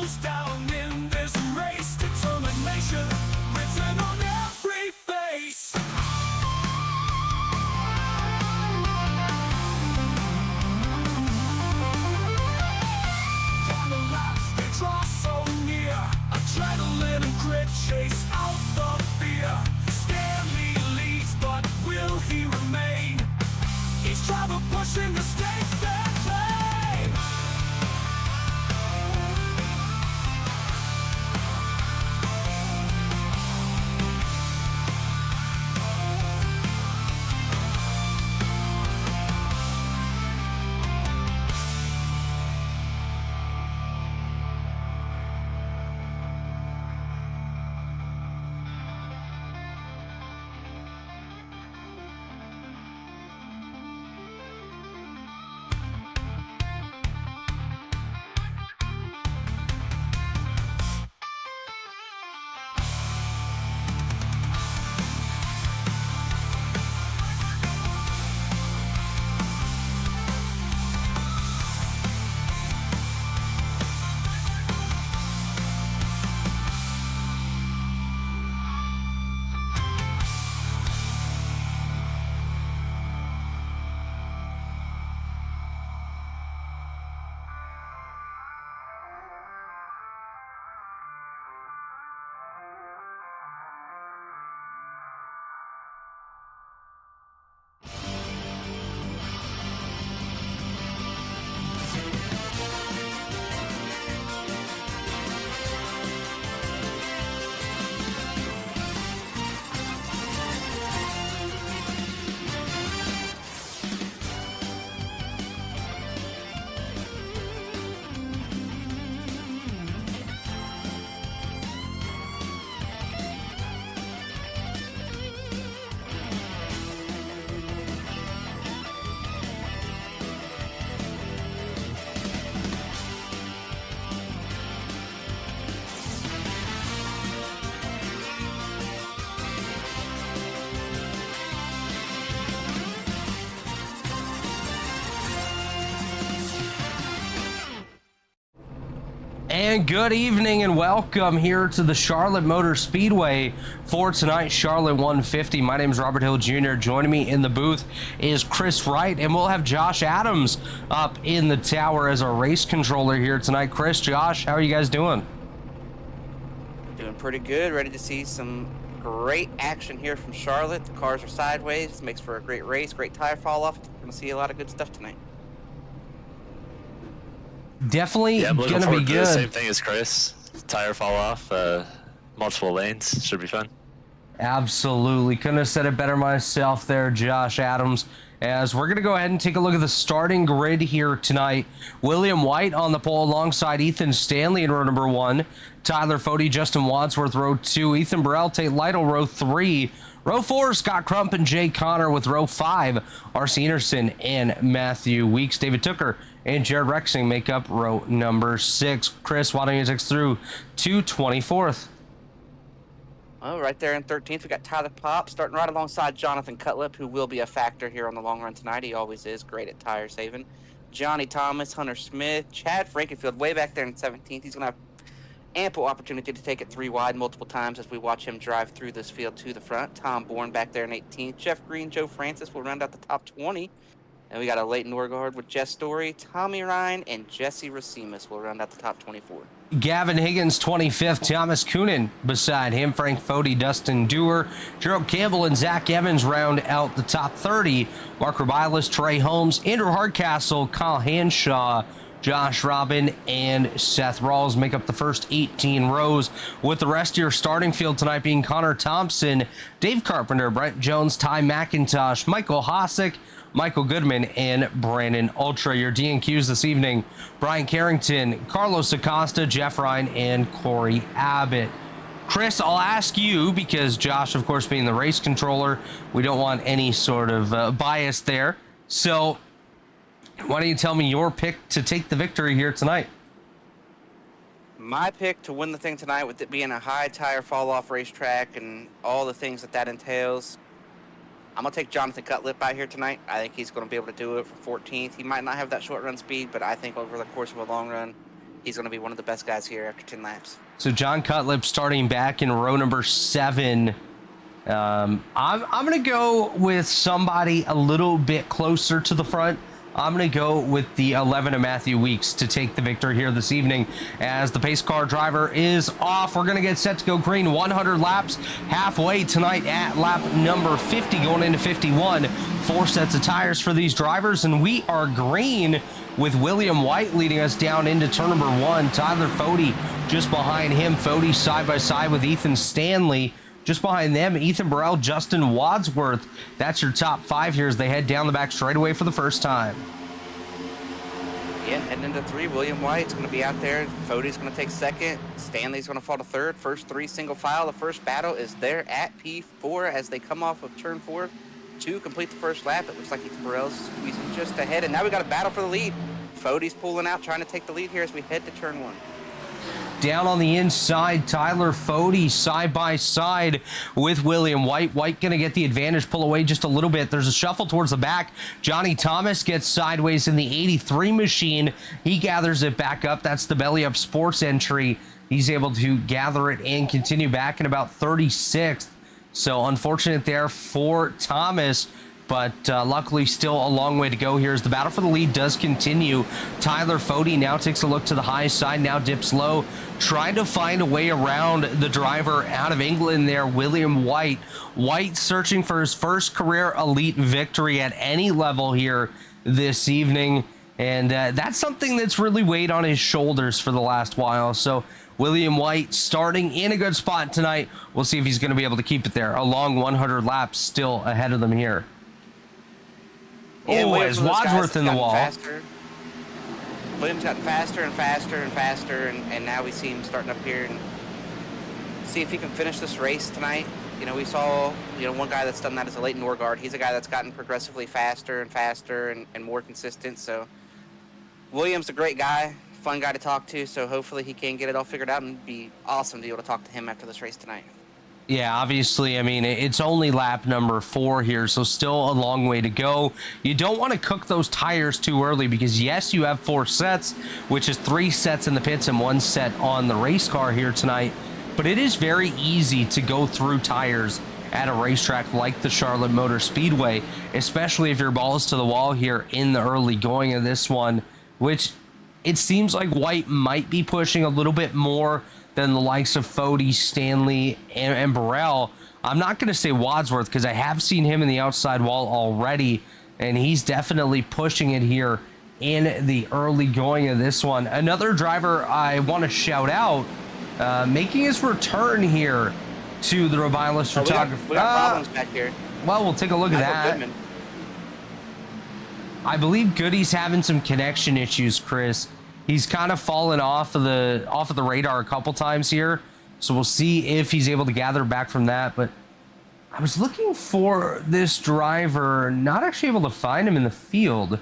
goes down in this race. Determination written on every face. Pileups, they draw so near. Adrenaline and grit chase out the fear. Stanley leads, but will he remain? Each driver pushing the stake their claim. And good evening and welcome here to the Charlotte Motor Speedway for tonight's Charlotte 150. My name is Robert Hill Jr. Joining me in the booth is Chris Wright, and we'll have Josh Adams up in the tower as our race controller here tonight. Chris, Josh, how are you guys doing? Doing pretty good. Ready to see some great action here from Charlotte. The cars are sideways. Makes for a great race. Great tire fall off. We're going to see a lot of good stuff tonight. Definitely gonna be good. Same thing as Chris. Tire fall off, multiple lanes. Should be fun. Absolutely. Couldn't have said it better myself there, Josh Adams. As we're going to go ahead and take a look at the starting grid here tonight. William White on the pole alongside Ethan Stanley in row number 1. Tyler Fody, Justin Wadsworth, row 2. Ethan Burrell, Tate Lytle, row 3. Row 4, Scott Crump and Jay Connor with row 5. R.C. Anderson and Matthew Weeks. David Tooker and Jared Rexing make up row number 6. Chris, why don't you take us through to 24th? Oh, right there in 13th, we got Tyler Pop starting right alongside Jonathan Cutlip, who will be a factor here on the long run tonight. He always is great at tire saving. Johnny Thomas, Hunter Smith, Chad Frankenfield way back there in 17th. He's going to have ample opportunity to take it 3 wide multiple times as we watch him drive through this field to the front. Tom Bourne back there in 18th. Jeff Green, Joe Francis will round out the top 20. And we got a Leighton Orgard with Jess Story, Tommy Ryan, and Jesse Racimus will round out the top 24. Gavin Higgins, 25th. Thomas Coonan beside him. Frank Fody, Dustin Dewar, Gerald Campbell, and Zach Evans round out the top 30. Mark Rebilas, Trey Holmes, Andrew Hardcastle, Kyle Hanshaw, Josh Robin, and Seth Rawls make up the first 18 rows, with the rest of your starting field tonight being Connor Thompson, Dave Carpenter, Brent Jones, Ty McIntosh, Michael Hosick, Michael Goodman, and Brandon Ultra. Your DNQs this evening: Brian Carrington, Carlos Acosta, Jeff Ryan, and Corey Abbott. Chris, I'll ask you, because Josh, of course, being the race controller, we don't want any sort of bias there. So why don't you tell me your pick to take the victory here tonight? My pick to win the thing tonight, with it being a high tire fall-off racetrack and all the things that entails, I'm going to take Jonathan Cutlip by here tonight. I think he's going to be able to do it for 14th. He might not have that short run speed, but I think over the course of a long run, he's going to be one of the best guys here after 10 laps. So John Cutlip starting back in row number 7. I'm going to go with somebody a little bit closer to the front. I'm going to go with the 11 of Matthew Weeks to take the victory here this evening as the pace car driver is off. We're going to get set to go green 100 laps halfway tonight at lap number 50 going into 51. 4 sets of tires for these drivers, and we are green with William White leading us down into turn number 1. Tyler Fode just behind him. Fode side by side with Ethan Stanley. Just behind them, Ethan Burrell, Justin Wadsworth. That's your top 5 here as they head down the back straightaway for the first time. Yeah, heading into 3, William White's going to be out there. Fode's going to take second. Stanley's going to fall to third. First 3 single file. The first battle is there at P4 as they come off of turn 4 to complete the first lap. It looks like Ethan Burrell's squeezing just ahead, and now we got a battle for the lead. Fode's pulling out, trying to take the lead here as we head to turn 1. Down on the inside, Tyler Fode side by side with William White. White going to get the advantage, pull away just a little bit. There's a shuffle towards the back. Johnny Thomas gets sideways in the 83 machine. He gathers it back up. That's the Belly Up Sports entry. He's able to gather it and continue back in about 36th. So unfortunate there for Thomas. But luckily still a long way to go here as the battle for the lead does continue. Tyler Fode now takes a look to the high side, now dips low, trying to find a way around the driver out of England there, William White. White searching for his first career elite victory at any level here this evening. And that's something that's really weighed on his shoulders for the last while. So William White starting in a good spot tonight. We'll see if he's going to be able to keep it there. A long 100 laps still ahead of them here. Yeah, oh, as Wadsworth in the wall. Faster. Williams gotten faster and faster and faster, and now we see him starting up here and see if he can finish this race tonight. You know, we saw, one guy that's done that is a Leighton Norgard. He's a guy that's gotten progressively faster and faster and more consistent. So Williams a great guy, fun guy to talk to. So hopefully he can get it all figured out, and it'd be awesome to be able to talk to him after this race tonight. Yeah, obviously, I mean, it's only lap number 4 here, so still a long way to go. You don't want to cook those tires too early because, yes, you have 4 sets, which is 3 sets in the pits and 1 set on the race car here tonight. But it is very easy to go through tires at a racetrack like the Charlotte Motor Speedway, especially if your ball is to the wall here in the early going of this one, which it seems like White might be pushing a little bit more than the likes of Fode, Stanley, and Burrell. I'm not going to say Wadsworth because I have seen him in the outside wall already, and he's definitely pushing it here in the early going of this one. Another driver I want to shout out, making his return here to the Rebilas photography. We got problems back here. Well, we'll take a look at that. Goodman. I believe Goody's having some connection issues, Chris. He's kind of fallen off of the radar a couple times here, so we'll see if he's able to gather back from that. But I was looking for this driver, not actually able to find him in the field.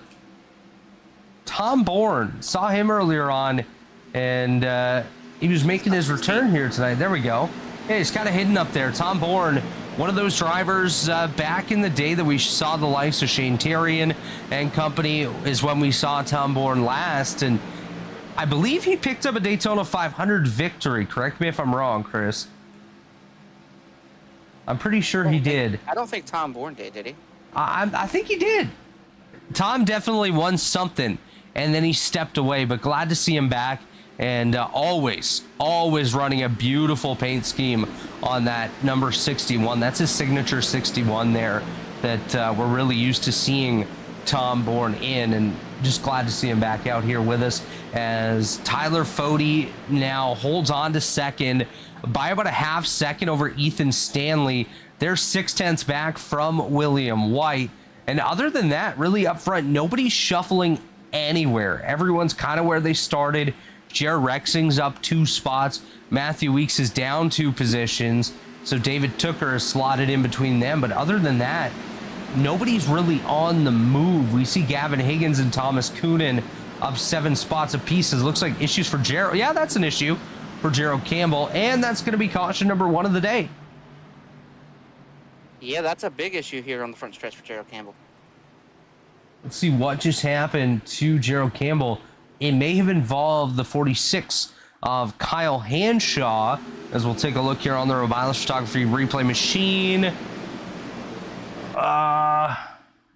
Tom Bourne, saw him earlier on, and he was making his return here tonight. There we go. Yeah, he's kind of hidden up there. Tom Bourne, one of those drivers back in the day that we saw the likes of Shane Terrian and company is when we saw Tom Bourne last, and I believe he picked up a Daytona 500 victory. Correct me if I'm wrong, Chris. I'm pretty sure he did. I don't think Tom Bourne did he? I think he did. Tom definitely won something, and then he stepped away, but glad to see him back, and always running a beautiful paint scheme on that number 61. That's his signature 61 there that we're really used to seeing Tom Bourne in, and just glad to see him back out here with us as Tyler Fode now holds on to second by about a half second over Ethan Stanley. They're 0.6 back from William White. And other than that, really up front, nobody's shuffling anywhere. Everyone's kind of where they started. Jared Rexing's up 2 spots. Matthew Weeks is down 2 positions. So David Tooker is slotted in between them. But other than that, nobody's really on the move. We see Gavin Higgins and Thomas Coonan up 7 spots apiece. It looks like issues for Gerald. Yeah, that's an issue for Gerald Campbell, and that's going to be caution number 1 of the day. Yeah, that's a big issue here on the front stretch for Gerald Campbell. Let's see what just happened to Gerald Campbell. it may have involved the 46 of Kyle Hanshaw, as we'll take a look here on the Rebilas photography replay machine.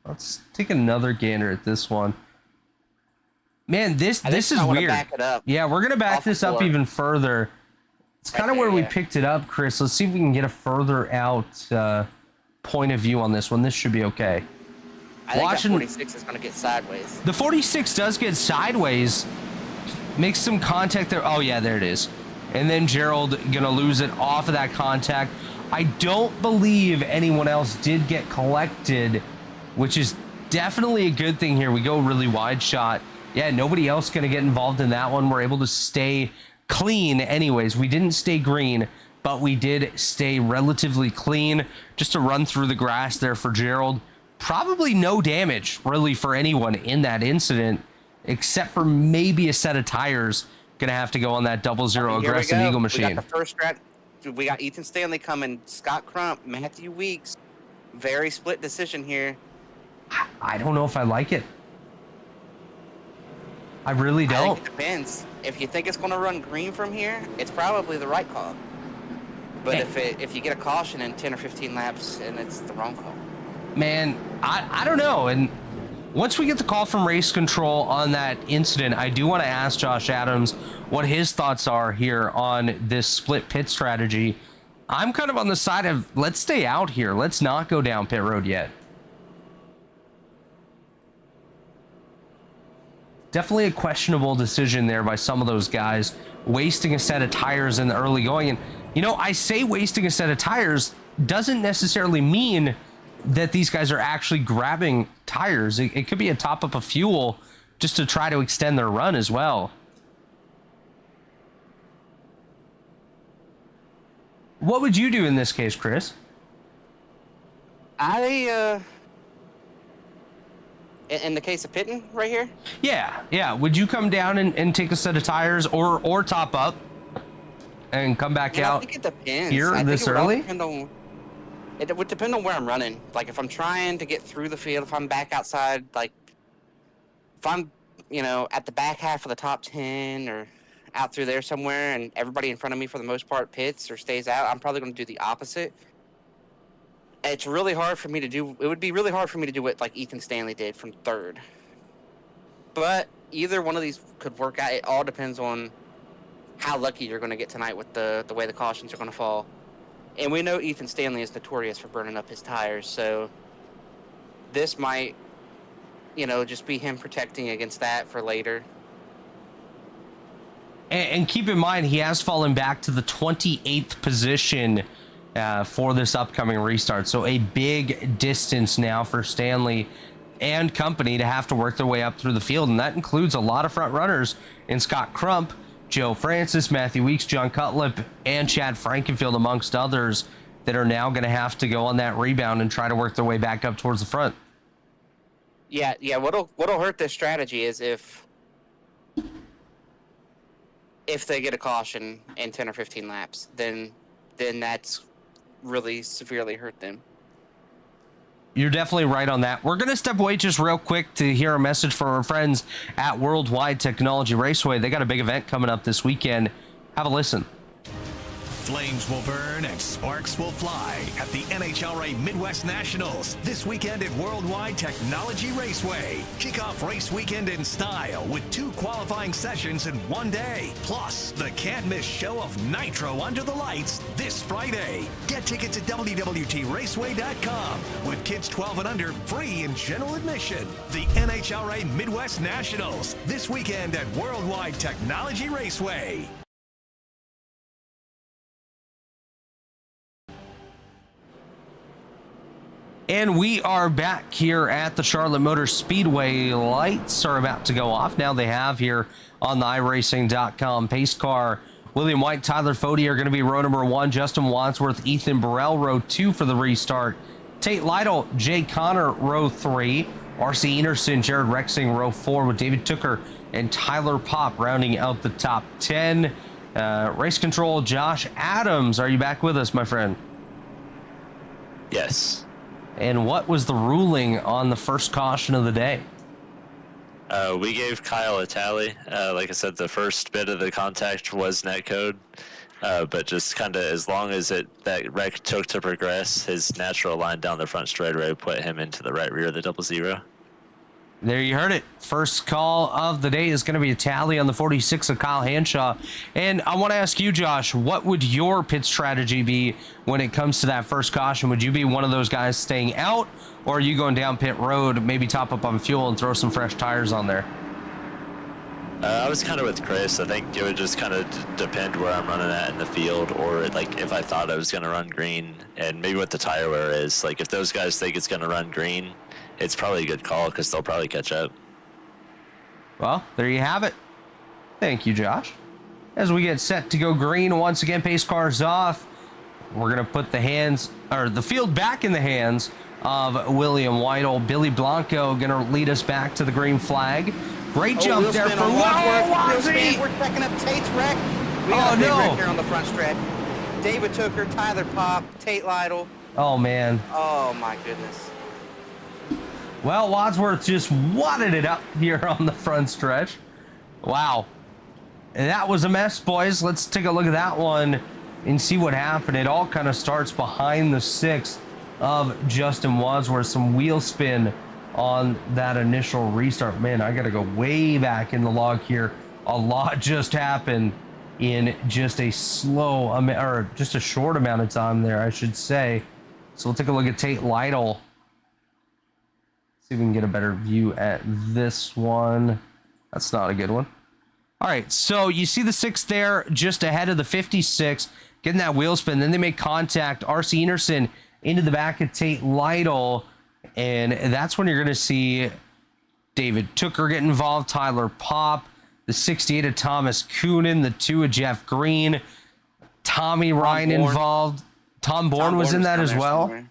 Let's take another gander at this one. Man, this is weird. Back it up. Yeah, we're gonna back this up even further. It's kind of where we picked it up, Chris. Let's see if we can get a further out point of view on this one. This should be okay. I think the 46 is going to get sideways. The 46 does get sideways. Makes some contact there. Oh, yeah, there it is. And then Gerald going to lose it off of that contact. I don't believe anyone else did get collected, which is definitely a good thing here. We go really wide shot. Yeah, nobody else going to get involved in that one. We're able to stay clean anyways. We didn't stay green, but we did stay relatively clean. Just to run through the grass there for Gerald. Probably no damage really for anyone in that incident, except for maybe a set of tires gonna have to go on that 00 aggressive Eagle machine. We got the first strat. We got Ethan Stanley coming, Scott Crump, Matthew Weeks. Very split decision here. I don't know if I like it. I really don't. I think it depends. If you think it's gonna run green from here, it's probably the right call. But if you get a caution in 10 or 15 laps, and it's the wrong call. Man, I don't know. And once we get the call from race control on that incident, I do want to ask Josh Adams what his thoughts are here on this split pit strategy. I'm kind of on the side of let's stay out here. Let's not go down pit road yet. Definitely a questionable decision there by some of those guys, wasting a set of tires in the early going. And, you know, I say wasting a set of tires doesn't necessarily mean that these guys are actually grabbing tires. It could be a top up of fuel just to try to extend their run as well. What would you do in this case, Chris? In the case of pitting right here? Yeah. Would you come down and take a set of tires or top up and come back out? I think it depends. Here this early? It would depend on where I'm running. Like, if I'm trying to get through the field, if I'm back outside, like, if I'm, at the back half of the top 10 or out through there somewhere and everybody in front of me for the most part pits or stays out, I'm probably going to do the opposite. It's really hard for me to do. It would be really hard for me to do what, like, Ethan Stanley did from third. But either one of these could work out. It all depends on how lucky you're going to get tonight with the way the cautions are going to fall. And we know Ethan Stanley is notorious for burning up his tires, so this might, just be him protecting against that for later. And keep in mind, he has fallen back to the 28th position for this upcoming restart. So a big distance now for Stanley and company to have to work their way up through the field. And that includes a lot of front runners in Scott Crump, Joe Francis, Matthew Weeks, John Cutlip, and Chad Frankenfield, amongst others, that are now going to have to go on that rebound and try to work their way back up towards the front. Yeah. What'll hurt this strategy is if they get a caution in 10 or 15 laps, then that's really severely hurt them. You're definitely right on that. We're going to step away just real quick to hear a message from our friends at Worldwide Technology Raceway. They got a big event coming up this weekend. Have a listen. Flames will burn and sparks will fly at the NHRA Midwest Nationals this weekend at Worldwide Technology Raceway. Kick off race weekend in style with 2 qualifying sessions in one day, plus the can't-miss show of Nitro Under the Lights this Friday. Get tickets at WWTRaceway.com with kids 12 and under free in general admission. The NHRA Midwest Nationals this weekend at Worldwide Technology Raceway. And we are back here at the Charlotte Motor Speedway. Lights are about to go off. Now they have here on the iRacing.com pace car. William White, Tyler Fody are going to be row number 1. Justin Wadsworth, Ethan Burrell, row 2 for the restart. Tate Lytle, Jay Connor, row 3. R.C. Enerson, Jared Rexing, row 4, with David Tooker and Tyler Popp rounding out the top 10. Race control, Josh Adams. Are you back with us, my friend? Yes. And what was the ruling on the first caution of the day? We gave Kyle a tally. Like I said, the first bit of the contact was netcode, but just kind of as long as that wreck took to progress, his natural line down the front straightaway put him into the right rear of the 00. There you heard it. First call of the day is going to be a tally on the 46 of Kyle Hanshaw. And I want to ask you, Josh, what would your pit strategy be when it comes to that first caution? Would you be one of those guys staying out, or are you going down pit road, maybe top up on fuel and throw some fresh tires on there? I was kind of with Chris. I think it would just kind of depend where I'm running at in the field, or like if I thought I was going to run green, and maybe what the tire wear is. Like if those guys think it's going to run green, it's probably a good call because they'll probably catch up. Well, there you have it. Thank you, Josh. As we get set to go green, once again, pace cars off. We're going to put the field back in the hands of William Whittle. Billy Blanco going to lead us back to the green flag. Great jump there for Wadsworth. We're checking up Tate's wreck. We got a big wreck here on the front stretch. David Tooker, Tyler Pop, Tate Lytle. Oh, man. Oh, my goodness. Well, Wadsworth just wadded it up here on the front stretch. Wow. That was a mess, boys. Let's take a look at that one and see what happened. It all kind of starts behind the 6 of Justin Wadsworth. Some wheel spin on that initial restart. Man, I got to go way back in the log here. A lot just happened in just a just a short amount of time there, I should say. So we'll take a look at Tate Lytle. See if we can get a better view at this one. That's not a good one. All right, so you see the 6 there just ahead of the 56, getting that wheel spin. Then they make contact. RC Enerson into the back of Tate Lytle, and that's when you're going to see David Tooker get involved, Tyler Pop, the 68 of Thomas Coonan, the 2 of Jeff Green, Tommy Ryan involved. Tom Bourne was in that as well. Somewhere.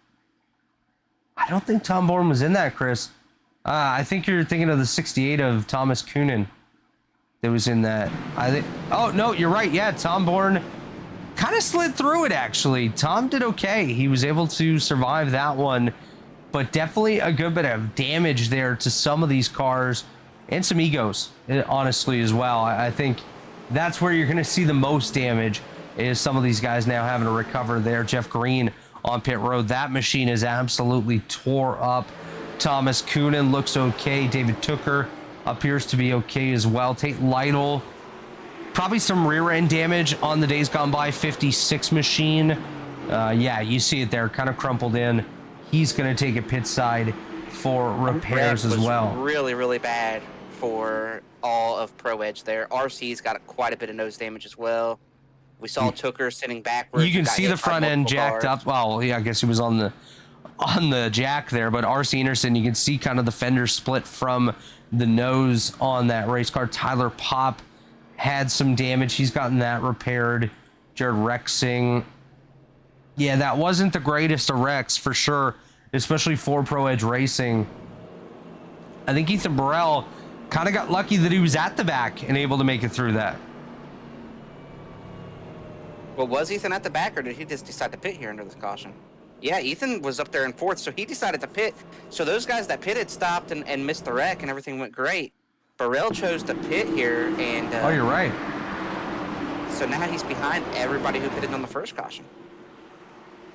I don't think Tom Bourne was in that, Chris. I think you're thinking of the 68 of Thomas Coonan that was in that. Oh, no, you're right. Yeah, Tom Bourne kind of slid through it, actually. Tom did okay. He was able to survive that one, but definitely a good bit of damage there to some of these cars and some egos, honestly, as well. I think that's where you're going to see the most damage is some of these guys now having to recover there. Jeff Green on pit road. That machine is absolutely tore up. Thomas Coonan looks okay. David Tooker appears to be okay as well. Tate Lytle, probably some rear end damage on the days gone by 56 machine. Yeah, you see it there, kind of crumpled in. He's going to take a pit side for repairs as well. Really, really bad for all of Pro Edge there. RC's got quite a bit of nose damage as well. We saw Tooker sitting backwards. You can see the front end jacked up. Well, yeah, I guess he was on the jack there, but RC Enerson, you can see kind of the fender split from the nose on that race car. Tyler Pop had some damage. He's gotten that repaired. Jared Rexing. Yeah, that wasn't the greatest of wrecks for sure, especially for Pro Edge Racing. I think Ethan Burrell kind of got lucky that he was at the back and able to make it through that. Well, was Ethan at the back, or did he just decide to pit here under this caution? Yeah, Ethan was up there in 4th, so he decided to pit. So those guys that pitted stopped and missed the wreck, and everything went great. Burrell chose to pit here, and... oh, you're right. So now he's behind everybody who pitted on the first caution.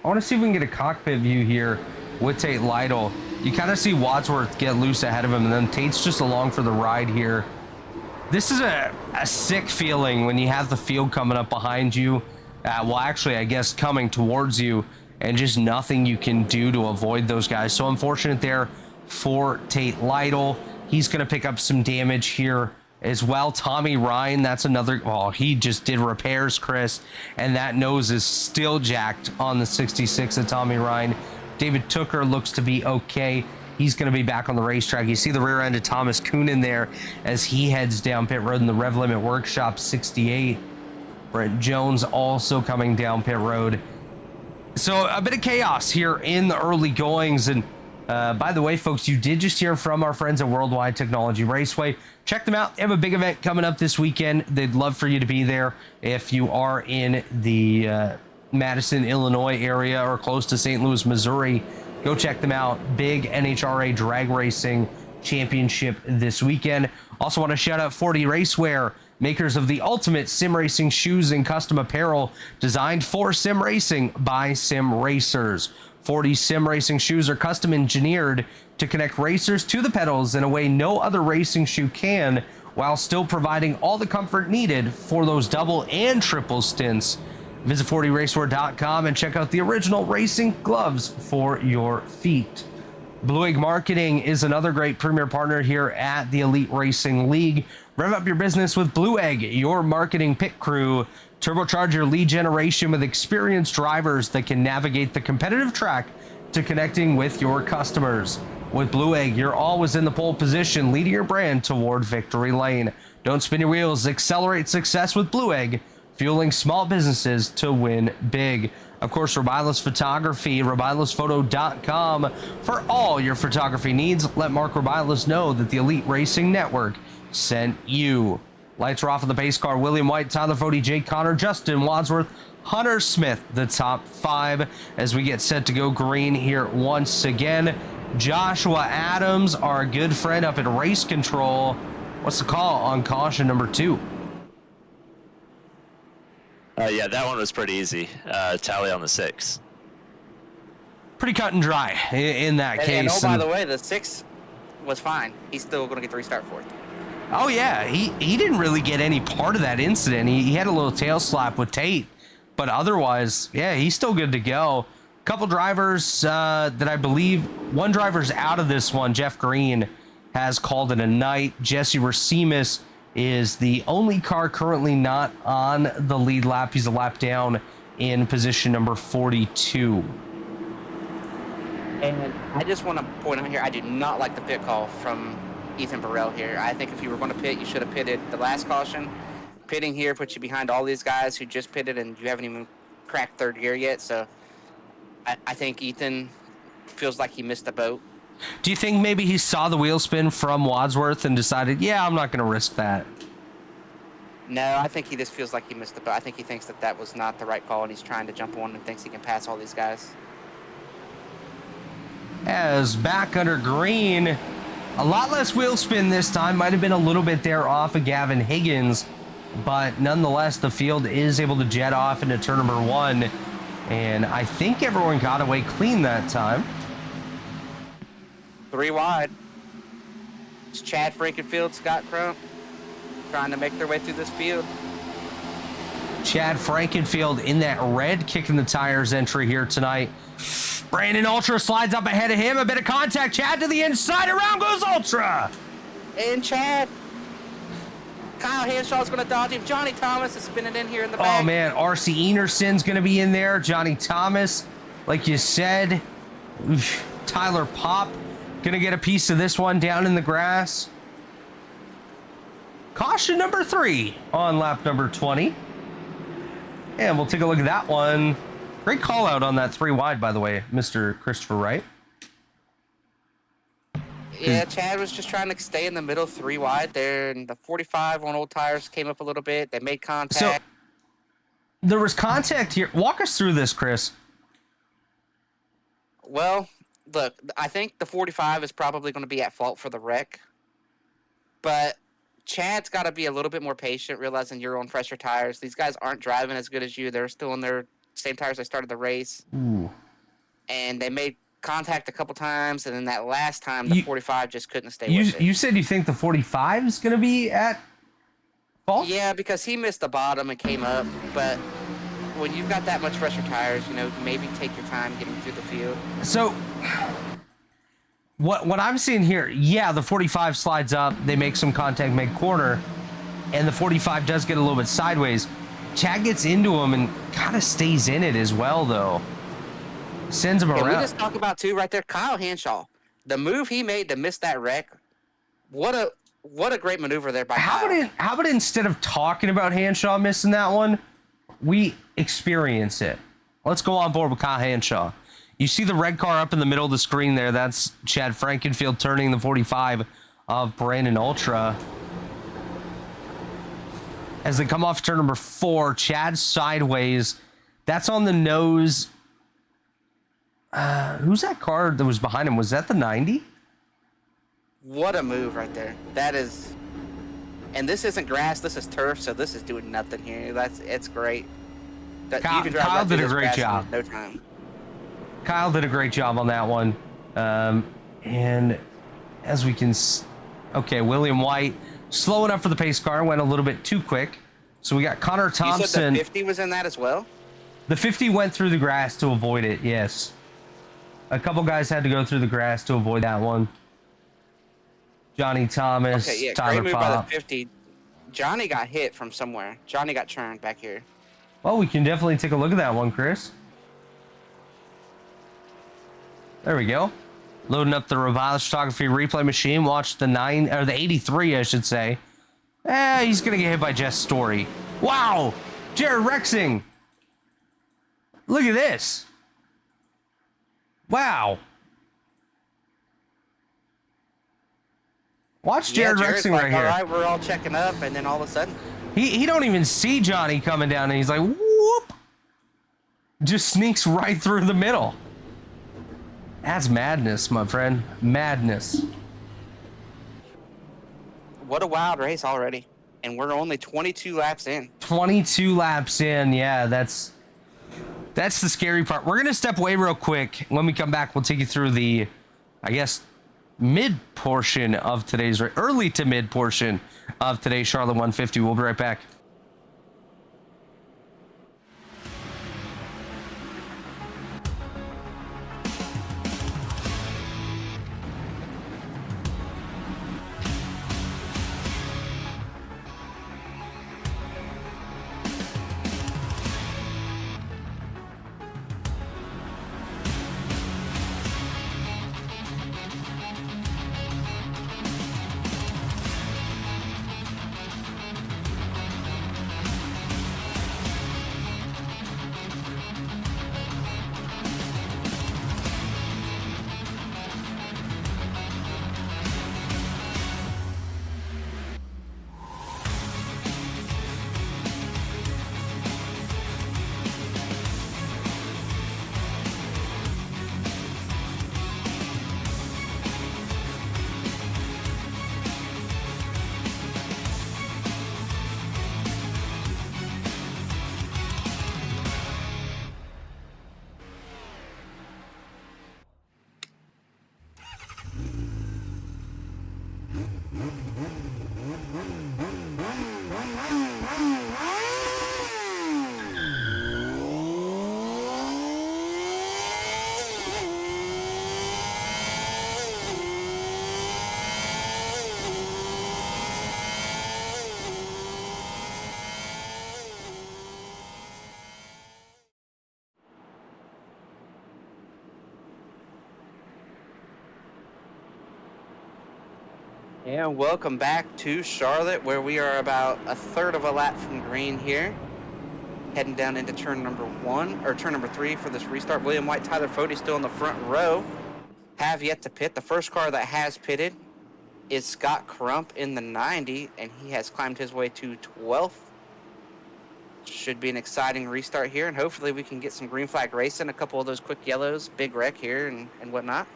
I want to see if we can get a cockpit view here with Tate Lytle. You kind of see Wadsworth get loose ahead of him, and then Tate's just along for the ride here. This is a sick feeling when you have the field coming up behind you. Well, actually, I guess coming towards you, and just nothing you can do to avoid those guys. So unfortunate there for Tate Lytle. He's going to pick up some damage here as well. Tommy Ryan, that's another... Oh, he just did repairs, Chris, and that nose is still jacked on the 66 of Tommy Ryan. David Tooker looks to be okay. He's going to be back on the racetrack. You see the rear end of Thomas Coonan there as he heads down pit road in the Rev Limit Workshop 68. Brent Jones also coming down pit road. So a bit of chaos here in the early goings. And by the way, folks, you did just hear from our friends at Worldwide Technology Raceway. Check them out. They have a big event coming up this weekend. They'd love for you to be there if you are in the Madison, Illinois area or close to St. Louis, Missouri. Go check them out. Big NHRA drag racing Championship this weekend. Also want to shout out 40 Racewear, makers of the ultimate sim racing shoes and custom apparel designed for sim racing by sim racers. 40 sim racing shoes are custom engineered to connect racers to the pedals in a way no other racing shoe can, while still providing all the comfort needed for those double and triple stints. Visit 40racewear.com and check out the original racing gloves for your feet. Blue Egg Marketing is another great premier partner here at the Elite Racing League. Rev up your business with Blue Egg, your marketing pit crew. Turbocharge your lead generation with experienced drivers that can navigate the competitive track to connecting with your customers. With Blue Egg, you're always in the pole position, leading your brand toward victory lane. Don't spin your wheels, accelerate success with Blue Egg, fueling small businesses to win big. Of course, Rebilas Photography, rebilasphoto.com for all your photography needs. Let Mark Rebilas know that the Elite Racing Network sent you. Lights are off on the pace car. William White, Tyler Fody, Jake Connor, Justin Wadsworth, Hunter Smith, the top 5 as we get set to go green here once again. Joshua Adams, our good friend up at Race Control. What's the call on caution number 2? Yeah, that one was pretty easy. Tally on the 6. Pretty cut and dry in that case. And by the way, the 6 was fine. He's still going to get the restart for it. Oh, yeah. He didn't really get any part of that incident. He had a little tail slap with Tate. But otherwise, yeah, he's still good to go. Couple drivers that I believe, one driver's out of this one. Jeff Green has called it a night. Jesse Racimus is the only car currently not on the lead lap. He's a lap down in position number 42. And I just want to point out here, I do not like the pit call from Ethan Burrell here. I think if you were going to pit, you should have pitted the last caution. Pitting here puts you behind all these guys who just pitted and you haven't even cracked third gear yet. So I think Ethan feels like he missed the boat. Do you think maybe he saw the wheel spin from Wadsworth and decided, yeah, I'm not going to risk that? No, I think he just feels like he missed the boat. I think he thinks that that was not the right call, and he's trying to jump on and thinks he can pass all these guys. As back under green, a lot less wheel spin this time. Might have been a little bit there off of Gavin Higgins, but nonetheless, the field is able to jet off into turn number 1, and I think everyone got away clean that time. 3 wide. It's Chad Frankenfield, Scott Crump, trying to make their way through this field. Chad Frankenfield in that red kicking the tires entry here tonight. Brandon Ultra slides up ahead of him. A bit of contact. Chad to the inside. Around goes Ultra. And Chad. Kyle Henshaw's going to dodge him. Johnny Thomas is spinning in here in the back. Oh, man. R.C. Enerson's going to be in there. Johnny Thomas, like you said. Oof. Tyler Popp going to get a piece of this one down in the grass. Caution number 3 on lap number 20. And we'll take a look at that one. Great call out on that 3 wide, by the way, Mr. Christopher Wright. Yeah, Chad was just trying to stay in the middle 3 wide there, and the 45 on old tires came up a little bit. They made contact. So there was contact here. Walk us through this, Chris. Well, look, I think the 45 is probably going to be at fault for the wreck, but Chad's got to be a little bit more patient, realizing you're on fresher tires. These guys aren't driving as good as you. They're still on their same tires they started the race. Ooh. And they made contact a couple times, and then that last time, the 45 just couldn't stay with it. You said you think the 45 is going to be at fault? Yeah, because he missed the bottom and came up, but when you've got that much fresher tires, maybe take your time getting through the field. So what I'm seeing here, yeah, the 45 slides up, they make some contact mid-corner, and the 45 does get a little bit sideways. Chad gets into him and kind of stays in it as well, though. Sends him around. We just talk about, too, right there, Kyle Henshaw. The move he made to miss that wreck, what a great maneuver there by Kyle. How about instead of talking about Henshaw missing that one, we experience it? Let's go on board with Kyle Henshaw. You see the red car up in the middle of the screen there. That's Chad Frankenfield turning the 45 of Brandon Ultra. As they come off turn number 4, Chad sideways. That's on the nose. Who's that car that was behind him? Was that the 90? What a move right there. That is, and this isn't grass, this is turf, so this is doing nothing here. It's great. Kyle did a great job. No time. Kyle did a great job on that one. And as we can, okay, William White slowing up for the pace car, went a little bit too quick. So we got Connor Thompson. You said the 50 was in that as well? The 50 went through the grass to avoid it, yes. A couple guys had to go through the grass to avoid that one. Johnny Thomas, okay, yeah, Tyler great move Pop. by the 50. Johnny got hit from somewhere. Johnny got churned back here. Well, we can definitely take a look at that one, Chris. There we go. Loading up the Rebilas photography replay machine. Watch the 83, I should say. He's gonna get hit by Jess Story. Wow, Jared Rexing. Look at this. Wow. Watch Jared Rexing like, right here. All right, we're all checking up, and then all of a sudden, He don't even see Johnny coming down, and he's like, whoop. Just sneaks right through the middle. That's madness, my friend. Madness. what a wild race already, and we're only 22 laps in. 22 laps in, yeah, that's the scary part. We're gonna step away real quick. When we come back, we'll take you through the, I guess, mid portion of today's race, early to mid portion of today's Charlotte 150. We'll be right back. And welcome back to Charlotte, where we are about a third of a lap from green here. Heading down into turn number 3 for this restart. William White, Tyler Fody still in the front row. Have yet to pit. The first car that has pitted is Scott Crump in the 90, and he has climbed his way to 12th. Should be an exciting restart here, and hopefully we can get some green flag racing, a couple of those quick yellows, big wreck here, and whatnot.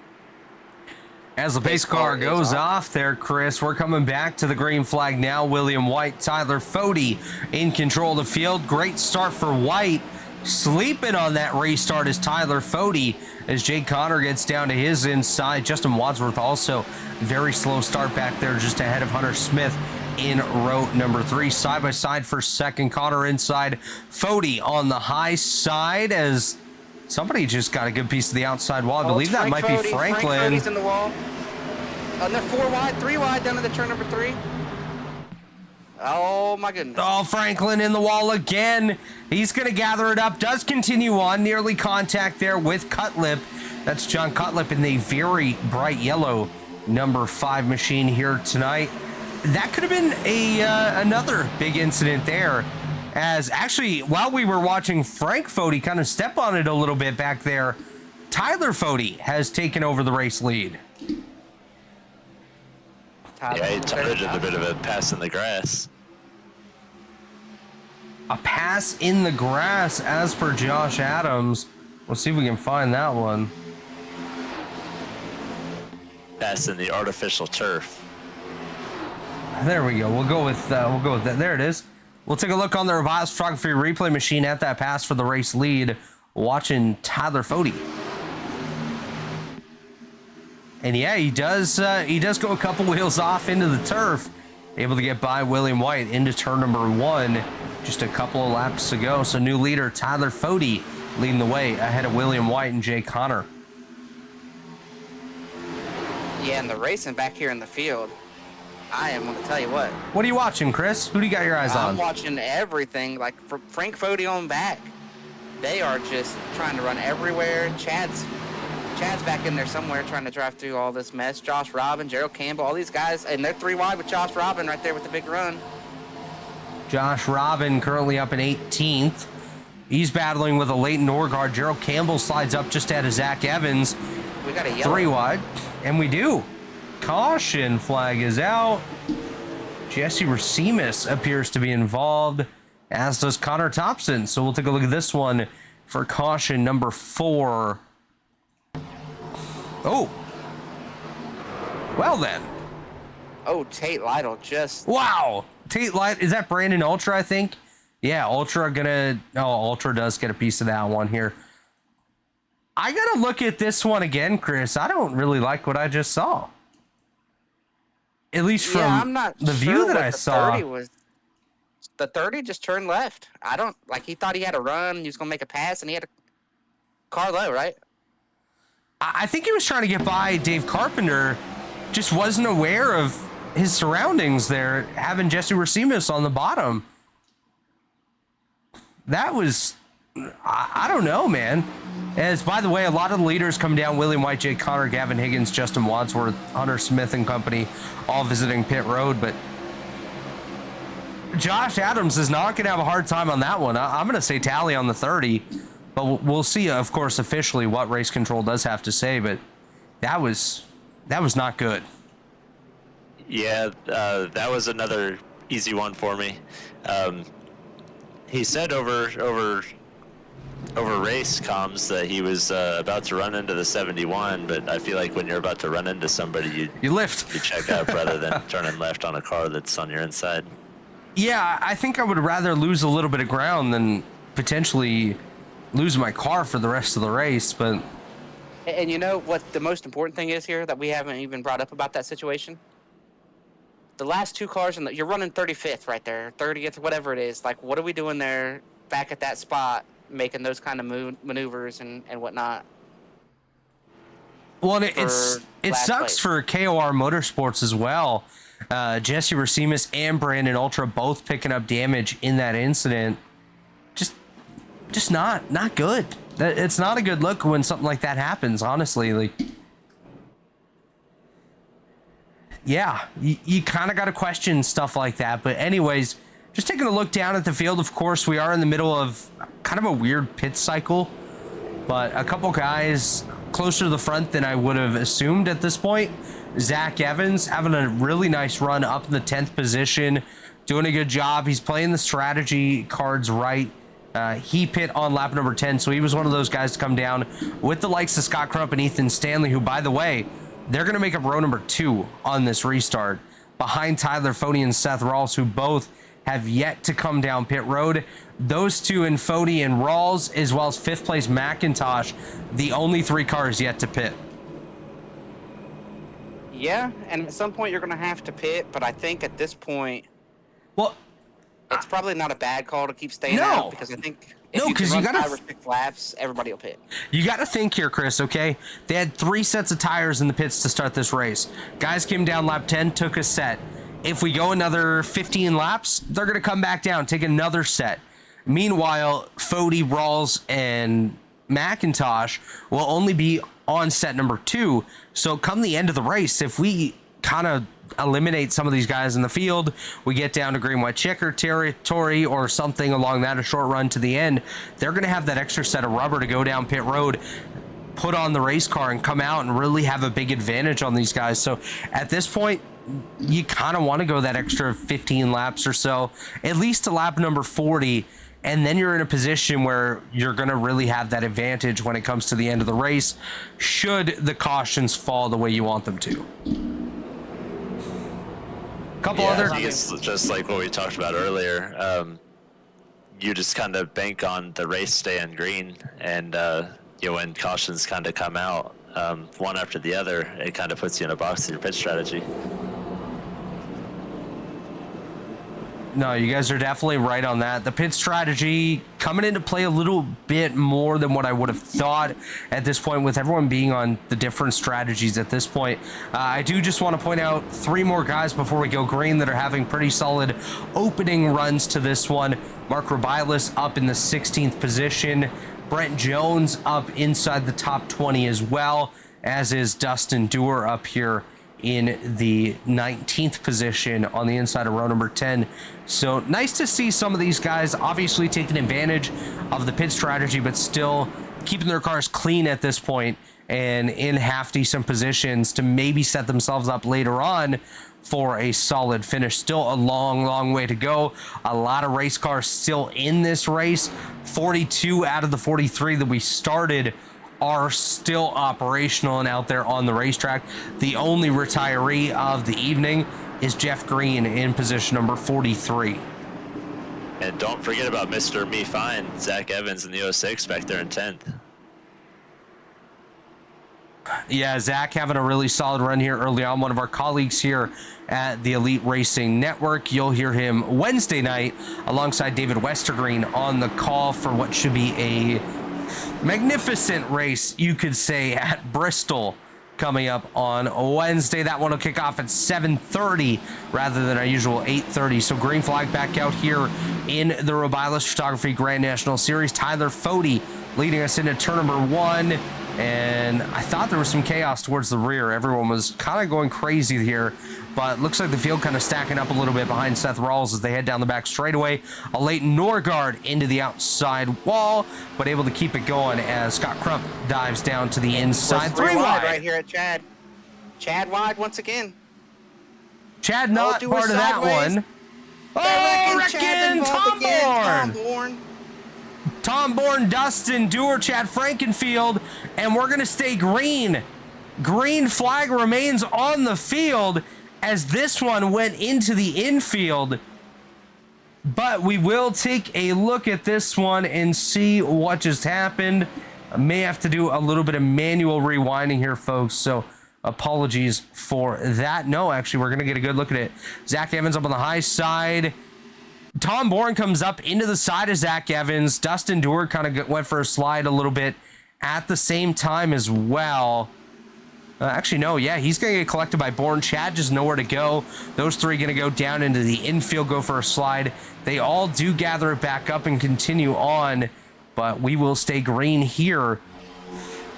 As the pace car goes off there, Chris, we're coming back to the green flag now. William White, Tyler Fody in control of the field. Great start for White. Sleeping on that restart is Tyler Fody as Jake Connor gets down to his inside. Justin Wadsworth also very slow start back there just ahead of Hunter Smith in row number 3. Side by side for second. Connor inside. Fody on the high side as somebody just got a good piece of the outside wall. I believe that might be Franklin. Frank Fody's in the wall. And they're 4 wide, 3 wide down to the turn number 3. Oh my goodness. Oh, Franklin in the wall again. He's going to gather it up. Does continue on. Nearly contact there with Cutlip. That's John Cutlip in the very bright yellow number 5 machine here tonight. That could have been another big incident there. As actually, while we were watching Frank Fody kind of step on it a little bit back there, Tyler Fody has taken over the race lead. Yeah, he did a bit of a pass in the grass. A pass in the grass as per Josh Adams. We'll see if we can find that one. grass and the artificial turf. There we go. We'll go with that. There it is. We'll take a look on the Rebilas photography replay machine at that pass for the race lead, watching Tyler Fody. And yeah, he does go a couple wheels off into the turf, able to get by William White into turn number 1, just a couple of laps to go. So new leader Tyler Fody leading the way ahead of William White and Jay Connor. Yeah, and the racing back here in the field, I am going to tell you what. What are you watching, Chris? Who do you got your eyes on? I'm watching everything, like Frank Fody on back. They are just trying to run everywhere. Chad's back in there somewhere trying to drive through all this mess. Josh Robin, Gerald Campbell, all these guys, and they're 3 wide with Josh Robin right there with the big run. Josh Robin currently up in 18th. He's battling with a Leighton Norgard. Gerald Campbell slides up just ahead of Zach Evans. We got a yellow. 3 wide, and we do. Caution flag is out. Jesse Racimus appears to be involved, as does Connor Thompson. So we'll take a look at this one for caution number 4. Oh. Well then. Oh, Tate Lytle just... Wow. Tate Lytle, is that Brandon Ultra, I think? Yeah, Ultra Ultra does get a piece of that one here. I gotta look at this one again, Chris. I don't really like what I just saw. At least from I'm not the sure view that what I the saw. 30 was. The 30 just turned left. I don't, like, he thought he had a run, he was going to make a pass, and he had a car low, right? I think he was trying to get by Dave Carpenter, just wasn't aware of his surroundings there, having Jesse Racimus on the bottom. That was, I don't know, man. As, by the way, a lot of the leaders come down: William White, Jay Connor, Gavin Higgins, Justin Wadsworth, Hunter Smith and company, all visiting pit road. But Josh Adams is not going to have a hard time on that one. I'm going to say tally on the 30, but we'll see, of course, officially what race control does have to say. But that was not good. Yeah, that was another easy one for me. He said over race comms that he was about to run into the 71, but I feel like when you're about to run into somebody, you lift. You check up rather than turning left on a car that's on your inside. Yeah, I think I would rather lose a little bit of ground than potentially lose my car for the rest of the race. But And you know what the most important thing is here that we haven't even brought up about that situation? The last 2 cars, you're running 35th right there, 30th, whatever it is. Like, what are we doing there back at that spot, making those kind of maneuvers and whatnot? Well, it sucks for KOR Motorsports as well. Jesse Racimus and Brandon Ultra both picking up damage in that incident. Just not good. It's not a good look when something like that happens, honestly. Like, yeah, you kind of got to question stuff like that. But anyways, just taking a look down at the field, of course, we are in the middle of kind of a weird pit cycle. But a couple guys closer to the front than I would have assumed at this point. Zach Evans having a really nice run up in the 10th position, doing a good job. He's playing the strategy cards right. He pit on lap number 10, so he was one of those guys to come down with the likes of Scott Crump and Ethan Stanley, who, by the way, they're going to make up row number 2 on this restart, behind Tyler Fody and Seth Rawls, who both have yet to come down pit road. Those two in Fody and Rawls, as well as 5th place McIntosh, the only 3 cars yet to pit. Yeah, and at some point you're going to have to pit, but I think at this point, well, it's probably not a bad call to keep staying out, because I think if you got 5 or 6 laps, everybody will pit. You got to think here, Chris, okay? They had 3 sets of tires in the pits to start this race. Guys came down lap 10, took a set. If we go another 15 laps, they're going to come back down, take another set. Meanwhile, Fody, Rawls, and McIntosh will only be on set number 2. So come the end of the race, if we kind of eliminate some of these guys in the field, we get down to green white checker territory or something along that, a short run to the end, they're going to have that extra set of rubber to go down pit road, put on the race car, and come out and really have a big advantage on these guys. So at this point, you kind of want to go that extra 15 laps or so, at least to lap number 40, and then you're in a position where you're going to really have that advantage when it comes to the end of the race, should the cautions fall the way you want them to. Couple other. I think it's just like what we talked about earlier. You just kind of bank on the race staying green, and when cautions kind of come out one after the other, it kind of puts you in a box in your pit strategy. No, you guys are definitely right on that. The pit strategy coming into play a little bit more than what I would have thought at this point, with everyone being on the different strategies at this point. I do just want to point out 3 more guys before we go green that are having pretty solid opening runs to this one. Mark Rebilas up in the 16th position. Brent Jones up inside the top 20 as well, as is Dustin Dewar up here in the 19th position on the inside of row number 10. So nice to see some of these guys obviously taking advantage of the pit strategy, but still keeping their cars clean at this point and in half decent positions to maybe set themselves up later on for a solid finish. Still a long way to go. A lot of race cars still in this race. 42 out of the 43 that we started are still operational and out there on the racetrack. The only retiree of the evening is Jeff Green in position number 43. And don't forget about Mr. Me Fine, Zach Evans in the 06 back there in 10th. Yeah, Zach having a really solid run here early on. One of our colleagues here at the Elite Racing Network. You'll hear him Wednesday night alongside David Westergreen on the call for what should be a magnificent race, you could say, at Bristol coming up on Wednesday. That one will kick off at 7:30 rather than our usual 8:30. So green flag back out here in the Rebilas Photography Grand National Series. Tyler Fode leading us into turn number 1. And I thought there was some chaos towards the rear. Everyone was kind of going crazy here, but looks like the field kind of stacking up a little bit behind Seth Rawls as they head down the back straightaway. A late Norgard into the outside wall, but able to keep it going as Scott Crump dives down to the inside. 3 wide right here at Chad. Chad wide once again. Chad not part of that one. Oh, Reckon Tom Bourne. Tom Bourne, Dustin Dewar, Chad Frankenfield, and we're going to stay green. Green flag remains on the field as this one went into the infield. But we will take a look at this one and see what just happened. I may have to do a little bit of manual rewinding here, folks, so apologies for that. No, actually, we're going to get a good look at it. Zach Evans up on the high side. Tom Bourne comes up into the side of Zach Evans. Dustin Dewar kind of went for a slide a little bit at the same time as well. Actually, no, yeah, he's going to get collected by Bourne. Chad just nowhere to go. Those 3 going to go down into the infield, go for a slide. They all do gather it back up and continue on, but we will stay green here.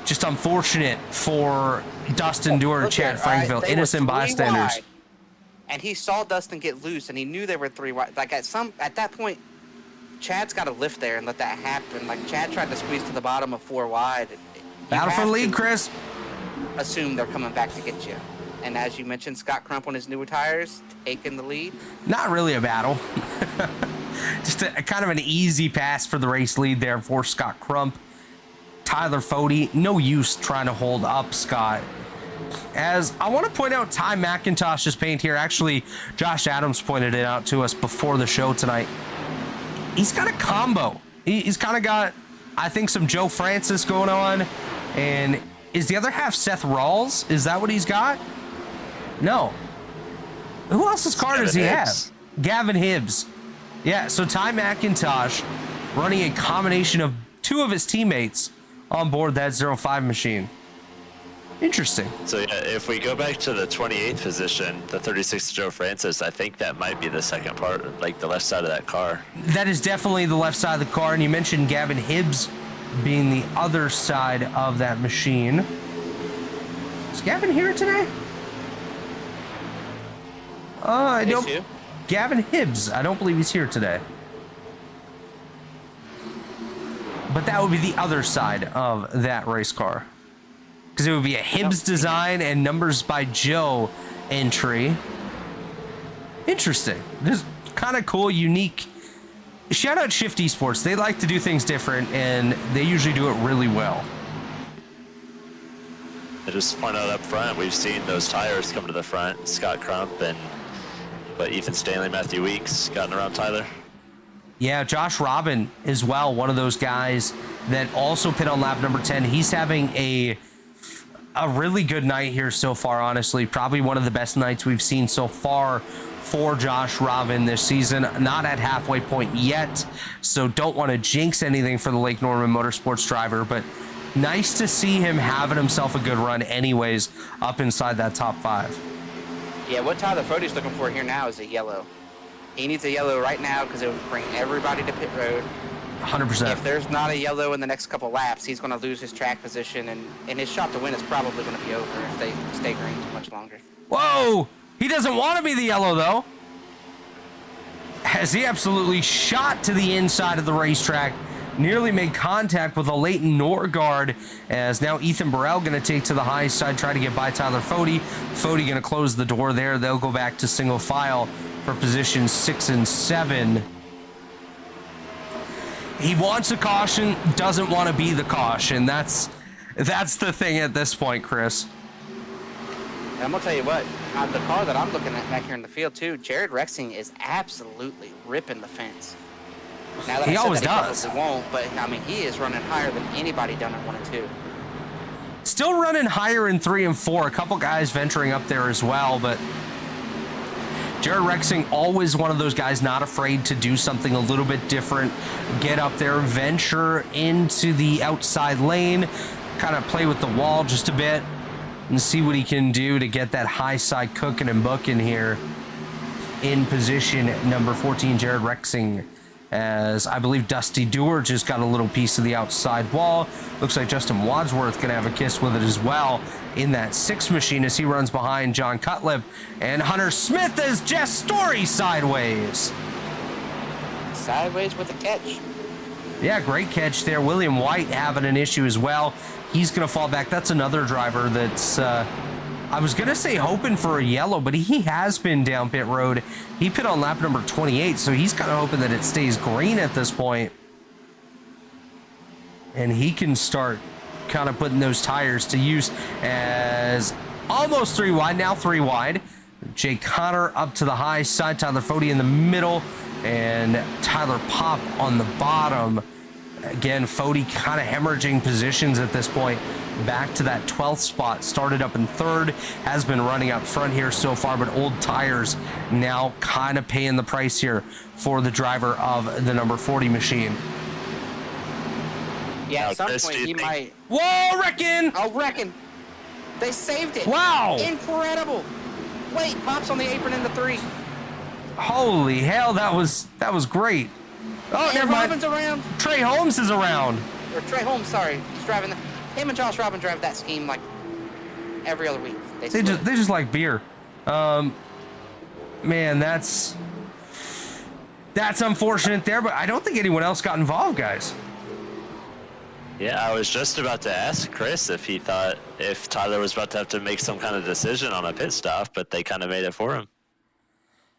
Just unfortunate for Dustin Dewar and Chad Frankville. Innocent bystanders. And he saw Dustin get loose, and he knew there were 3 wide. Like at that point, Chad's got to lift there and let that happen. Like Chad tried to squeeze to the bottom of 4 wide. Battle for the lead, Chris. Assume they're coming back to get you. And as you mentioned, Scott Crump on his newer tires taking the lead. Not really a battle. Just a kind of an easy pass for the race lead there for Scott Crump. Tyler Fode, no use trying to hold up Scott. As I want to point out Ty McIntosh's paint here. Actually, Josh Adams pointed it out to us before the show tonight. He's got a combo. He's kind of got, I think, some Joe Francis going on. And is the other half Seth Rawls? Is that what he's got? No. Who else's car does he have? Gavin Hibbs. Yeah, so Ty McIntosh running a combination of 2 of his teammates on board that 05 machine. Interesting. So yeah, if we go back to the 28th position, the 36 Joe Francis, I think that might be the second part, like the left side of that car. That is definitely the left side of the car, and you mentioned Gavin Hibbs being the other side of that machine. Is Gavin here today? I don't. Gavin Hibbs. I don't believe he's here today. But that would be the other side of that race car. Because it would be a Hibbs design and numbers by Joe entry. Interesting. This is kind of cool, unique shout out Shifty Sports. They like to do things different, and they usually do it really well. I just point out up front, we've seen those tires come to the front. Scott Crump and Ethan Stanley, Matthew Weeks gotten around Tyler. Yeah, Josh Robin as well, one of those guys that also pit on lap number 10. He's having a really good night here so far, honestly. Probably one of the best nights we've seen so far for Josh Robin this season. Not at halfway point yet, so don't want to jinx anything for the Lake Norman Motorsports driver, but nice to see him having himself a good run anyways up inside that top 5. Yeah, what Tyler Fode's looking for here now is a yellow. He needs a yellow right now because it would bring everybody to pit road. 100%. If there's not a yellow in the next couple laps, he's going to lose his track position, and his shot to win is probably going to be over if they stay green too much longer. Whoa! He doesn't want to be the yellow, though. As he absolutely shot to the inside of the racetrack, nearly made contact with a Leighton Norgard, as now Ethan Burrell going to take to the high side, try to get by Tyler Fode. Fode going to close the door there. They'll go back to single file for positions 6 and 7. He wants a caution, doesn't want to be the caution. That's the thing at this point, Chris. And I'm going to tell you what, the car that I'm looking at back here in the field too, Jared Rexing is absolutely ripping the fence. Now that He I said always that, does. He probably won't, but I mean, he is running higher than anybody done in 1 and 2. Still running higher in 3 and 4. A couple guys venturing up there as well, but Jared Rexing, always one of those guys not afraid to do something a little bit different, get up there, venture into the outside lane, kind of play with the wall just a bit and see what he can do to get that high side cooking and booking here in position number 14, Jared Rexing, as I believe Dusty Dewar just got a little piece of the outside wall. Looks like Justin Wadsworth going to have a kiss with it as well in that 6 machine as he runs behind John Cutlip. And Hunter Smith is Jess Story sideways. Sideways with a catch. Yeah, great catch there. William White having an issue as well. He's going to fall back. That's another driver that's, I was going to say hoping for a yellow, but he has been down pit road. He pit on lap number 28, so he's kind of hoping that it stays green at this point. And he can start kind of putting those tires to use as almost 3 wide, now 3 wide. Jay Connor up to the high side, Tyler Fode in the middle, and Tyler Pop on the bottom. Again, Fode kind of hemorrhaging positions at this point. Back to that 12th spot, started up in 3rd, has been running up front here so far, but old tires now kind of paying the price here for the driver of the number 40 machine. Yeah, at some Chris, point do you he think- might. Whoa, Reckon! Oh, reckon. They saved it. Wow. Incredible. Wait, Pop's on the apron in the 3. Holy hell, that was great. Oh, And never mind. Robin's around. Trey Holmes is around. Or Trey Holmes, sorry. He's driving the. Him and Josh Robin drive that scheme like every other week. They split. just like beer. Man, that's unfortunate there, but I don't think anyone else got involved, guys. Yeah, I was just about to ask Chris if he thought if Tyler was about to have to make some kind of decision on a pit stop, but they kind of made it for him.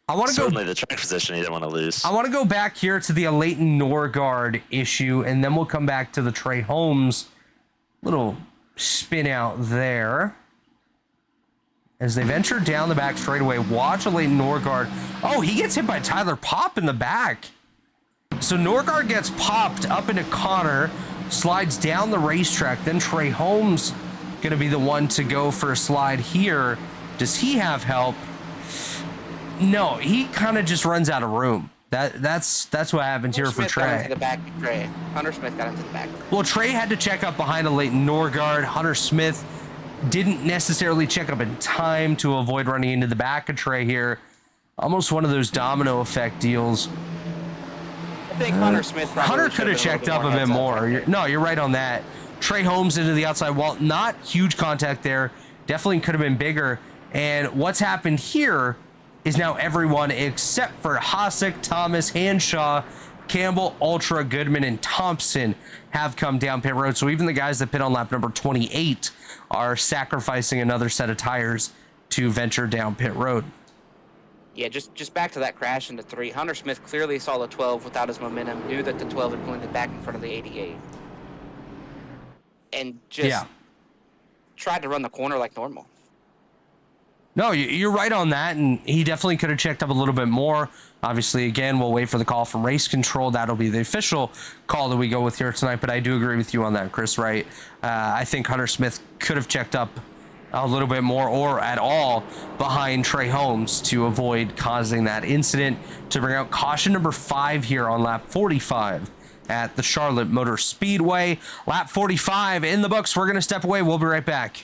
I want to go. Certainly the track position he didn't want to lose. I want to go back here to the Leighton Norgard issue, and then we'll come back to the Trey Holmes little spin out there. As they venture down the back straightaway, watch a Leighton Norgard. Oh, he gets hit by Tyler Pop in the back. So Norgard gets popped up into Connor, slides down the racetrack. Then Trey Holmes going to be the one to go for a slide here. Does he have help? No, he kind of just runs out of room. That's what happens here for Smith got Trey. into the back of Trey. Hunter Smith got into the back. Well, Trey had to check up behind a Leighton Norgard. Hunter Smith didn't necessarily check up in time to avoid running into the back of Trey here. Almost one of those domino effect deals. I think Hunter Smith probably Hunter should've could have been checked little up a more bit heads up more. right there. No, you're right on that. Trey Holmes into the outside wall. Not huge contact there. Definitely could have been bigger. And what's happened here is now everyone except for Hossack, Thomas, Hanshaw, Campbell, Ultra, Goodman, and Thompson have come down pit road. So even the guys that pit on lap number 28 are sacrificing another set of tires to venture down pit road. Yeah, just back to that crash into 3. Hunter Smith clearly saw the 12 without his momentum, knew that the 12 had blended back in front of the 88. And just tried to run the corner like normal. No, you're right on that, and he definitely could have checked up a little bit more. Obviously, again, we'll wait for the call from race control. That'll be the official call that we go with here tonight, but I do agree with you on that, Chris, right? I think Hunter Smith could have checked up a little bit more or at all behind Trey Holmes to avoid causing that incident, to bring out caution number 5 here on lap 45 at the Charlotte Motor Speedway. Lap 45 in the books. We're going to step away. We'll be right back.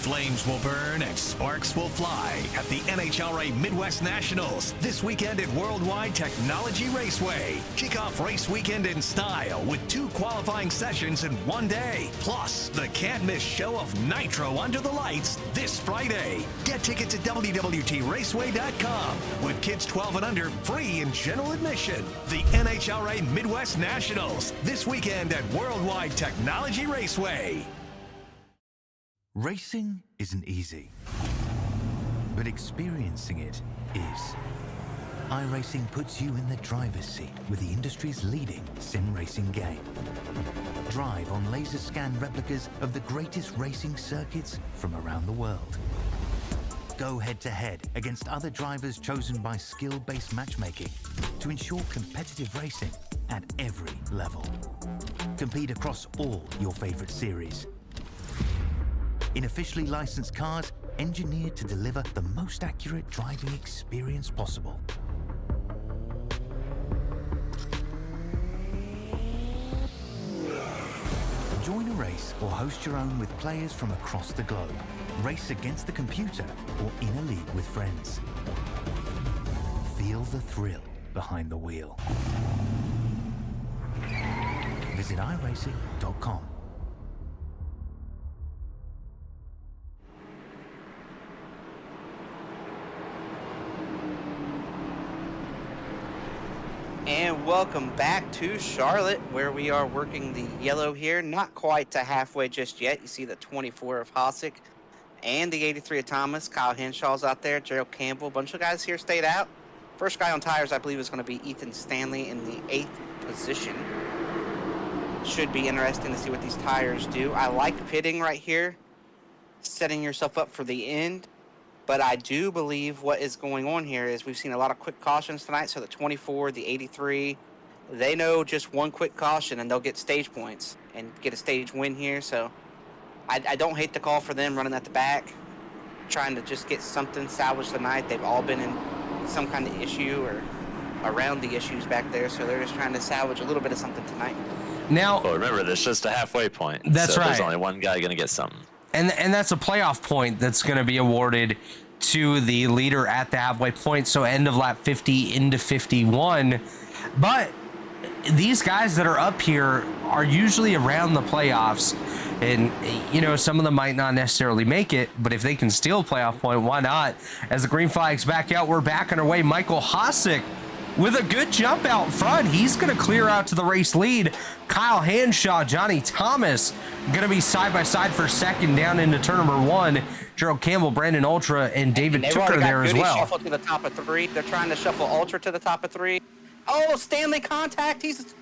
Flames will burn and sparks will fly at the NHRA Midwest Nationals this weekend at Worldwide Technology Raceway. Kick off race weekend in style with 2 qualifying sessions in one day. Plus, the can't-miss show of Nitro under the lights this Friday. Get tickets at WWTRaceway.com with kids 12 and under free in general admission. The NHRA Midwest Nationals this weekend at Worldwide Technology Raceway. Racing isn't easy, but experiencing it is. iRacing puts you in the driver's seat with the industry's leading sim racing game. Drive on laser scan replicas of the greatest racing circuits from around the world. Go head-to-head against other drivers chosen by skill-based matchmaking to ensure competitive racing at every level. Compete across all your favorite series in officially licensed cars engineered to deliver the most accurate driving experience possible. Join a race or host your own with players from across the globe. Race against the computer or in a league with friends. Feel the thrill behind the wheel. Visit iRacing.com. And welcome back to Charlotte, where we are working the yellow here. Not quite to halfway just yet. You see the 24 of Hosick and the 83 of Thomas. Kyle Henshaw's out there. Gerald Campbell. A bunch of guys here stayed out. First guy on tires, I believe, is going to be Ethan Stanley in the 8th position. Should be interesting to see what these tires do. I like pitting right here, setting yourself up for the end. But I do believe what is going on here is we've seen a lot of quick cautions tonight. So the 24, the 83, they know just one quick caution and they'll get stage points and get a stage win here. So I don't hate the call for them running at the back, trying to just get something salvaged tonight. They've all been in some kind of issue or around the issues back there. So they're just trying to salvage a little bit of something tonight. Now, well, remember, there's just a halfway point. That's right. There's only one guy going to get something. And that's a playoff point that's going to be awarded to the leader at the halfway point. So end of lap 50 into 51. But these guys that are up here are usually around the playoffs. And, you know, some of them might not necessarily make it, but if they can steal a playoff point, why not? As the green flag's back out, we're back on our way. Michael Hosick with a good jump out front. He's going to clear out to the race lead. Kyle Hanshaw, Johnny Thomas going to be side by side for second down into turn number 1. Gerald Campbell, Brandon Ultra, and David Tooker there as well. Shuffle to the top of 3. They're trying to shuffle Ultra to the top of 3. Oh, Stanley contact. He's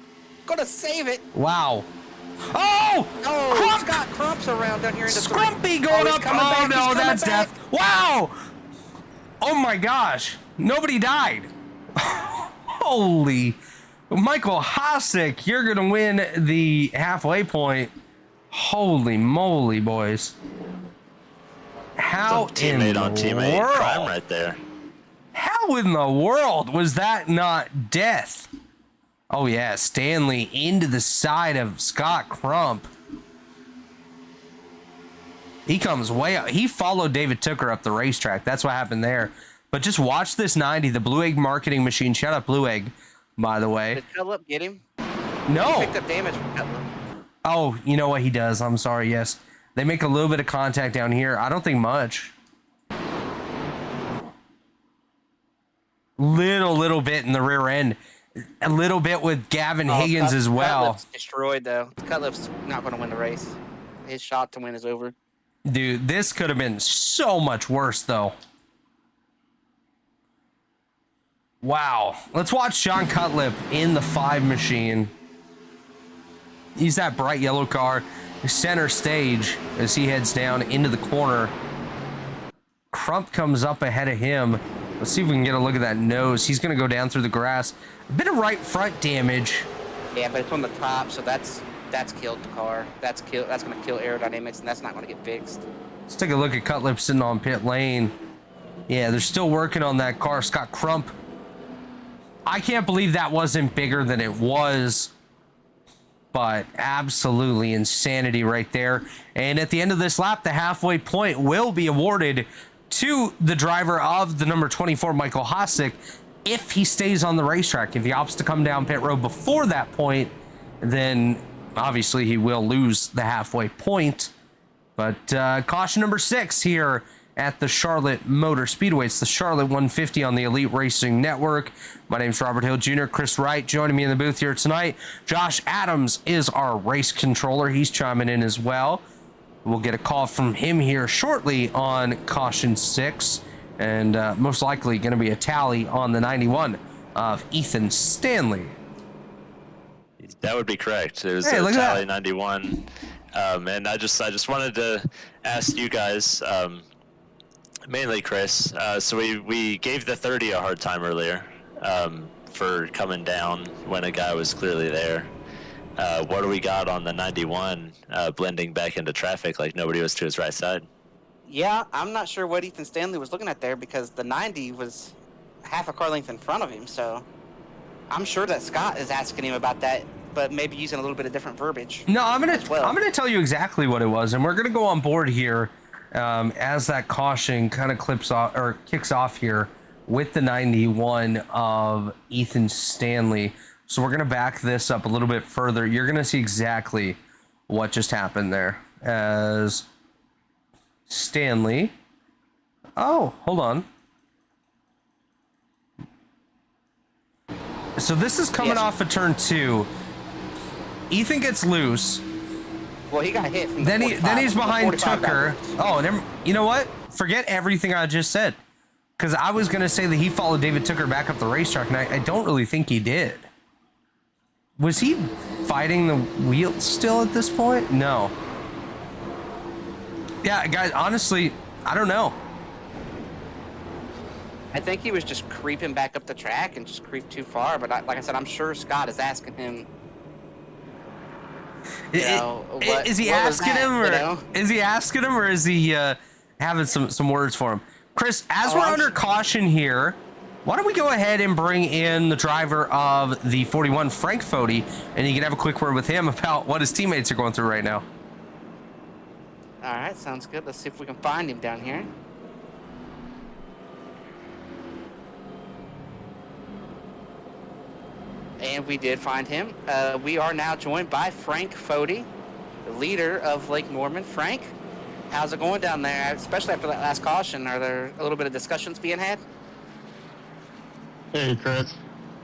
going to save it. Wow. Oh! Oh, Scott Crump's around down here into 3. Scrumpy going up. Oh, no, that's death. Wow! Oh, my gosh. Nobody died. Holy. Michael Hosick, you're going to win the halfway point. Holy moly, boys. How teammate in on the teammate world? crime right there. How in the world was that not death? Oh, yeah. Stanley into the side of Scott Crump. He comes way up. He followed David Tooker up the racetrack. That's what happened there. But just watch this 90, the Blue Egg marketing machine. Shout out Blue Egg, by the way. Did Cutlip get him? No. He picked up damage from Cutlip. Oh, you know what he does. I'm sorry. Yes. They make a little bit of contact down here. I don't think much. Little bit in the rear end. A little bit with Gavin Higgins as well. Cutlip's destroyed, though. Cutlip's not going to win the race. His shot to win is over. Dude, this could have been so much worse, though. Wow. Let's watch Sean Cutlip in the 5 machine. He's that bright yellow car, center stage, as he heads down into the corner. Crump comes up ahead of him. Let's see if we can get a look at that nose. He's going to go down through the grass. A bit of right front damage. Yeah, but it's on the top, so that's killed the car. That's going to kill aerodynamics, and that's not going to get fixed. Let's take a look at Cutlip sitting on pit lane. Yeah, they're still working on that car. Scott Crump. I can't believe that wasn't bigger than it was. But absolutely insanity right there. And at the end of this lap, the halfway point will be awarded to the driver of the number 24, Michael Hossack, if he stays on the racetrack. If he opts to come down pit road before that point, then obviously he will lose the halfway point. But caution number 6 here at the Charlotte Motor Speedway. It's the Charlotte 150 on the Elite Racing Network. My name's Robert Hill Jr. Chris Wright joining me in the booth here tonight. Josh Adams is our race controller. He's chiming in as well. We'll get a call from him here shortly on caution 6, and most likely going to be a tally on the 91 of Ethan Stanley. That would be correct. It was Hey, a look at tally that. 91. And I just wanted to ask you guys, mainly Chris. So we gave the 30 a hard time earlier for coming down when a guy was clearly there. What do we got on the 91 blending back into traffic like nobody was to his right side? Yeah, I'm not sure what Ethan Stanley was looking at there because the 90 was half a car length in front of him. So I'm sure that Scott is asking him about that, but maybe using a little bit of different verbiage. No, I'm gonna tell you exactly what it was, and we're gonna go on board here as that caution kind of clips off or kicks off here with the 91 of Ethan Stanley. So we're gonna back this up a little bit further. You're gonna see exactly what just happened there as Stanley. Oh, hold on. So this is coming off of turn 2. Ethan gets loose. Well, he got hit from the Then 45, he's from the behind 45 Tooker. backwards. Oh, you know what? Forget everything I just said. Because I was going to say that he followed David Tooker back up the racetrack, and I don't really think he did. Was he fighting the wheel still at this point? No. Yeah, guys, honestly, I don't know. I think he was just creeping back up the track and just creeped too far. But like I said, I'm sure Scott is asking him. Is he asking him, or is he asking him, or is he having some words for him? Chris, as we're under caution here, why don't we go ahead and bring in the driver of the 41, Frank Fody, and you can have a quick word with him about what his teammates are going through right now. All right, sounds good. Let's see if we can find him down here. And we did find him. We are now joined by Frank Fody, the leader of Lake Norman. Frank, how's it going down there, especially after that last caution? Are there a little bit of discussions being had? Hey, Chris.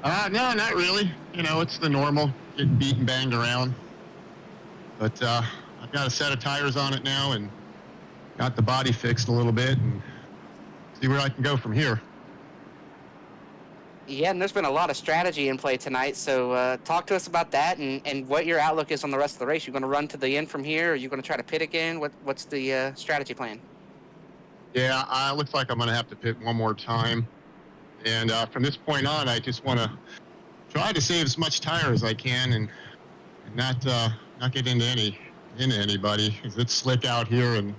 No, not really. You know, it's the normal, getting beat and banged around. But I've got a set of tires on it now and got the body fixed a little bit and see where I can go from here. Yeah, and there's been a lot of strategy in play tonight, so talk to us about that and what your outlook is on the rest of the race. You going to run to the end from here, or are you going to try to pit again? What's the strategy plan? Yeah, looks like I'm going to have to pit one more time. And from this point on, I just want to try to save as much tire as I can and not get into anybody, because it's slick out here and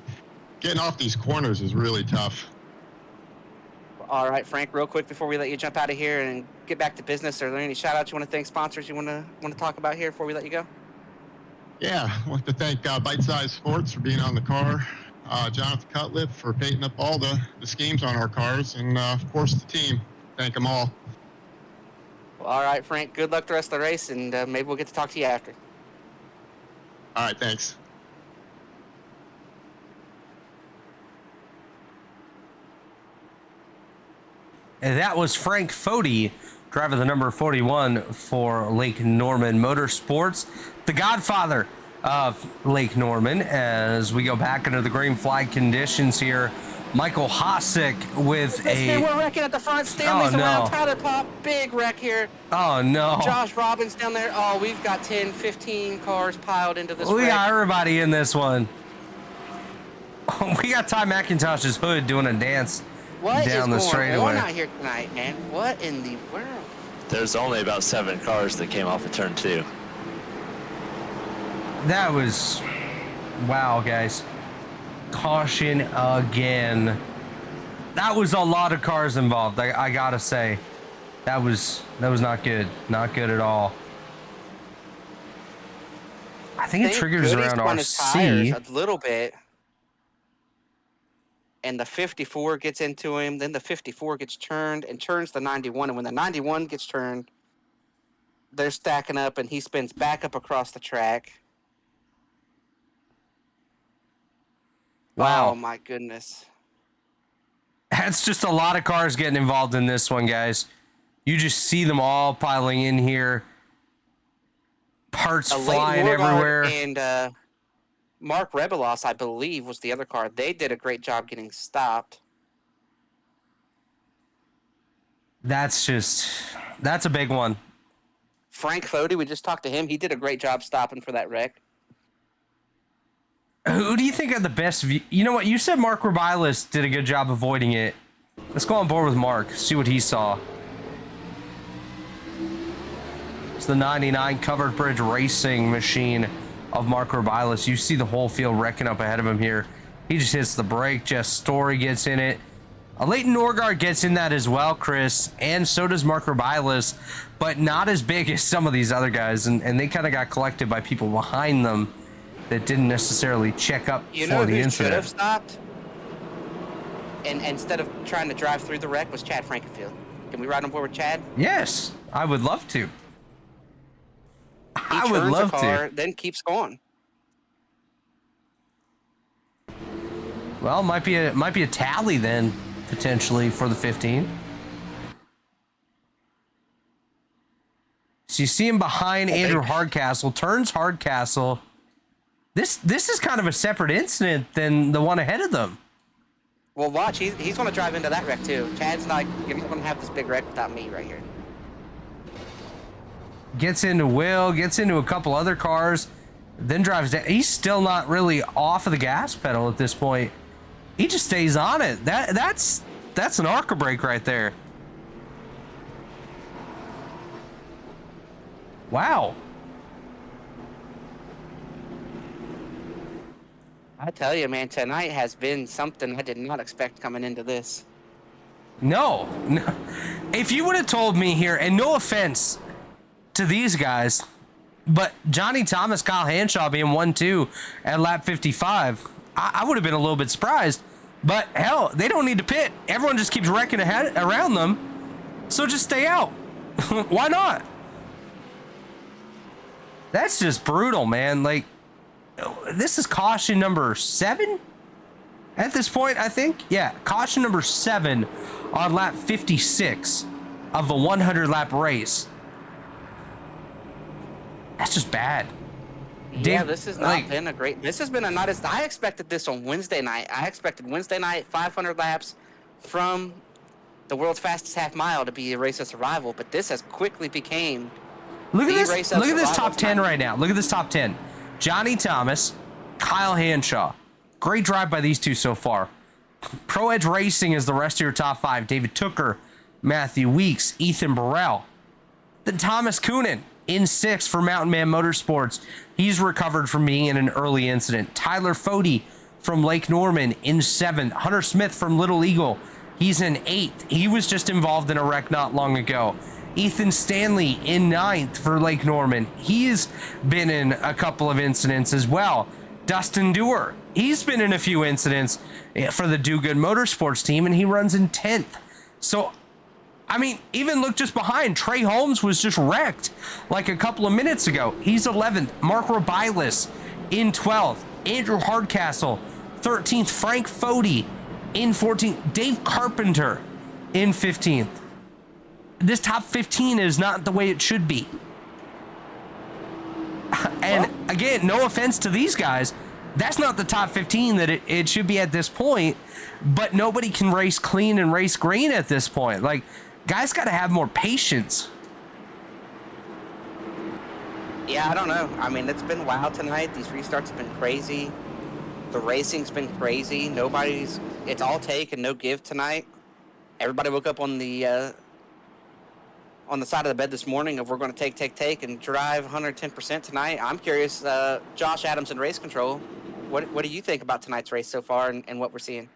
getting off these corners is really tough. All right, Frank, real quick before we let you jump out of here and get back to business, are there any shout-outs you want to thank, sponsors you want to talk about here before we let you go? Yeah, I want to thank Bite Size Sports for being on the car, Jonathan Cutlip for painting up all the schemes on our cars, and of course the team. Thank them all. Well, all right, Frank, good luck the rest of the race, and maybe we'll get to talk to you after. All right, thanks. And that was Frank Fody, driver the number 41 for Lake Norman Motorsports, the godfather of Lake Norman. As we go back into the green flag conditions here, Michael Hosick with We're wrecking at the front. Stanley's around. Tyler Pop, big wreck here. Oh, no. Josh Robbins down there. Oh, we've got 10, 15 cars piled into this We wreck. got everybody in this one. We got Ty McIntosh's hood doing a dance down the straightaway. What is going on out here tonight, man? What in the world? There's only about 7 cars that came off of turn 2. That was... Wow, guys. Caution again. That was a lot of cars involved, I gotta say. That was not good. Not good at all. I think it triggers around RC. A little bit. And the 54 gets into him. Then the 54 gets turned and turns the 91. And when the 91 gets turned, they're stacking up and he spins back up across the track. Wow. Oh, my goodness. That's just a lot of cars getting involved in this one, guys. You just see them all piling in here. Parts flying everywhere. And Mark Rebilas, I believe, was the other car. They did a great job getting stopped. That's a big one. Frank Fody, we just talked to him. He did a great job stopping for that wreck. Who do you think are the best view? You know what? You said Mark Rebilas did a good job avoiding it. Let's go on board with Mark, see what he saw. It's the 99 covered bridge racing machine of Mark Rebilas. You see the whole field wrecking up ahead of him here. He just hits the brake. Jess Story gets in it. Leighton Norgard gets in that as well, Chris, and so does Mark Rebilas, but not as big as some of these other guys, and they kind of got collected by people behind them that didn't necessarily check up for the incident. Should have stopped, and instead of trying to drive through the wreck, was Chad Frankenfield. Can we ride on board with Chad? Yes, I would love to. I would love to. Then keeps going. Well, might be a tally then, potentially, for the 15. So you see him behind Andrew Hardcastle, turns Hardcastle. This is kind of a separate incident than the one ahead of them. Well, watch. He's going to drive into that wreck, too. Chad's not going to have this big wreck without me right here. Gets into Will, gets into a couple other cars, then drives down. He's still not really off of the gas pedal at this point. He just stays on it. That's an ARCA brake right there. Wow. I tell you, man, tonight has been something I did not expect coming into this. No. If you would have told me here, and no offense to these guys, but Johnny Thomas, Kyle Hanshaw being 1-2 at lap 55, I would have been a little bit surprised. But hell, they don't need to pit. Everyone just keeps wrecking around them, so just stay out. Why not? That's just brutal, man. Like, this is caution number 7 at this point, I think. Yeah, caution number 7 on lap 56 of the 100 lap race. That's just bad. Yeah, this has not been a great. This has been a not as I expected this on Wednesday night. I expected Wednesday night 500 laps from the world's fastest half mile to be a race of survival, but this has quickly became. Look at this. Look at this top 10 right now. Look at this top 10. Johnny Thomas, Kyle Hanshaw. Great drive by these two so far. Pro Edge Racing is the rest of your top 5. David Tooker, Matthew Weeks, Ethan Burrell. Then Thomas Coonan in 6th for Mountain Man Motorsports. He's recovered from being in an early incident. Tyler Fody from Lake Norman in 7th. Hunter Smith from Little Eagle He's in 8th. He was just involved in a wreck not long ago. Ethan Stanley in 9th for Lake Norman. He's been in a couple of incidents as well. Dustin Dewar, he's been in a few incidents for the Do Good Motorsports team, and he runs in 10th. So, I mean, even look just behind. Trey Holmes was just wrecked like a couple of minutes ago. He's 11th. Mark Rebilas in 12th. Andrew Hardcastle, 13th. Frank Fody in 14th. Dave Carpenter in 15th. This top 15 is not the way it should be. And again, no offense to these guys, that's not the top 15 that it should be at this point, but nobody can race clean and race green at this point. Like, guys got to have more patience. Yeah, I don't know. I mean, it's been wild tonight. These restarts have been crazy. The racing's been crazy. It's all take and no give tonight. Everybody woke up on the side of the bed this morning of we're going to take and drive 110% tonight. I'm curious, Josh Adams in race control, what do you think about tonight's race so far and what we're seeing?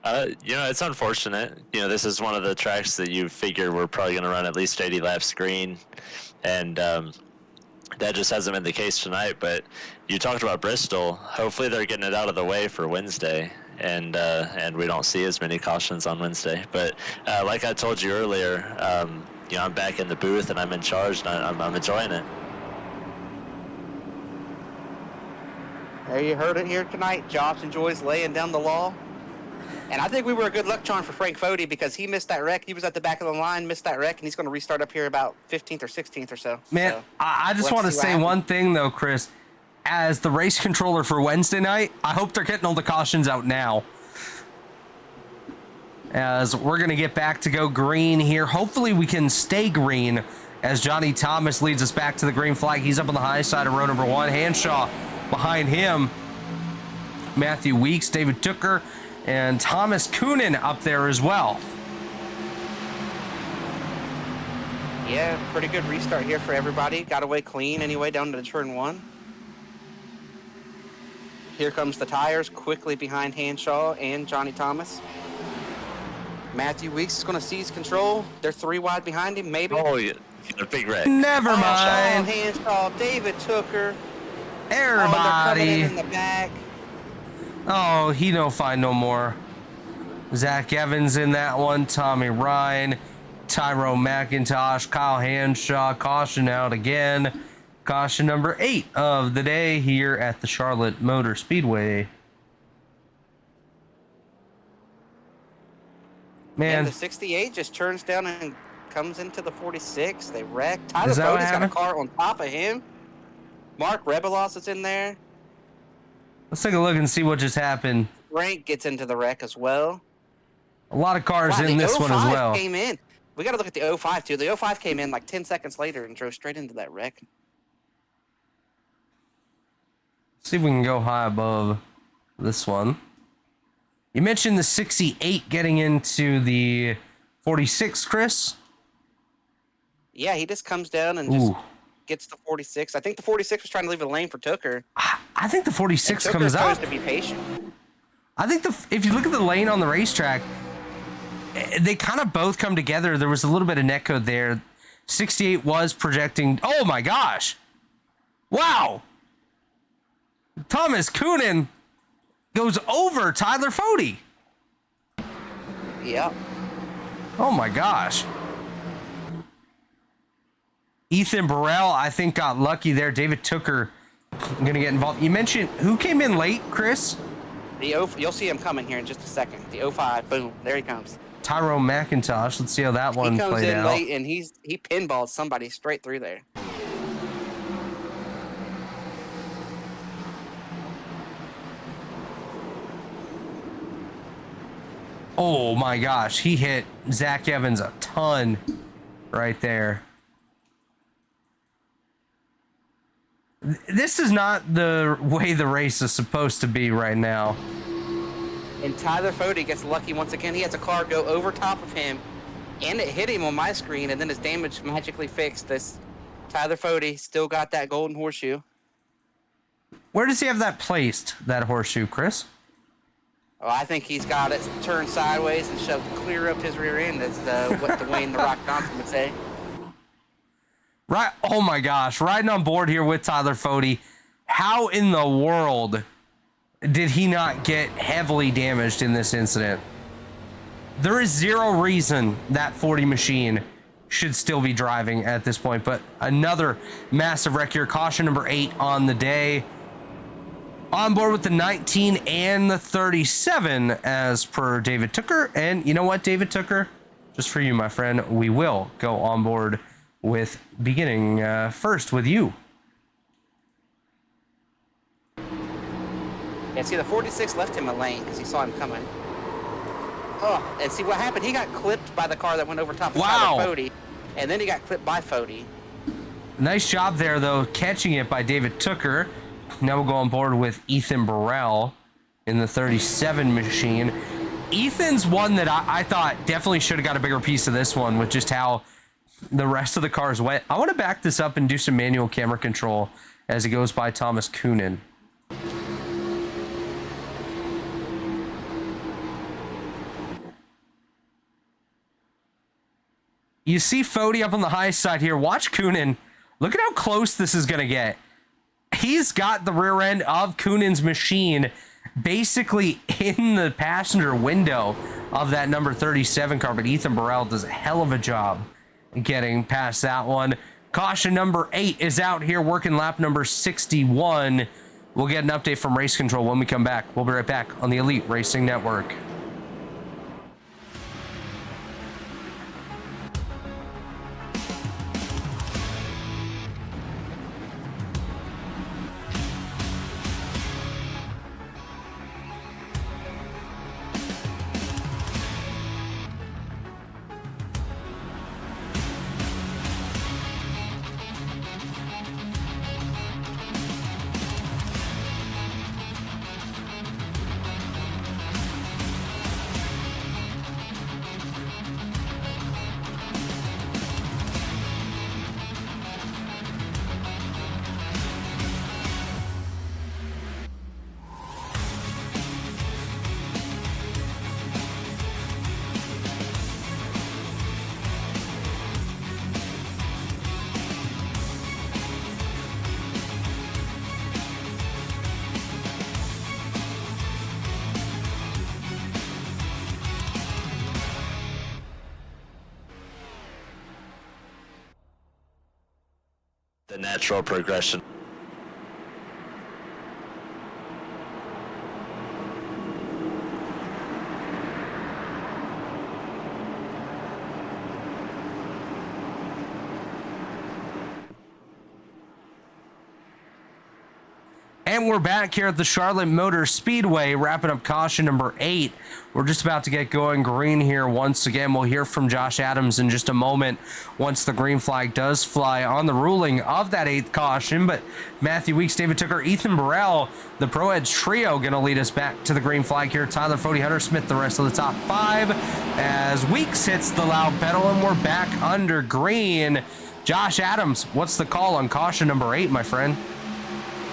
It's unfortunate. This is one of the tracks that you figure we're probably going to run at least 80 laps green, and that just hasn't been the case tonight. But you talked about Bristol. Hopefully they're getting it out of the way for Wednesday, and we don't see as many cautions on Wednesday. But like I told you earlier, I'm back in the booth and I'm in charge, and I'm enjoying it. There, you heard it here tonight. Josh enjoys laying down the law. And I think we were a good luck charm for Frank Fody because he missed that wreck. He was at the back of the line, missed that wreck, and he's going to restart up here about 15th or 16th or so. Man, so, I just want to say one thing, though, Chris. As the race controller for Wednesday night, I hope they're getting all the cautions out now. As we're going to get back to go green here. Hopefully we can stay green as Johnny Thomas leads us back to the green flag. He's up on the high side of row number 1. Hanshaw behind him. Matthew Weeks, David Tooker, and Thomas Coonan up there as well. Yeah, pretty good restart here for everybody. Got away clean anyway down to turn 1. Here comes the tires quickly behind Hanshaw and Johnny Thomas. Matthew Weeks is going to seize control. They're 3 wide behind him, maybe. Oh, yeah. A big wreck. Never mind. Hanshaw, David Tooker. Everybody. Oh, they're coming in the back. Oh, he don't find no more. Zach Evans in that one. Tommy Ryan, Tyrone McIntosh, Kyle Hanshaw. Caution out again. Caution number 8 of the day here at the Charlotte Motor Speedway. Man, and the 68 just turns down and comes into the 46. They wreck. Tyler Is that what Foden's got a happened? car on top of him. Mark Rebilas is in there. let's take a look and see what just happened. Frank gets into the wreck as well. A lot of cars Wow, in the this one as 05 well. Came in. We got to look at the 05 too. The 05 came in like 10 seconds later and drove straight into that wreck. See if we can go high above this one. You mentioned the 68 getting into the 46, Chris. Yeah, he just comes down and just gets the 46. I think the 46 was trying to leave a lane for Tooker. I think the 46 and comes Tooker up. chose to be patient. I think if you look at the lane on the racetrack, they kind of both come together. There was a little bit of netcode there. 68 was projecting. Oh my gosh. Wow. Thomas Coonan goes over Tyler Fody. Yeah. Oh my gosh. Ethan Burrell, I think, got lucky there. David Tooker going to get involved. You mentioned who came in late, Chris? You'll see him coming here in just a second. The 05, boom, there he comes. Tyrone McIntosh. Let's see how that one He comes played in out. late and he pinballed somebody straight through there. Oh my gosh, he hit Zach Evans a ton right there. This is not the way the race is supposed to be right now. And Tyler Fody gets lucky once again. He has a car go over top of him, and it hit him on my screen, and then his damage magically fixed. This Tyler Fody still got that golden horseshoe. Where does he have that placed, that horseshoe, Chris? Oh, I think he's got it turned sideways and shoved clear up his rear end, as what Dwayne The Rock Johnson would say. Right. Oh my gosh. Riding on board here with Tyler Fode. How in the world did he not get heavily damaged in this incident? There is zero reason that 40 machine should still be driving at this point, but another massive wreck here. Caution number 8 on the day. On board with the 19 and the 37 as per David Tooker. And you know what, David Tooker? Just for you, my friend, we will go on board with beginning first with you. Yeah, see, the 46 left him a lane because he saw him coming. Oh, and see what happened? He got clipped by the car that went over top of Tyler Fode, and then he got clipped by Fode. Nice job there, though, catching it by David Tooker. Now we'll go on board with Ethan Burrell in the 37 machine. Ethan's one that I thought definitely should have got a bigger piece of this one with just how the rest of the cars went. I want to back this up and do some manual camera control as it goes by Thomas Coonan. You see Fode up on the high side here. Watch Coonan. Look at how close this is going to get. He's got the rear end of Coonan's machine basically in the passenger window of that number 37 car, but Ethan Burrell does a hell of a job getting past that one. Caution number 8 is out here working lap number 61. We'll get an update from race control when we come back. We'll be right back on the Elite Racing Network. The natural progression. And we're back here at the Charlotte Motor Speedway, wrapping up caution number 8. We're just about to get going green here once again. We'll hear from Josh Adams in just a moment once the green flag does fly on the ruling of that 8th caution. But Matthew Weeks, David Tooker, Ethan Burrell, the Pro Edge trio going to lead us back to the green flag here. Tyler Fode, Hunter Smith, the rest of the top 5 as Weeks hits the loud pedal and we're back under green. Josh Adams, what's the call on caution number 8, my friend?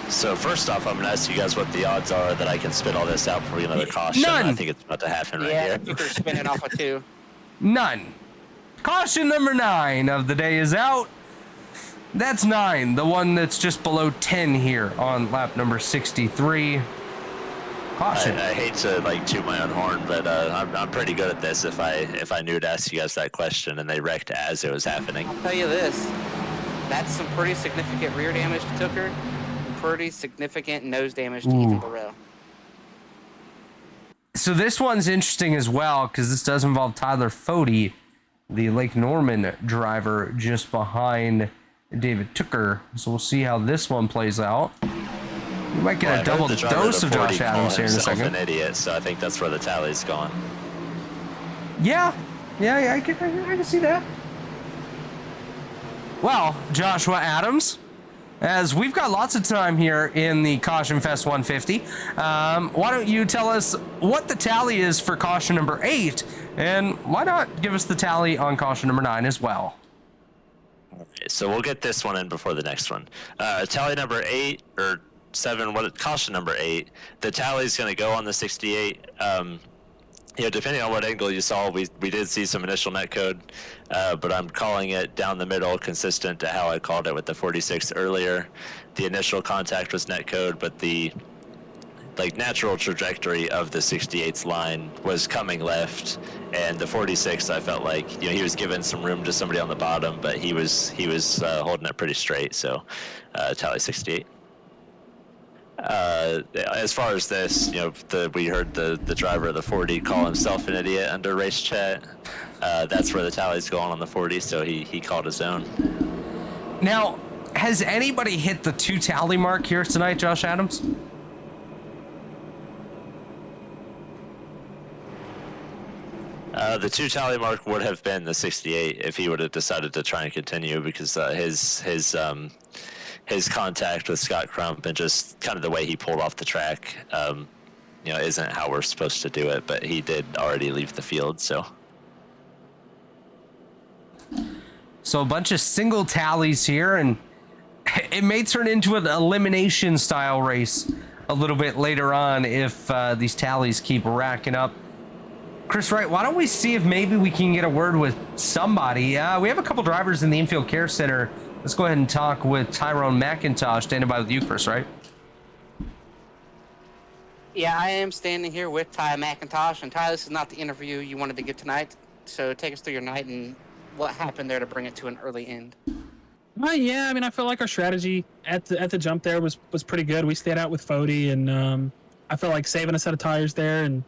So first off, I'm going to ask you guys what the odds are that I can spit all this out before another caution. None. I think it's about to happen right Yeah, here. Tooker's spinning off a 2. None. Caution number 9 of the day is out. That's 9, the one that's just below 10 here on lap number 63. Caution. I hate to like toot my own horn, but I'm pretty good at this. If I knew to ask you guys that question and they wrecked as it was happening. I'll tell you this, that's some pretty significant rear damage to Tooker. Pretty significant nose damage to Ethan Burrell. So this one's interesting as well because this does involve Tyler Fode, the Lake Norman driver, just behind David Tooker. So we'll see how this one plays out. We might get a double dose of Josh Adams here in a second. An idiot, so I think that's where the tally's gone. Yeah, I can see that. Well, Joshua Adams, as we've got lots of time here in the Caution Fest 150, why don't you tell us what the tally is for caution number 8, and why not give us the tally on caution number 9 as well? Okay, so we'll get this one in before the next one. Tally number 8, or 7, caution number 8. The tally's going to go on the 68. Depending on what angle you saw, we did see some initial net code, but I'm calling it down the middle, consistent to how I called it with the 46 earlier. The initial contact was net code, but the natural trajectory of the 68's line was coming left, and the 46, I felt like he was giving some room to somebody on the bottom, but he was holding it pretty straight. So tally 68. As far as this, we heard the driver of the 40 call himself an idiot under race chat. That's where the tally's going on the 40, so he called his own. Now, has anybody hit the 2 tally mark here tonight, Josh Adams? The 2 tally mark would have been the 68 if he would have decided to try and continue, because his contact with Scott Crump and just kind of the way he pulled off the track, isn't how we're supposed to do it, but he did already leave the field, so. So a bunch of single tallies here, and it may turn into an elimination style race a little bit later on if these tallies keep racking up. Chris Wright, why don't we see if maybe we can get a word with somebody? We have a couple drivers in the infield care center. Let's go ahead and talk with Tyrone McIntosh, standing by with you, Chris, right? Yeah, I am standing here with Ty McIntosh. And Ty, this is not the interview you wanted to give tonight. So take us through your night and what happened there to bring it to an early end. Yeah, I mean, I felt like our strategy at the jump there was pretty good. We stayed out with Fody, and I felt like saving a set of tires there and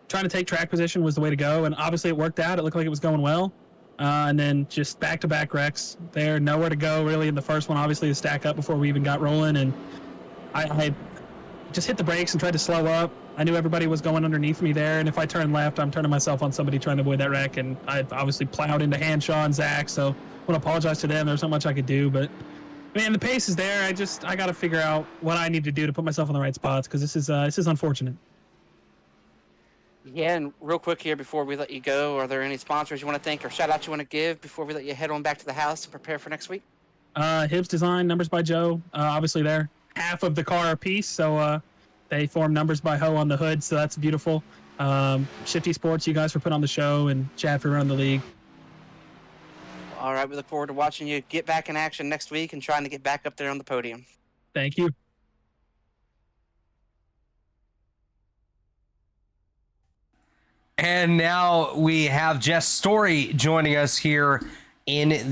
trying to take track position was the way to go. And obviously it worked out. It looked like it was going well. And then just back-to-back wrecks there, nowhere to go really in the first one, obviously, to stack up before we even got rolling. And I just hit the brakes and tried to slow up. I knew everybody was going underneath me there, and if I turn left, I'm turning myself on somebody trying to avoid that wreck. And I obviously plowed into Hanshaw and Zach, so I want to apologize to them. There's not much I could do, but man, the pace is there. I got to figure out what I need to do to put myself in the right spots, because this is unfortunate. Yeah, and real quick here before we let you go, are there any sponsors you want to thank or shout out you want to give before we let you head on back to the house and prepare for next week? Hibbs Design, Numbers by Joe. Obviously, they're half of the car piece, so they form Numbers by Ho on the hood, so that's beautiful. Shifty Sports, you guys for putting on the show, and Chad for running the league. All right, we look forward to watching you get back in action next week and trying to get back up there on the podium. Thank you. And now we have Jess Story joining us here in.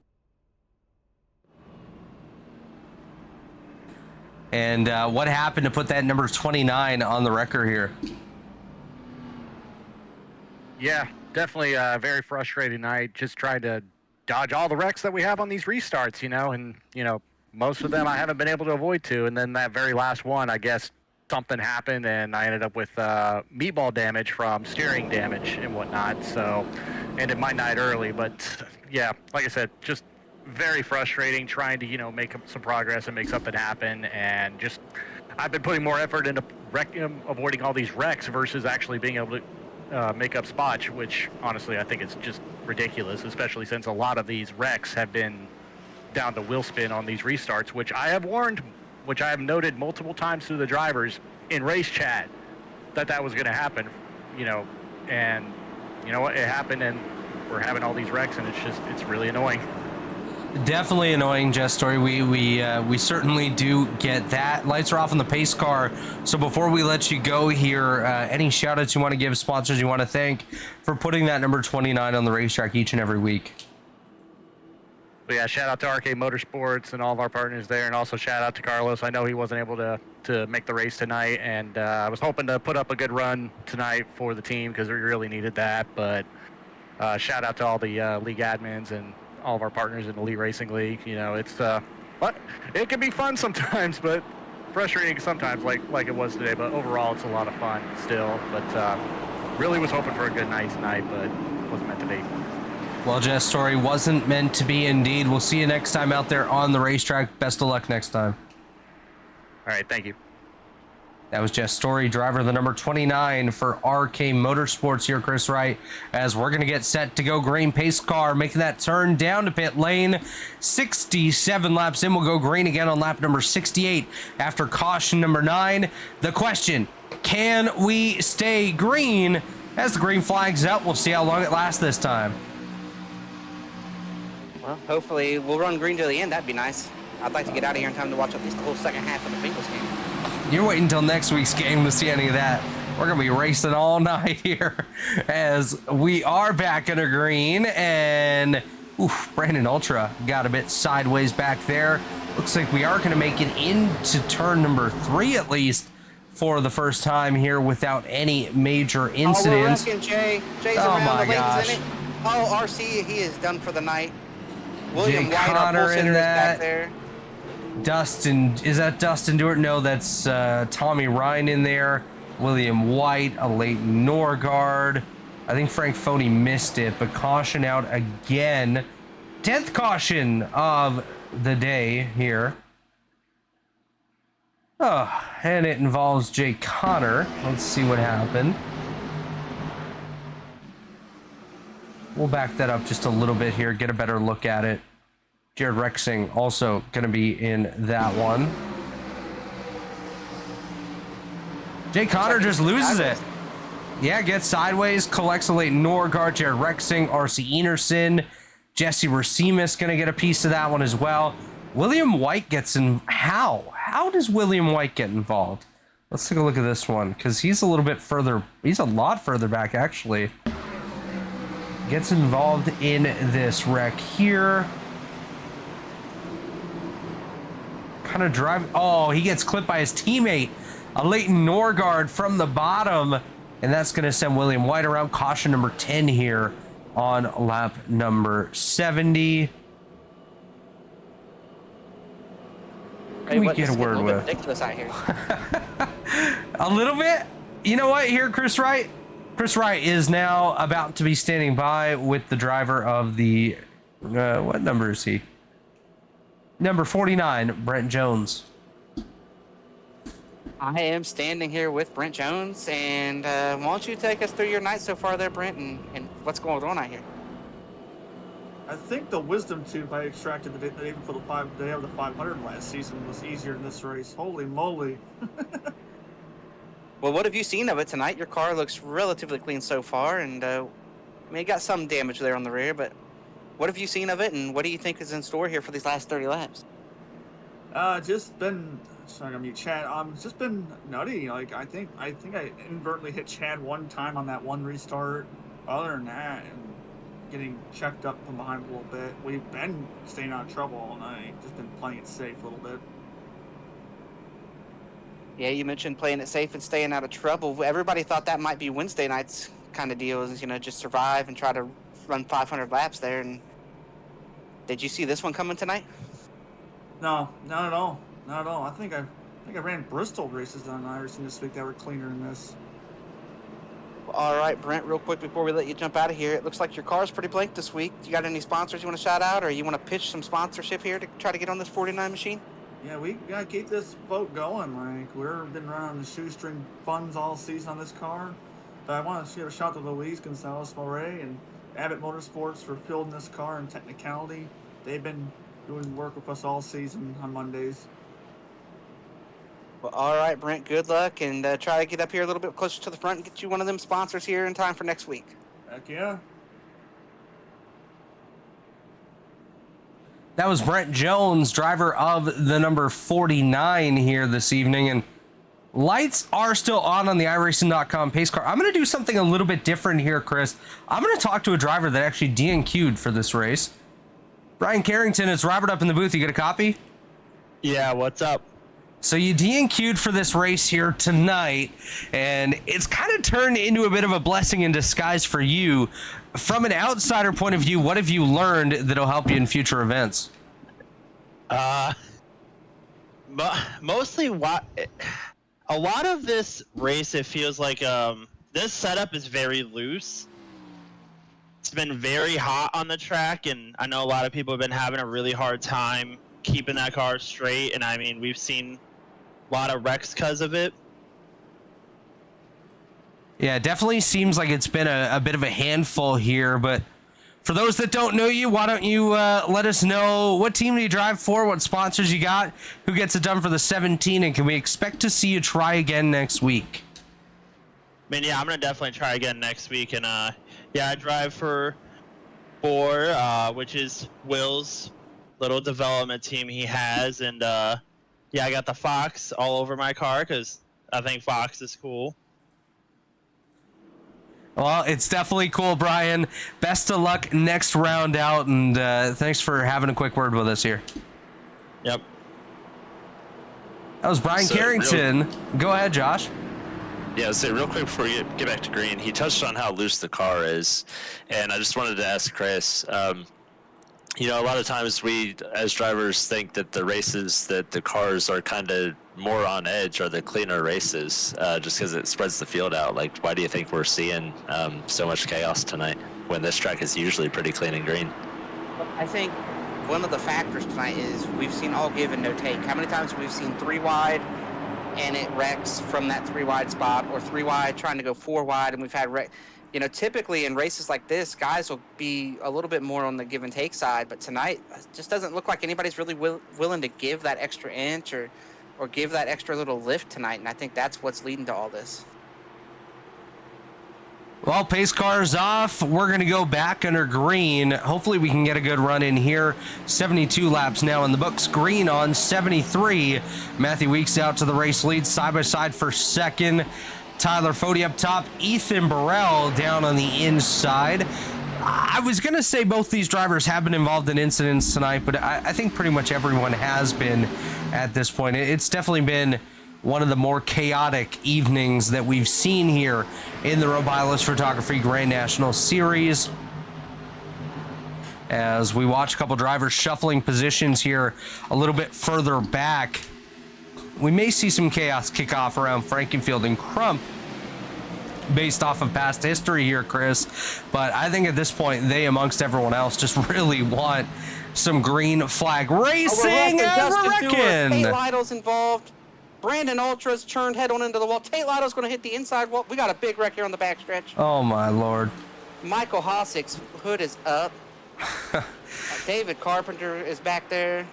And what happened to put that number 29 on the record here? Yeah, definitely a very frustrating night. Just trying to dodge all the wrecks that we have on these restarts, and most of them I haven't been able to avoid too. And then that very last one, I guess something happened and I ended up with meatball damage from steering damage and whatnot. So ended my night early, but yeah, like I said, just very frustrating trying to, make some progress and make something happen. And just, I've been putting more effort into avoiding all these wrecks versus actually being able to make up spots, which honestly, I think it's just ridiculous, especially since a lot of these wrecks have been down to wheel spin on these restarts, which I have warned, which I have noted multiple times to the drivers in race chat that was going to happen, and you know what, it happened, and we're having all these wrecks, and it's really annoying. Definitely annoying, Jess Story. We certainly do get that. Lights are off on the pace car. So before we let you go here, any shout outs you want to give, sponsors you want to thank for putting that number 29 on the racetrack each and every week? But yeah, shout out to RK Motorsports and all of our partners there, and also shout out to Carlos. I know he wasn't able to make the race tonight, and I was hoping to put up a good run tonight for the team because we really needed that. But shout out to all the league admins and all of our partners in the Elite Racing League. It's but it can be fun sometimes, but frustrating sometimes, like it was today. But overall, it's a lot of fun still. But really was hoping for a good night tonight, but wasn't meant to be. Well, Jess Story, wasn't meant to be indeed. We'll see you next time out there on the racetrack. Best of luck next time. All right, thank you. That was Jess Story, driver of the number 29 for RK Motorsports here, Chris Wright, as we're going to get set to go green. Pace car making that turn down to pit lane. 67 laps in, we'll go green again on lap number 68 after caution number 9. The question, can we stay green? As the green flag's up, we'll see how long it lasts this time. Well, hopefully we'll run green to the end. That'd be nice. I'd like to get out of here in time to watch at least the whole second half of the Bengals game. You're waiting until next week's game to see any of that. We're going to be racing all night here as we are back under green. And Brandon Ultra got a bit sideways back there. Looks like we are going to make it into turn number 3 at least for the first time here without any major incidents. Oh, we're wrecking Jay. Jay's Oh around. my The gosh. lane's in it. Oh, RC, he is done for the night. William Jay White, our Connor pole in sitter, is that. back there. Dustin, is that Dustin Dewart? No, that's Tommy Ryan in there. William White, a Leighton Norgard. I think Frank Fody missed it, but caution out again. 10th caution of the day here. Oh, and it involves Jay Connor. Let's see what happened. We'll back that up just a little bit here, get a better look at it. Jared Rexing also going to be in that one. Jay Connor just loses it. Yeah, gets sideways, collects a Leighton Norgard, Jared Rexing, RC Enerson, Jesse Racimus going to get a piece of that one as well. William White gets in. How does William White get involved? Let's take a look at this one because he's a little bit further. He's a lot further back actually. Gets involved in this wreck here. Kind of drive. Oh, he gets clipped by his teammate, a Leighton Norgard from the bottom, and that's going to send William White around. Caution number 10 here on lap number 70. Can we get a word with? Ridiculous out here. A little bit. You know what? Here, Chris Wright. Chris Wright is now about to be standing by with the driver of the. What number is he? Number 49, Brent Jones. I am standing here with Brent Jones, and why don't you take us through your night so far there, Brent, and what's going on out here? I think the wisdom tooth I extracted the day before the day of the 500 last season was easier in this race. Holy moly. Well, what have you seen of it tonight? Your car looks relatively clean so far, and I mean, it got some damage there on the rear, but what have you seen of it, and what do you think is in store here for these last 30 laps? Just been, sorry, I'm gonna mute Chad. Just been nutty. Like I think I inadvertently hit Chad one time on that one restart. Other than that, and getting checked up from behind a little bit. We've been staying out of trouble all night. Just been playing it safe a little bit. Yeah, you mentioned playing it safe and staying out of trouble. Everybody thought that might be Wednesday night's kind of deal, is, you know, just survive and try to run 500 laps there. And did you see this one coming tonight? No, not at all. Not at all. I think I ran Bristol races on Iverson this week that were cleaner than this. All right, Brent, real quick before we let you jump out of here, it looks like your car's pretty blank this week. You got any sponsors you want to shout out, or you want to pitch some sponsorship here to try to get on this 49 machine? Yeah, we gotta keep this boat going. Like, we've been running the shoestring funds all season on this car. But I want to give a shout out to Luis Gonzalez Moray and Abbott Motorsports for fielding this car in technicality. They've been doing work with us all season on Mondays. Well, all right, Brent, good luck, and try to get up here a little bit closer to the front and get you one of them sponsors here in time for next week. Heck yeah. That was Brent Jones, driver of the number 49 here this evening. And lights are still on the iRacing.com pace car. I'm going to do something a little bit different here, Chris. I'm going to talk to a driver that actually DNQ'd for this race. Brian Carrington, it's Robert up in the booth. You get a copy? Yeah, what's up? So you DNQ'd for this race here tonight, and it's kind of turned into a bit of a blessing in disguise for you. From an outsider point of view, what have you learned that'll help you in future events? Mostly a lot of this race, it feels like this setup is very loose. It's been very hot on the track, and I know a lot of people have been having a really hard time keeping that car straight, and I mean, we've seen a lot of wrecks because of it. Yeah, it definitely seems like it's been a bit of a handful here, but for those that don't know you, why don't you let us know what team do you drive for, what sponsors you got, who gets it done for the 17, and can we expect to see you try again next week? I mean, yeah, I'm gonna definitely try again next week, and yeah, I drive for Four, which is Will's little development team he has, and yeah, I got the Fox all over my car because I think Fox is cool. Well, it's definitely cool, Brian. Best of luck next round out, and thanks for having a quick word with us here. Yep. That was Brian Carrington. Go ahead, Josh. Yeah, so real quick before we get back to green, he touched on how loose the car is, and I just wanted to ask Chris, you know, a lot of times we, as drivers, think that the races that the cars are kind of more on edge are the cleaner races, just because it spreads the field out. Like, why do you think we're seeing so much chaos tonight when this track is usually pretty clean and green? I think one of the factors tonight is we've seen all give and no take. How many times we've seen 3 wide and it wrecks from that 3 wide spot, or 3 wide trying to go 4 wide, and we've had you know, typically in races like this, guys will be a little bit more on the give and take side, but tonight it just doesn't look like anybody's really willing to give that extra inch or give that extra little lift tonight, and I think that's what's leading to all this. Well, pace car's off. We're going to go back under green. Hopefully we can get a good run in here. 72 laps now in the books. Green on 73. Matthew Weeks out to the race lead, side by side for second. Tyler Fody up top. Ethan Burrell down on the inside. I was going to say both these drivers have been involved in incidents tonight, but I think pretty much everyone has been at this point. It's definitely been one of the more chaotic evenings that we've seen here in the Rebilas Photography Grand National Series. As we watch a couple drivers shuffling positions here a little bit further back, we may see some chaos kick off around Frankenfield and Crump based off of past history here, Chris. But I think at this point, they, amongst everyone else, just really want some green flag racing, as we're wrecking. Tate Lytle's involved. Brandon Ultra's churned head on into the wall. Tate Lytle's going to hit the inside wall. We got a big wreck here on the backstretch. Oh, my Lord. Michael Hossack's hood is up. David Carpenter is back there.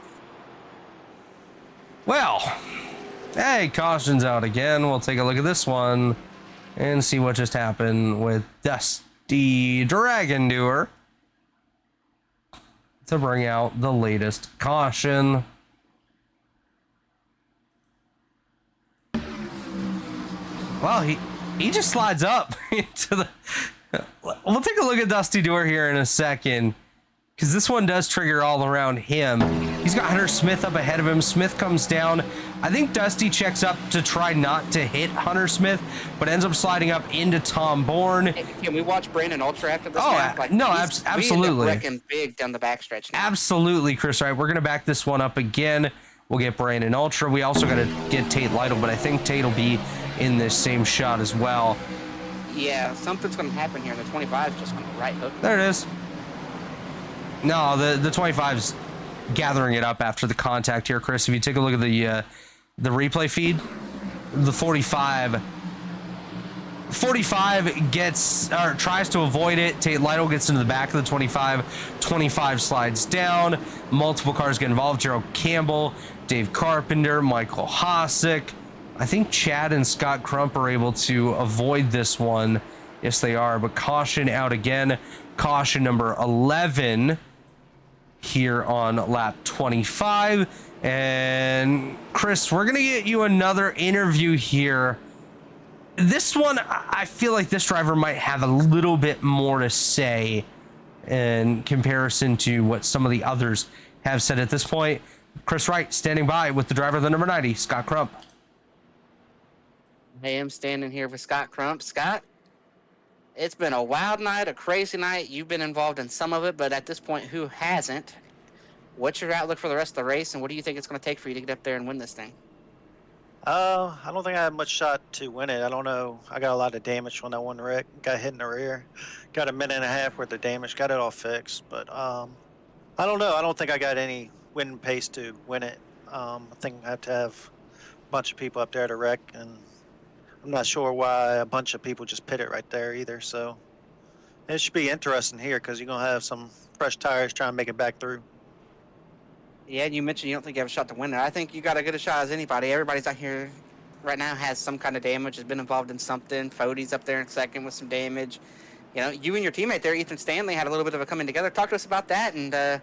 Well, hey, caution's out again. We'll take a look at this one and see what just happened with Dusty Dragon Doer to bring out the latest caution. Well, he just slides up into the... We'll take a look at Dusty Doer here in a second, because this one does trigger all around him. He's got Hunter Smith up ahead of him. Smith comes down. I think Dusty checks up to try not to hit Hunter Smith, but ends up sliding up into Tom Bourne. Hey, can we watch Brandon Ultra after this? No, absolutely. We end up wrecking big down the backstretch now. Absolutely, Chris. All right, we're going to back this one up again. We'll get Brandon Ultra. We also got to get Tate Lytle, but I think Tate will be in this same shot as well. Yeah, something's going to happen here, and the 25 is just going to right hook. There it is. No, the 25's gathering it up after the contact here, Chris. If you take a look at the replay feed, the 45 gets or tries to avoid it. Tate Lytle gets into the back of the 25. 25 slides down. Multiple cars get involved. Gerald Campbell, Dave Carpenter, Michael Hossack. I think Chad and Scott Crump are able to avoid this one. Yes, they are. But caution out again. Caution number 11 here on lap 25. And Chris, we're going to get you another interview here. This one, I feel like this driver might have a little bit more to say in comparison to what some of the others have said at this point. Chris Wright standing by with the driver of the number 90, Scott Crump. I am standing here with Scott Crump. Scott, it's been a wild night, a crazy night. You've been involved in some of it, but at this point, who hasn't? What's your outlook for the rest of the race, and what do you think it's going to take for you to get up there and win this thing? I don't think I have much shot to win it. I don't know. I got a lot of damage on that one wreck. Got hit in the rear. Got a minute and a half worth of damage. Got it all fixed, but I don't know. I don't think I got any win pace to win it. I think I have to have a bunch of people up there to wreck, and I'm not sure why a bunch of people just pitted right there either. So it should be interesting here because you're gonna have some fresh tires trying to make it back through. Yeah, and you mentioned you don't think you have a shot to win it. I think you got as good a shot as anybody. Everybody's out here right now has some kind of damage, has been involved in something. Fody's up there in second with some damage. You know, you and your teammate there, Ethan Stanley, had a little bit of a coming together. Talk to us about that, and did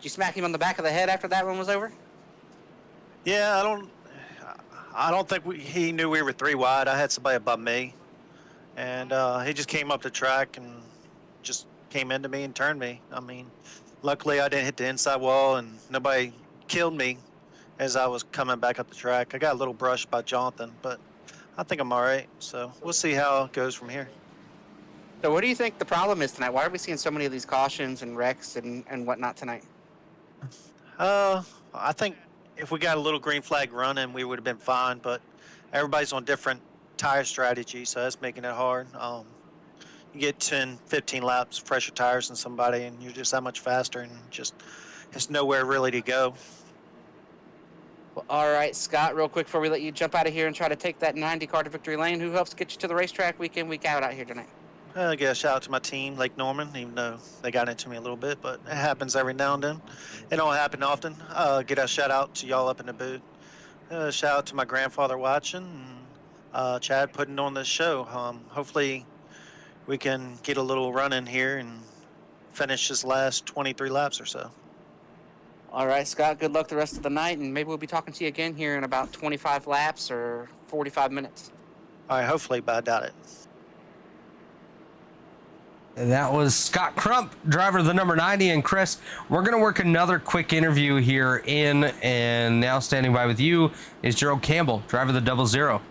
you smack him on the back of the head after that one was over? Yeah, I don't think he knew we were 3 wide. I had somebody above me, and he just came up the track and just came into me and turned me. I mean, luckily I didn't hit the inside wall, and nobody killed me as I was coming back up the track. I got a little brushed by Jonathan, but I think I'm all right. So we'll see how it goes from here. So what do you think the problem is tonight? Why are we seeing so many of these cautions and wrecks and whatnot tonight? I think if we got a little green flag running, we would have been fine, but everybody's on different tire strategies, so that's making it hard. You get 10, 15 laps, fresher tires than somebody, and you're just that much faster, and just there's nowhere really to go. Well, all right, Scott, real quick before we let you jump out of here and try to take that 90 car to victory lane, who helps get you to the racetrack week in, week out here tonight? I guess shout out to my team, Lake Norman, even though they got into me a little bit, but it happens every now and then. It don't happen often. Get a shout out to y'all up in the booth. Shout out to my grandfather watching, and Chad putting on this show. Hopefully we can get a little run in here and finish this last 23 laps or so. All right, Scott, good luck the rest of the night, and maybe we'll be talking to you again here in about 25 laps or 45 minutes. All right, hopefully, but I doubt it. And that was Scott Crump, driver of the number 90. And Chris, we're going to work another quick interview here in, and now standing by with you is Gerald Campbell, driver of the 00.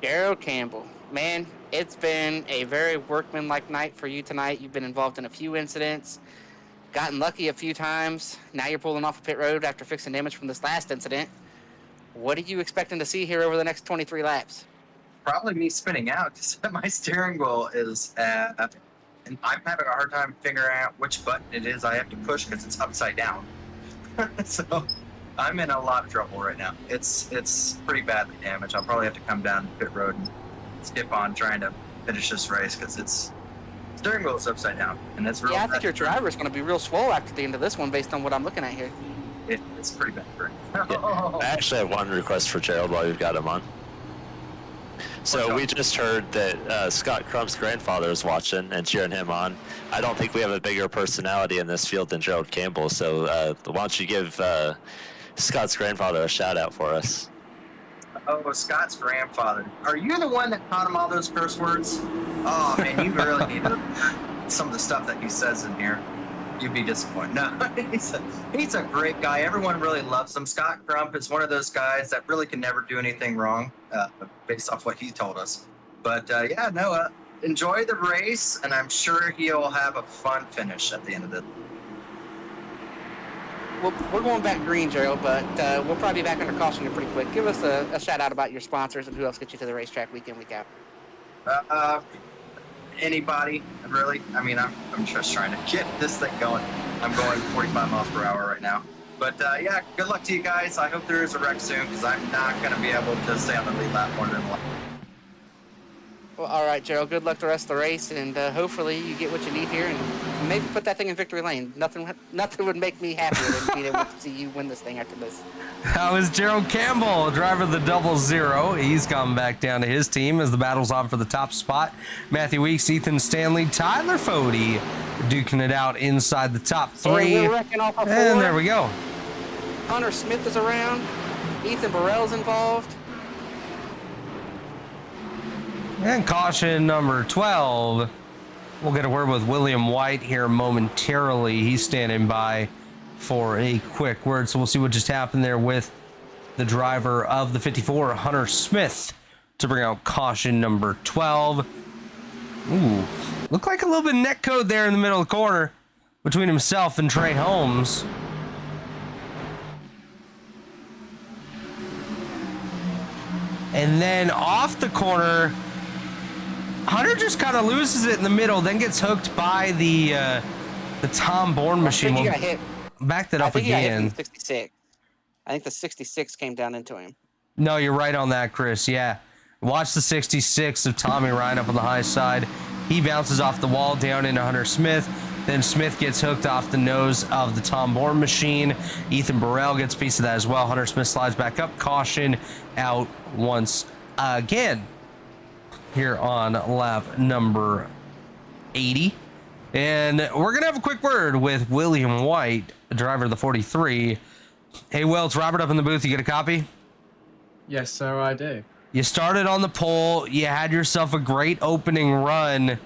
Gerald Campbell, man, it's been a very workmanlike night for you tonight. You've been involved in a few incidents, gotten lucky a few times. Now you're pulling off a pit road after fixing damage from this last incident. What are you expecting to see here over the next 23 laps? Probably me spinning out because my steering wheel is, and I'm having a hard time figuring out which button it is I have to push because it's upside down. So I'm in a lot of trouble right now. It's pretty badly damaged. I'll probably have to come down to pit road and skip on trying to finish this race because it's steering wheel is upside down, and it's real. Yeah, I think your driver is going to be real swole after the end of this one based on what I'm looking at here. It's pretty bad. I actually have one request for Gerald while you've got him on. So we just heard that Scott Crump's grandfather is watching and cheering him on. I don't think we have a bigger personality in this field than Gerald Campbell, so why don't you give Scott's grandfather a shout out for us? Oh, Scott's grandfather. Are you the one that taught him all those curse words? Oh, man, you really need to some of the stuff that he says in here. You'd be disappointed. No, he's a great guy. Everyone really loves him. Scott Crump is one of those guys that really can never do anything wrong, based off what he told us. But yeah, no, enjoy the race, and I'm sure he'll have a fun finish at the end of it. Well, we're going back green, Gerald, but we'll probably be back under caution here pretty quick. Give us a shout out about your sponsors and who else gets you to the racetrack week in, week out. Anybody, really. I mean, I'm just trying to get this thing going. I'm going 45 miles per hour right now. But yeah, good luck to you guys. I hope there is a wreck soon because I'm not going to be able to stay on the lead lap more than one. Well, all right, Gerald, good luck the rest of the race, and hopefully you get what you need here and maybe put that thing in victory lane. Nothing would make me happier than being able to see you win this thing after this. That was Gerald Campbell, driver of the 00. He's coming back down to his team as the battle's on for the top spot. Matthew Weeks, Ethan Stanley, Tyler Fody duking it out inside the top three. And we're wrecking off a four. And there we go. Hunter Smith is around. Ethan Burrell's involved. And caution number 12. We'll get a word with William White here momentarily. He's standing by for a quick word. So we'll see what just happened there with the driver of the 54, Hunter Smith, to bring out caution number 12. Ooh, looked like a little bit of neck code there in the middle of the corner between himself and Trey Holmes. And then off the corner, Hunter just kind of loses it in the middle, then gets hooked by the Tom Bourne machine. I think he got hit. Backed it up I think again. He got hit from 66. I think the 66 came down into him. No, you're right on that, Chris. Yeah. Watch the 66 of Tommy Ryan up on the high side. He bounces off the wall down into Hunter Smith. Then Smith gets hooked off the nose of the Tom Bourne machine. Ethan Burrell gets a piece of that as well. Hunter Smith slides back up. Caution out once again here on lap number 80. And we're going to have a quick word with William White, driver of the 43. Hey, Will, it's Robert up in the booth. You get a copy? Yes, sir, I do. You started on the pole. You had yourself a great opening run.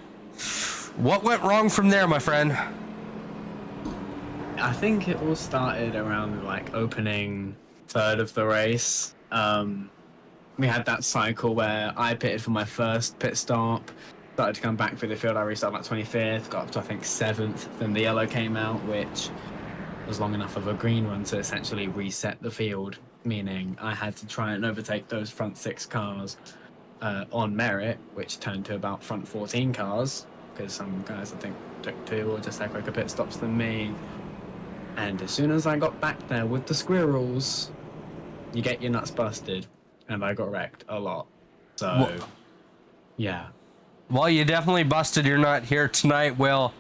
What went wrong from there, my friend? I think it all started around like opening third of the race. We had that cycle where I pitted for my first pit stop, started to come back through the field. I restarted like 25th, got up to I think 7th. Then the yellow came out, which was long enough of a green run to essentially reset the field, meaning I had to try and overtake those front 6 cars on merit, which turned to about front 14 cars, because some guys I think took 2 or just had quicker pit stops than me. And as soon as I got back there with the squirrels, you get your nuts busted, and I got wrecked a lot. So, yeah. Well, you definitely busted your nut here tonight, Will.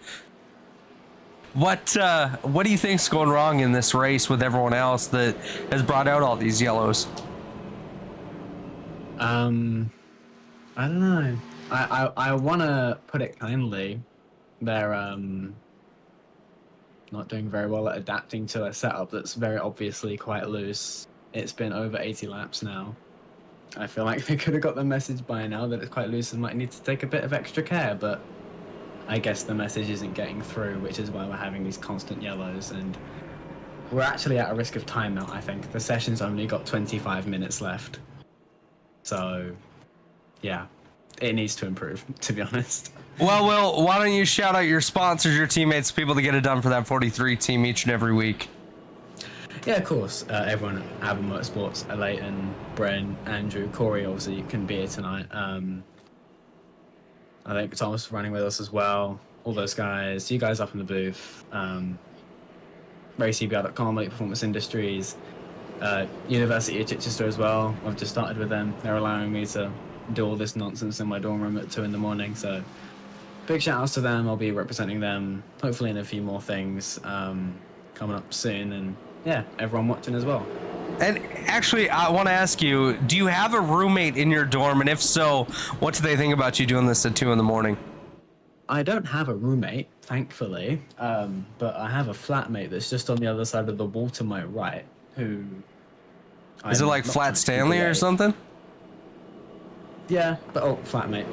What do you think's going wrong in this race with everyone else that has brought out all these yellows? I don't know. I want to put it kindly. They're not doing very well at adapting to a setup that's very obviously quite loose. It's been over 80 laps now. I feel like they could have got the message by now that it's quite loose and might need to take a bit of extra care, but I guess the message isn't getting through, which is why we're having these constant yellows, and we're actually at a risk of timeout, I think. The session's only got 25 minutes left. So, yeah, it needs to improve, to be honest. Well, Will, why don't you shout out your sponsors, your teammates, people to get it done for that 43 team each and every week? Yeah, of course. Everyone at Abbott Motorsports, Leighton, Brent, Andrew, Corey, obviously, you can be here tonight. I think Thomas was running with us as well. All those guys, you guys up in the booth. RaceCBR.com, Elite Performance Industries, University of Chichester as well. I've just started with them. They're allowing me to do all this nonsense in my dorm room at 2 in the morning. So big shout outs to them. I'll be representing them, hopefully in a few more things coming up soon. And yeah, everyone watching as well. And actually, I want to ask you, do you have a roommate in your dorm? And if so, what do they think about you doing this at 2 in the morning? I don't have a roommate, thankfully, but I have a flatmate that's just on the other side of the wall to my right, who... Is it like Flat Stanley or something? Yeah, but flatmate.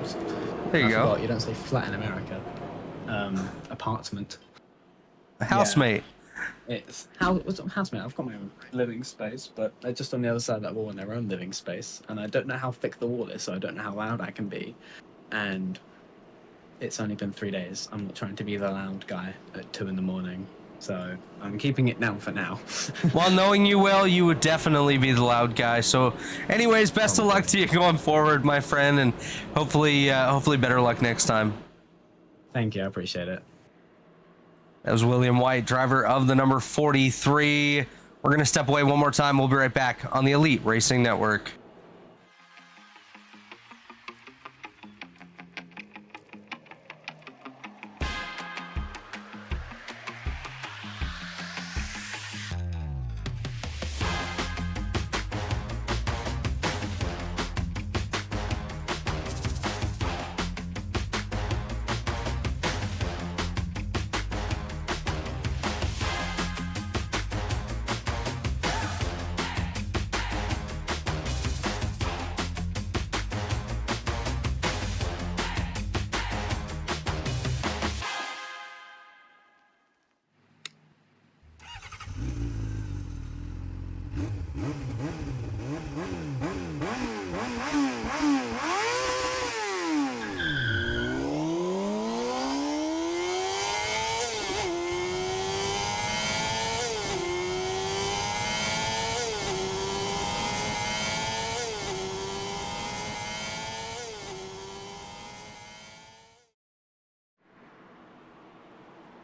There you go. You don't say flat in America. Apartment. A housemate. Yeah. It's housemate. I've got my own living space, but they're just on the other side of that wall in their own living space, and I don't know how thick the wall is, so I don't know how loud I can be. And it's only been 3 days. I'm not trying to be the loud guy at 2 in the morning, so I'm keeping it down for now. Well, knowing you well, you would definitely be the loud guy. So, anyways, best of luck to you going forward, my friend, and hopefully better luck next time. Thank you. I appreciate it. That was William White, driver of the number 43. We're going to step away one more time. We'll be right back on the Elite Racing Network.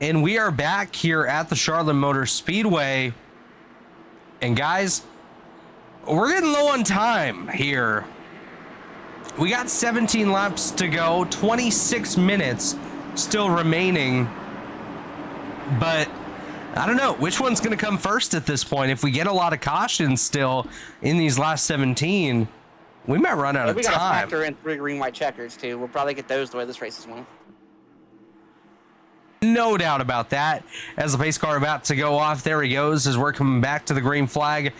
And we are back here at the Charlotte Motor Speedway. And guys, we're getting low on time here. We got 17 laps to go, 26 minutes still remaining. But I don't know which one's going to come first at this point. If we get a lot of cautions still in these last 17, we might run out of We got to time. factor in 3 green, white checkers, too. We'll probably get those the way this race is won. No doubt about that. As the pace car about to go off, there he goes as we're coming back to the green flag.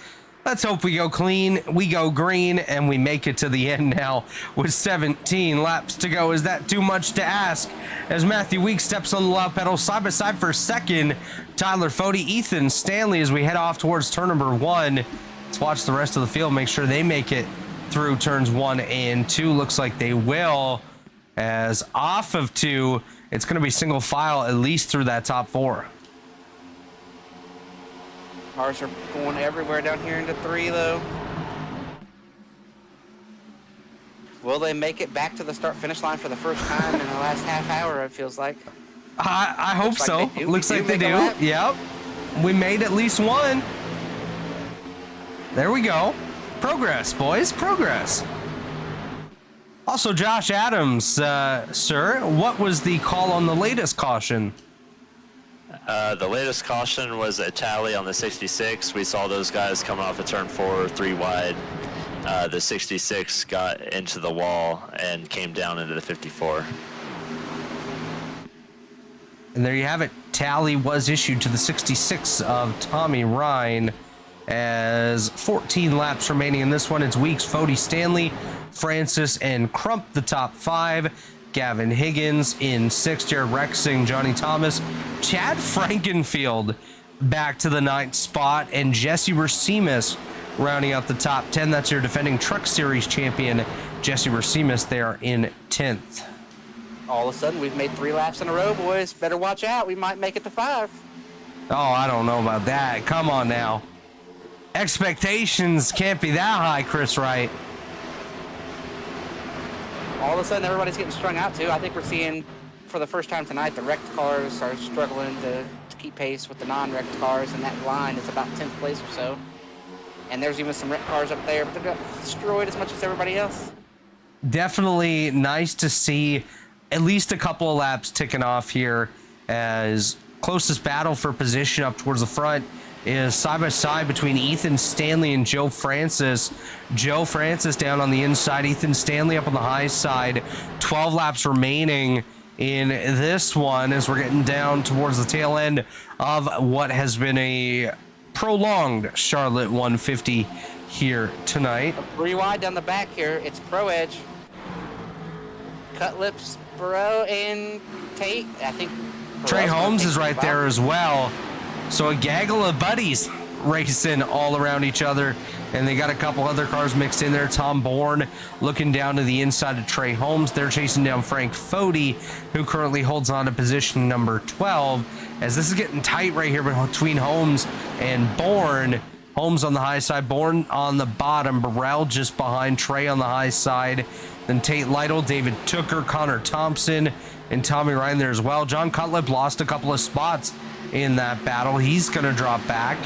Let's hope we go clean, we go green, and we make it to the end now with 17 laps to go. Is that too much to ask? As Matthew Weeks steps on the loud pedal side by side for second, Tyler Fode, Ethan Stanley as we head off towards turn number 1. Let's watch the rest of the field, make sure they make it through turns 1 and 2. Looks like they will, as off of 2, it's going to be single file at least through that top 4. Cars are going everywhere down here into 3, though. Will they make it back to the start-finish line for the first time in the last half hour, it feels like? I hope so. Looks like they do. Lap. Yep. We made at least one. There we go. Progress, boys. Progress. Also, Josh Adams, sir, what was the call on the latest caution? The latest caution was a tally on the 66. We saw those guys coming off of turn 4, 3 wide. The 66 got into the wall and came down into the 54. And there you have it. Tally was issued to the 66 of Tommy Ryan. As 14 laps remaining in this one, it's Weeks, Fode, Stanley, Francis, and Crump, the top 5. Gavin Higgins in 6th, Jared Rexing, Johnny Thomas, Chad Frankenfield back to the 9th spot, and Jesse Racines rounding out the top 10. That's your defending Truck Series champion, Jesse Racines, there in 10th. All of a sudden, we've made 3 laps in a row, boys. Better watch out. We might make it to 5. Oh, I don't know about that. Come on now. Expectations can't be that high, Chris Wright. All of a sudden, everybody's getting strung out, too. I think we're seeing, for the first time tonight, the wrecked cars are struggling to keep pace with the non-wrecked cars, and that line is about 10th place or so. And there's even some wrecked cars up there, but they're destroyed as much as everybody else. Definitely nice to see at least a couple of laps ticking off here, as closest battle for position up towards the front is side by side between Ethan Stanley and Joe Francis. Joe Francis down on the inside, Ethan Stanley up on the high side. 12 laps remaining in this one as we're getting down towards the tail end of what has been a prolonged Charlotte 150 here tonight. 3 wide down the back here. It's Pro Edge, Cutlips, Burrow, and Tate. I think Trey Holmes is right there as well. So a gaggle of buddies racing all around each other, and they got a couple other cars mixed in there. Tom Bourne looking down to the inside of Trey Holmes. They're chasing down Frank Fode, who currently holds on to position number 12, as this is getting tight right here between Holmes and Bourne. Holmes on the high side, Bourne on the bottom, Burrell just behind Trey on the high side. Then Tate Lytle, David Tooker, Connor Thompson, and Tommy Ryan there as well. John Cutlip lost a couple of spots in that battle. He's going to drop back,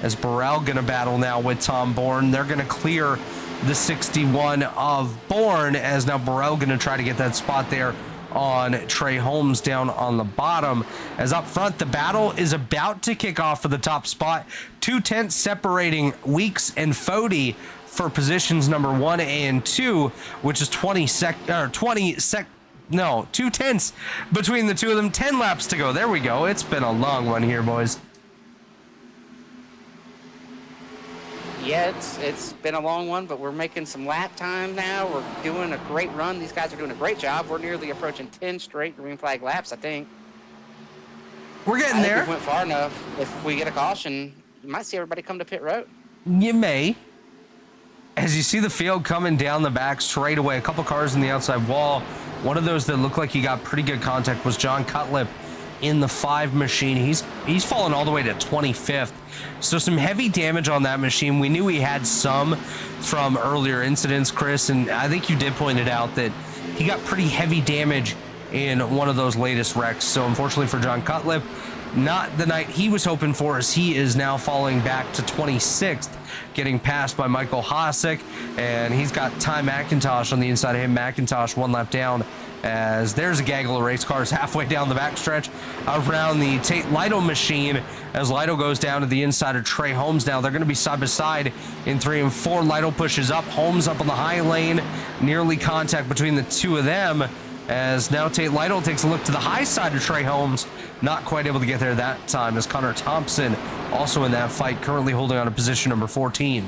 as Burrell going to battle now with Tom Bourne. They're going to clear the 61 of Bourne, as now Burrell going to try to get that spot there on Trey Holmes down on the bottom. As up front, the battle is about to kick off for the top spot. 2 tenths separating Weeks and Fode for positions number 1 and 2, which is 2 tenths between the two of them. 10 laps to go. There we go. It's been a long one here, boys. Yeah, it's been a long one, but we're making some lap time now. We're doing a great run. These guys are doing a great job. We're nearly approaching 10 straight green flag laps, I think. We're getting there. If we went far enough, if we get a caution, you might see everybody come to pit road. You may. As you see the field coming down the back straight away, a couple cars in the outside wall. One of those that looked like he got pretty good contact was John Cutlip in the 5 machine. He's fallen all the way to 25th. So some heavy damage on that machine. We knew he had some from earlier incidents, Chris, and I think you did point it out that he got pretty heavy damage in one of those latest wrecks. So unfortunately for John Cutlip, not the night he was hoping for, as he is now falling back to 26th getting passed by Michael Hossack, and he's got Ty McIntosh on the inside of him. McIntosh 1 lap down, as there's a gaggle of race cars halfway down the backstretch around the Tate Lytle machine, as Lytle goes down to the inside of Trey Holmes. Now they're going to be side by side in 3 and 4. Lytle pushes up, Holmes up on the high lane, nearly contact between the two of them, as now Tate Lytle takes a look to the high side of Trey Holmes, not quite able to get there that time, as Connor Thompson also in that fight, currently holding on to position number 14.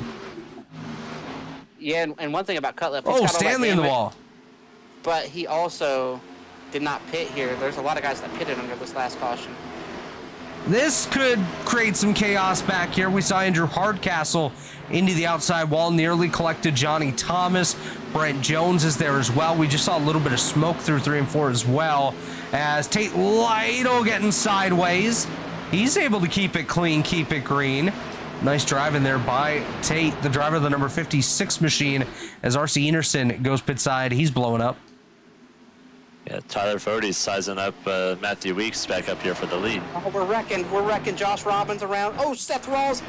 Yeah, and one thing about Cutlip, oh, Stanley in the wall. But he also did not pit here. There's a lot of guys that pitted under this last caution. This could create some chaos back here. We saw Andrew Hardcastle into the outside wall, nearly collected Johnny Thomas. Brent Jones is there as well. We just saw a little bit of smoke through 3 and 4 as well, as Tate Lytle getting sideways. He's able to keep it clean, keep it green. Nice driving there by Tate, the driver of the number 56 machine, as RC Enerson goes pit side. He's blowing up. Yeah, Tyler Fode's sizing up Matthew Weeks back up here for the lead. Oh, we're wrecking Josh Robbins around. Oh, Seth Rawls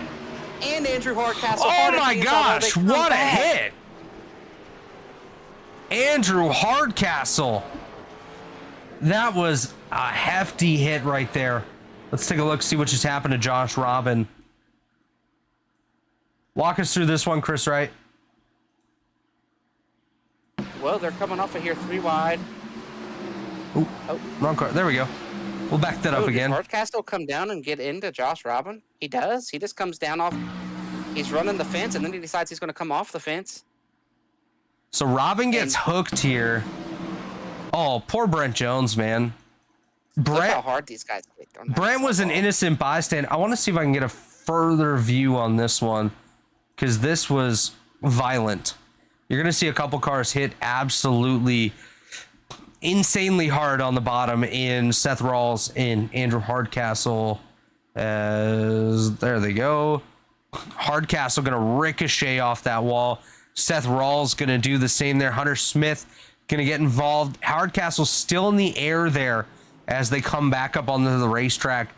and Andrew Hardcastle. Oh my gosh, what a hit! Andrew Hardcastle. That was a hefty hit right there. Let's take a look, see what just happened to Josh Robin. Walk us through this one, Chris Wright. Well, they're coming off of here 3 wide. Oh, wrong car. There we go. We'll back that up again. Does Hardcastle come down and get into Josh Robin? He does. He just comes down off. He's running the fence, and then he decides he's going to come off the fence. So Robin gets hooked here. Oh, poor Brent Jones, man. Look how hard these guys hit. Brent was an innocent bystander. I want to see if I can get a further view on this one, because this was violent. You're going to see a couple cars hit absolutely insanely hard on the bottom in Seth Rawls and Andrew Hardcastle. As there they go. Hardcastle going to ricochet off that wall. Seth Rawls going to do the same there. Hunter Smith going to get involved. Hardcastle's still in the air there as they come back up onto the racetrack.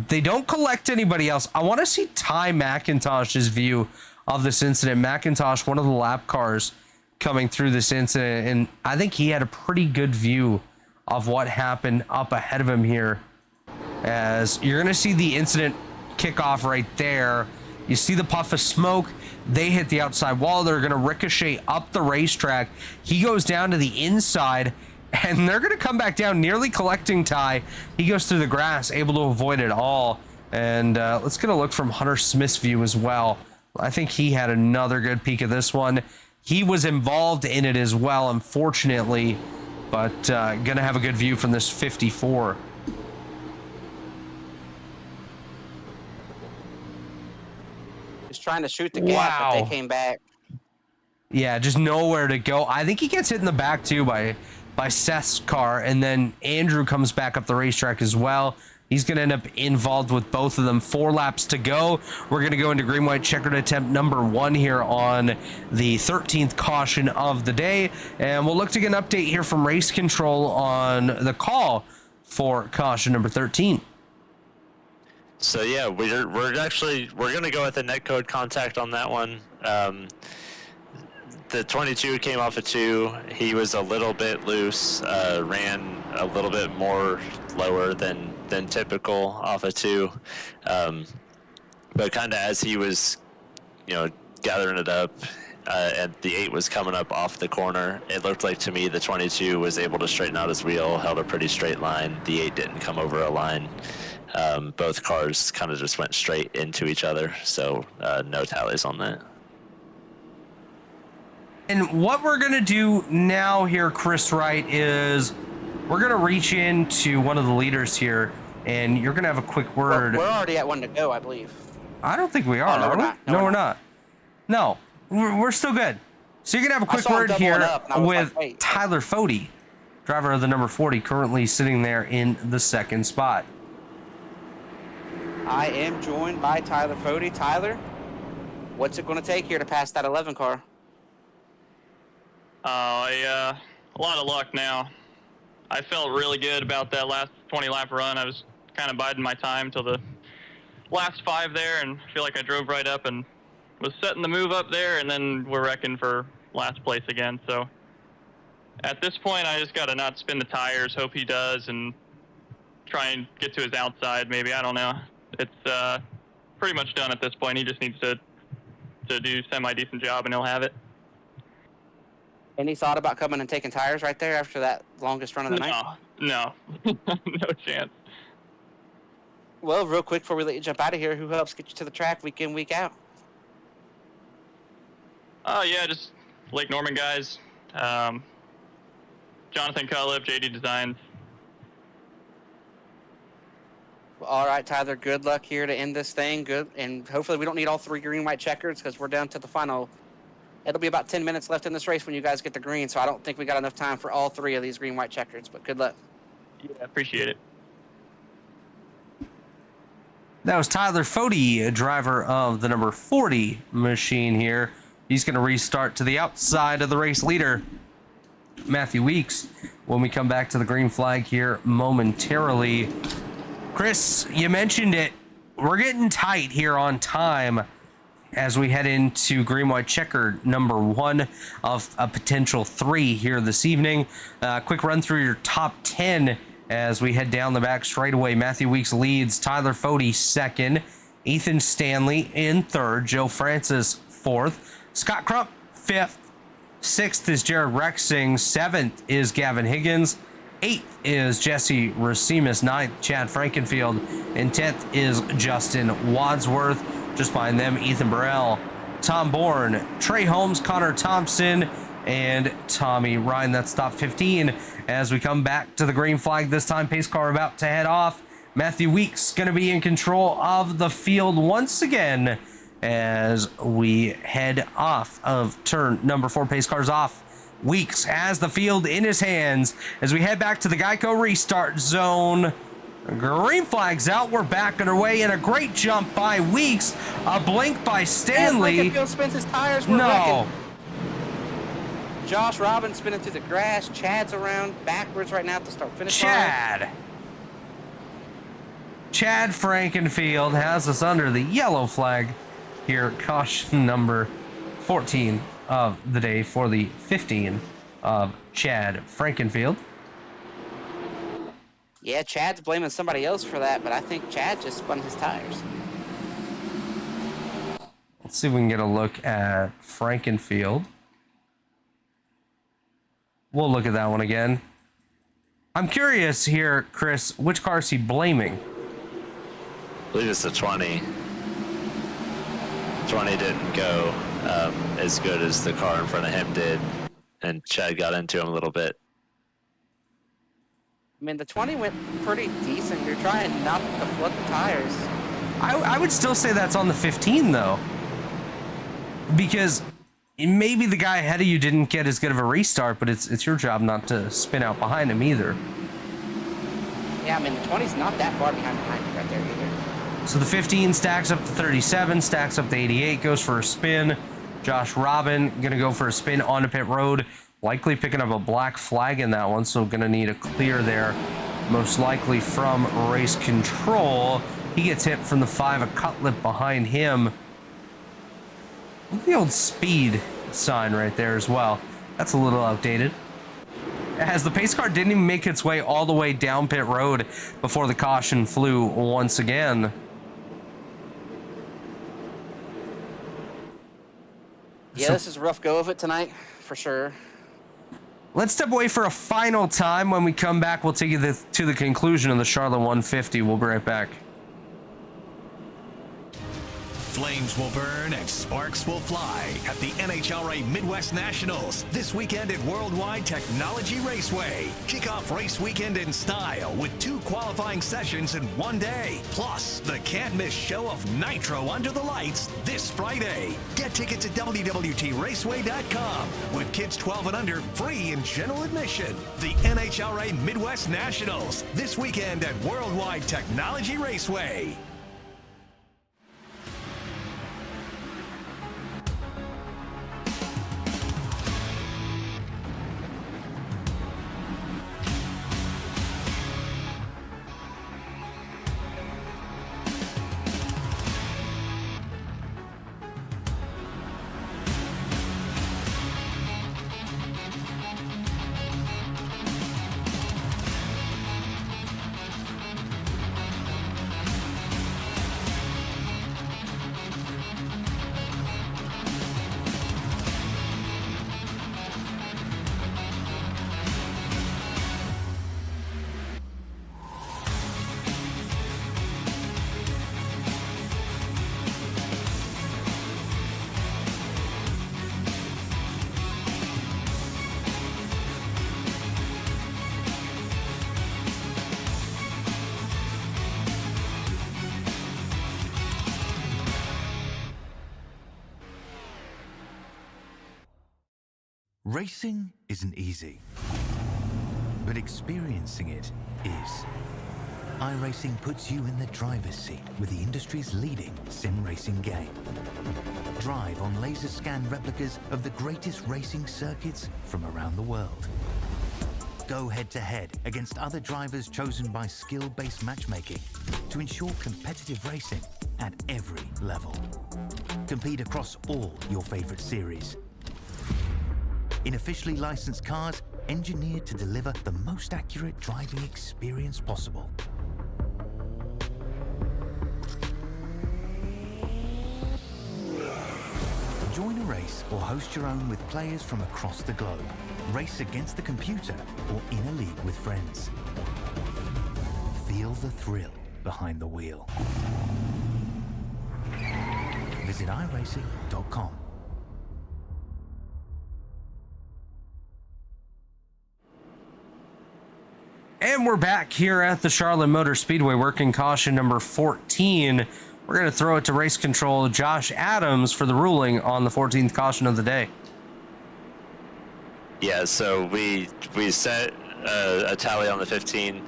They don't collect anybody else. I want to see Ty McIntosh's view of this incident. McIntosh, one of the lap cars coming through this incident, and I think he had a pretty good view of what happened up ahead of him here, as you're going to see the incident kick off right there. You see the puff of smoke. They hit the outside wall. They're going to ricochet up the racetrack. He goes down to the inside, and they're going to come back down, nearly collecting Ty. He goes through the grass, able to avoid it all. And let's get a look from Hunter Smith's view as well. I think he had another good peek at this one. He was involved in it as well, unfortunately, but going to have a good view from this 54. He's trying to shoot the gap, but they came back. Yeah, just nowhere to go. I think he gets hit in the back too by Seth's car, and then Andrew comes back up the racetrack as well. He's going to end up involved with both of them. 4 laps to go. We're going to go into green-white checkered attempt number 1 here on the 13th caution of the day. And we'll look to get an update here from race control on the call for caution number 13. So yeah, we're going to go with the netcode contact on that one. The 22 came off a 2. He was a little bit loose, ran a little bit more lower than typical off a 2. But kind of as he was, gathering it up, and the 8 was coming up off the corner, it looked like to me the 22 was able to straighten out his wheel, held a pretty straight line. The 8 didn't come over a line. Both cars kind of just went straight into each other, so no tallies on that. And what we're going to do now here, Chris Wright, is we're going to reach into one of the leaders here, and you're going to have a quick word. We're already at 1 to go, I believe. I don't think we are. No, we're not. No, we're not. No, we're still good. So you're going to have a quick word here with Tyler Fode, driver of the number 40, currently sitting there in the 2nd spot. I am joined by Tyler Fode. Tyler, what's it going to take here to pass that 11 car? A lot of luck now. I felt really good about that last 20-lap run. I was kind of biding my time till the last 5 there, and I feel like I drove right up and was setting the move up there, and then we're wrecking for last place again. So at this point, I just got to not spin the tires, hope he does, and try and get to his outside maybe. I don't know. It's pretty much done at this point. He just needs to do semi-decent job, and he'll have it. Any thought about coming and taking tires right there after that longest run of the night? No. No chance. Well, real quick before we let you jump out of here, who helps get you to the track week in, week out? Oh, yeah, just Lake Norman guys. Jonathan Cutlip, JD Designs. Well, all right, Tyler, good luck here to end this thing. Good, and hopefully we don't need all 3 green, white checkers because we're down to the final. It'll be about 10 minutes left in this race when you guys get the green, so I don't think we got enough time for all 3 of these green, white checkers, but good luck. Yeah, appreciate it. That was Tyler Fody, a driver of the number 40 machine here. He's going to restart to the outside of the race leader, Matthew Weeks, when we come back to the green flag here momentarily. Chris, you mentioned it. We're getting tight here on time as we head into green, white checker number 1 of a potential 3 here this evening. Quick run through your top 10 as we head down the back straightaway. Matthew Weeks leads, Tyler Fody 2nd, Ethan Stanley in 3rd, Joe Francis 4th, Scott Crump 5th, 6th is Jared Rexing, 7th is Gavin Higgins, 8th is Jesse Racimus, 9th Chad Frankenfield, and 10th is Justin Wadsworth. Just behind them, Ethan Burrell, Tom Bourne, Trey Holmes, Connor Thompson, and Tommy Ryan. That's top 15 as we come back to the green flag. This time, pace car about to head off. Matthew Weeks going to be in control of the field once again as we head off of turn number 4. Pace car's off. Weeks has the field in his hands as we head back to the Geico restart zone. Green flag's out. We're back underway, and a great jump by Weeks. A blink by Stanley. Frankenfield spins his tires. We're wrecking. Josh Robbins spinning through the grass. Chad's around backwards right now at the start-finish line. Chad Frankenfield has us under the yellow flag here. Caution number 14 of the day for the 15 of Chad Frankenfield. Yeah, Chad's blaming somebody else for that, but I think Chad just spun his tires. Let's see if we can get a look at Frankenfield. We'll look at that one again. I'm curious here, Chris, which car is he blaming? I believe it's the 20. 20 didn't go as good as the car in front of him did, and Chad got into him a little bit. I mean, the 20 went pretty decent. You're trying not to flood the tires. I would still say that's on the 15, though. Because maybe the guy ahead of you didn't get as good of a restart, but it's your job not to spin out behind him either. Yeah, I mean, the 20's not that far behind you right there either. So the 15 stacks up to 37, stacks up to 88, goes for a spin. Josh Robin going to go for a spin onto pit road. Likely picking up a black flag in that one, so going to need a clear there, most likely from race control. He gets hit from the 5, a Cutlip behind him. Look at the old speed sign right there as well. That's a little outdated. As the pace car didn't even make its way all the way down pit road before the caution flew once again. Yeah, this is a rough go of it tonight, for sure. Let's step away for a final time. When we come back, we'll take you to the conclusion of the Charlotte 150. We'll be right back. Flames will burn and sparks will fly at the NHRA Midwest Nationals this weekend at Worldwide Technology Raceway. Kick off race weekend in style with 2 qualifying sessions in one day. Plus, the can't-miss show of Nitro Under the Lights this Friday. Get tickets at WWTRaceway.com. With kids 12 and under, free in general admission. The NHRA Midwest Nationals this weekend at Worldwide Technology Raceway. Racing isn't easy, but experiencing it is. iRacing puts you in the driver's seat with the industry's leading sim racing game. Drive on laser scan replicas of the greatest racing circuits from around the world. Go head-to-head against other drivers chosen by skill-based matchmaking to ensure competitive racing at every level. Compete across all your favorite series. In officially licensed cars, engineered to deliver the most accurate driving experience possible. Join a race or host your own with players from across the globe. Race against the computer or in a league with friends. Feel the thrill behind the wheel. Visit iRacing.com. And we're back here at the Charlotte Motor Speedway, working caution number 14. We're going to throw it to race control Josh Adams for the ruling on the 14th caution of the day. Yeah, so we set a tally on the 15.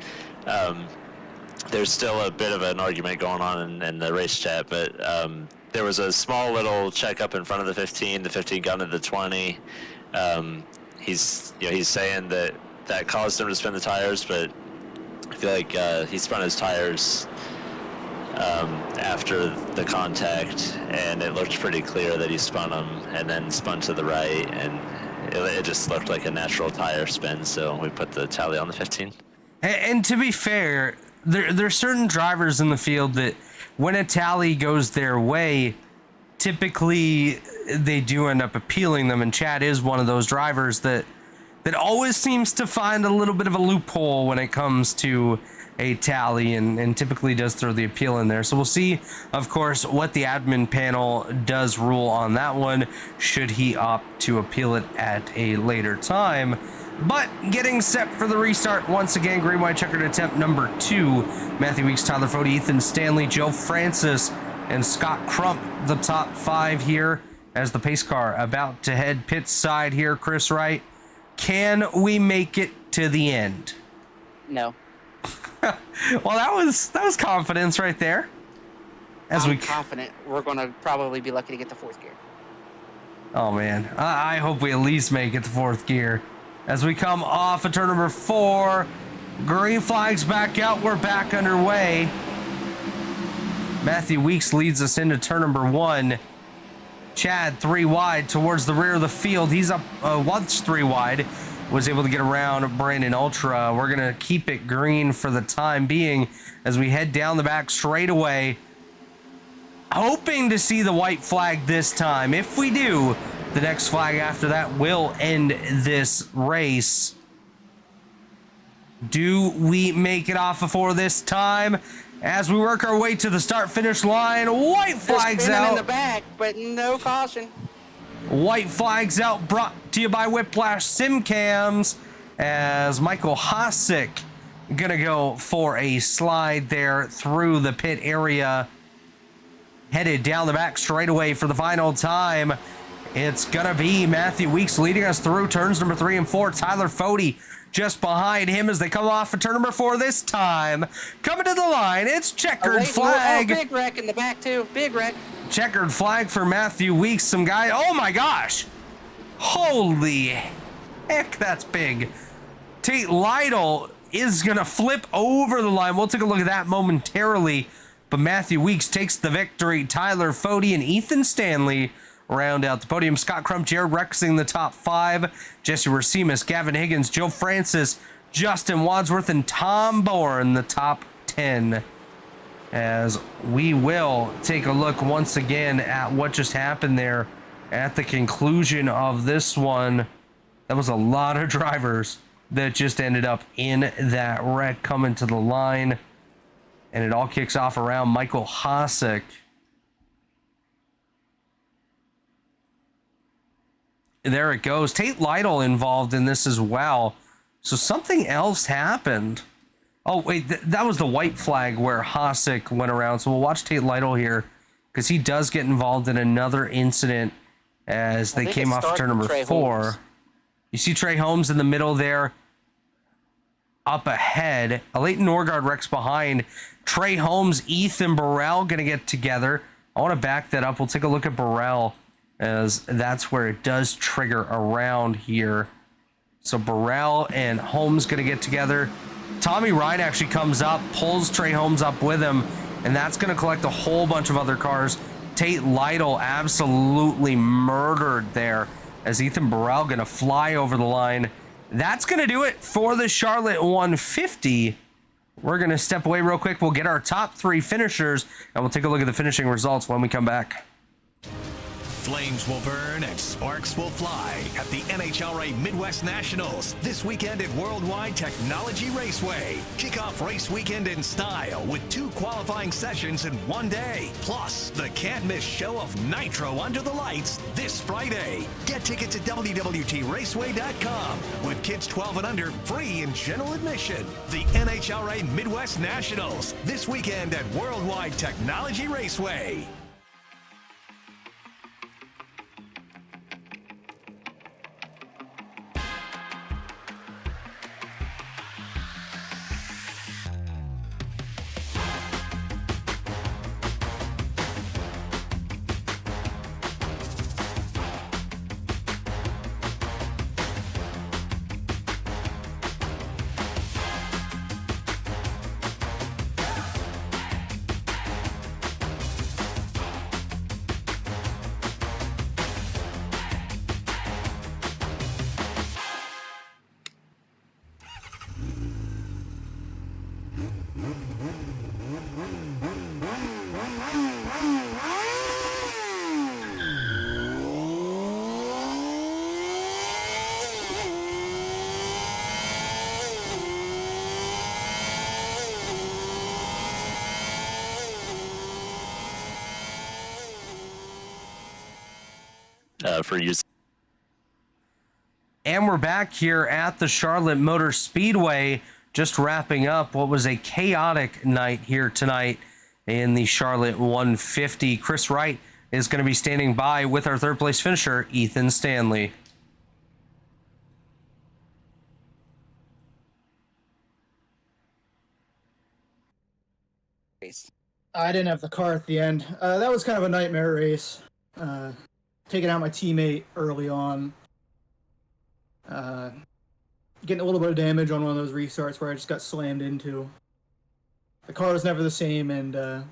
There's still a bit of an argument going on in the race chat, but there was a small little checkup in front of the 15. The 15 got into the 20. He's saying that caused him to spin the tires, but I feel like he spun his tires after the contact, and it looked pretty clear that he spun them and then spun to the right, and it just looked like a natural tire spin, so we put the tally on the 15. And to be fair, there's certain drivers in the field that when a tally goes their way, typically they do end up appealing them, and Chad is one of those drivers that always seems to find a little bit of a loophole when it comes to a tally, and typically does throw the appeal in there. So we'll see, of course, what the admin panel does rule on that one, should he opt to appeal it at a later time. But getting set for the restart once again, green white checkered attempt number 2. Matthew Weeks, Tyler Fode, Ethan Stanley, Joe Francis, and Scott Crump, the top 5 here as the pace car about to head pit side here. Chris Wright, can we make it to the end? No. Well, that was confidence right there. I'm confident we're going to probably be lucky to get the 4th gear. Oh man, I hope we at least make it to 4th gear. As we come off of turn number 4, green flags back out, we're back underway. Matthew Weeks leads us into turn number 1. Chad 3 wide towards the rear of the field. He's up once 3 wide. Was able to get around Brandon Ultra. We're going to keep it green for the time being as we head down the back straightaway. Hoping to see the white flag this time. If we do, the next flag after that will end this race. Do we make it off before this time? As we work our way to the start-finish line, white flags out. In the back, but no caution. White flags out, brought to you by Whiplash Sim Cams, as Michael Hosick gonna go for a slide there through the pit area. Headed down the back straightaway for the final time. It's gonna be Matthew Weeks leading us through turns number 3 and 4. Tyler Fode just behind him as they come off of turn number 4 this time. Coming to the line, it's checkered flag. Oh, big wreck in the back too, big wreck. Checkered flag for Matthew Weeks. Some guy, oh my gosh. Holy heck, that's big. Tate Lytle is gonna flip over the line. We'll take a look at that momentarily. But Matthew Weeks takes the victory. Tyler Fode and Ethan Stanley round out the podium. Scott Crump, Jared Rexing, the top 5. Jesse Racimus, Gavin Higgins, Joe Francis, Justin Wadsworth, and Tom Bourne, the top 10. As we will take a look once again at what just happened there at the conclusion of this one. That was a lot of drivers that just ended up in that wreck coming to the line. And it all kicks off around Michael Hosick. There it goes. Tate Lytle involved in this as well. So something else happened. Oh, wait, that was the white flag where Hosick went around. So we'll watch Tate Lytle here because he does get involved in another incident as they came off turn number 4. You see Trey Holmes in the middle there. Up ahead, Leighton Norgard wrecks behind. Trey Holmes, Ethan Burrell going to get together. I want to back that up. We'll take a look at Burrell, as that's where it does trigger around here. So Burrell and Holmes going to get together. Tommy Wright actually comes up, pulls Trey Holmes up with him, and that's going to collect a whole bunch of other cars. Tate Lytle absolutely murdered there, as Ethan Burrell going to fly over the line. That's going to do it for the Charlotte 150. We're going to step away real quick. We'll get our top 3 finishers, and we'll take a look at the finishing results when we come back. Flames will burn and sparks will fly at the NHRA Midwest Nationals this weekend at Worldwide Technology Raceway. Kick off race weekend in style with 2 qualifying sessions in one day. Plus, the can't-miss show of Nitro Under the Lights this Friday. Get tickets at WWTRaceway.com with kids 12 and under free in general admission. The NHRA Midwest Nationals this weekend at Worldwide Technology Raceway. For use. And we're back here at the Charlotte Motor Speedway, just wrapping up what was a chaotic night here tonight in the Charlotte 150. Chris Wright is going to be standing by with our third place finisher, Ethan Stanley. I didn't have the car at the end. That was kind of a nightmare race. Taking out my teammate early on. Getting a little bit of damage on one of those restarts where I just got slammed into. The car was never the same, and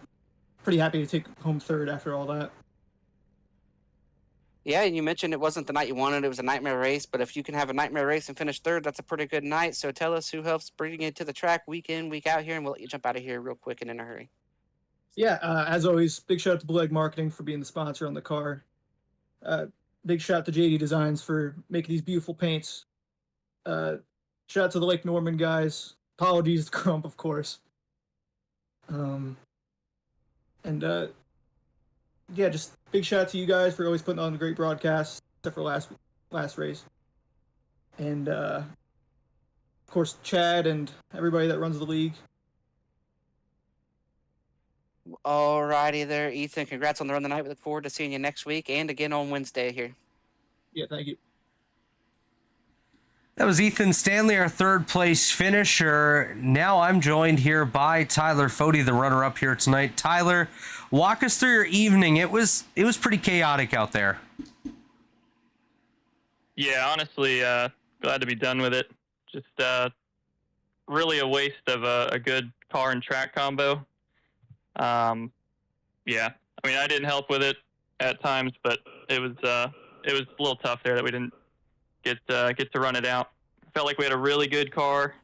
pretty happy to take home third after all that. Yeah, and you mentioned it wasn't the night you wanted. It was a nightmare race, but if you can have a nightmare race and finish third, that's a pretty good night. So tell us who helps bring you to the track week in, week out here, and we'll let you jump out of here real quick and in a hurry. Yeah, as always, big shout out to Blue Egg Marketing for being the sponsor on the car. Big shout out to JD Designs for making these beautiful paints. Shout out to the Lake Norman guys. Apologies to Crump, of course. Yeah, just big shout out to you guys for always putting on a great broadcast, except for last race. And of course, Chad and everybody that runs the league. Alrighty there, Ethan. Congrats on the run tonight. We look forward to seeing you next week and again on Wednesday here. Yeah, thank you. That was Ethan Stanley, our third place finisher. Now I'm joined here by Tyler Fody, the runner-up here tonight. Tyler, walk us through your evening. It was pretty chaotic out there. Yeah, honestly, glad to be done with it. Just really a waste of a good car and track combo. Yeah, I mean, I didn't help with it at times, but it was a little tough there that we didn't get to run it out. Felt like we had a really good car.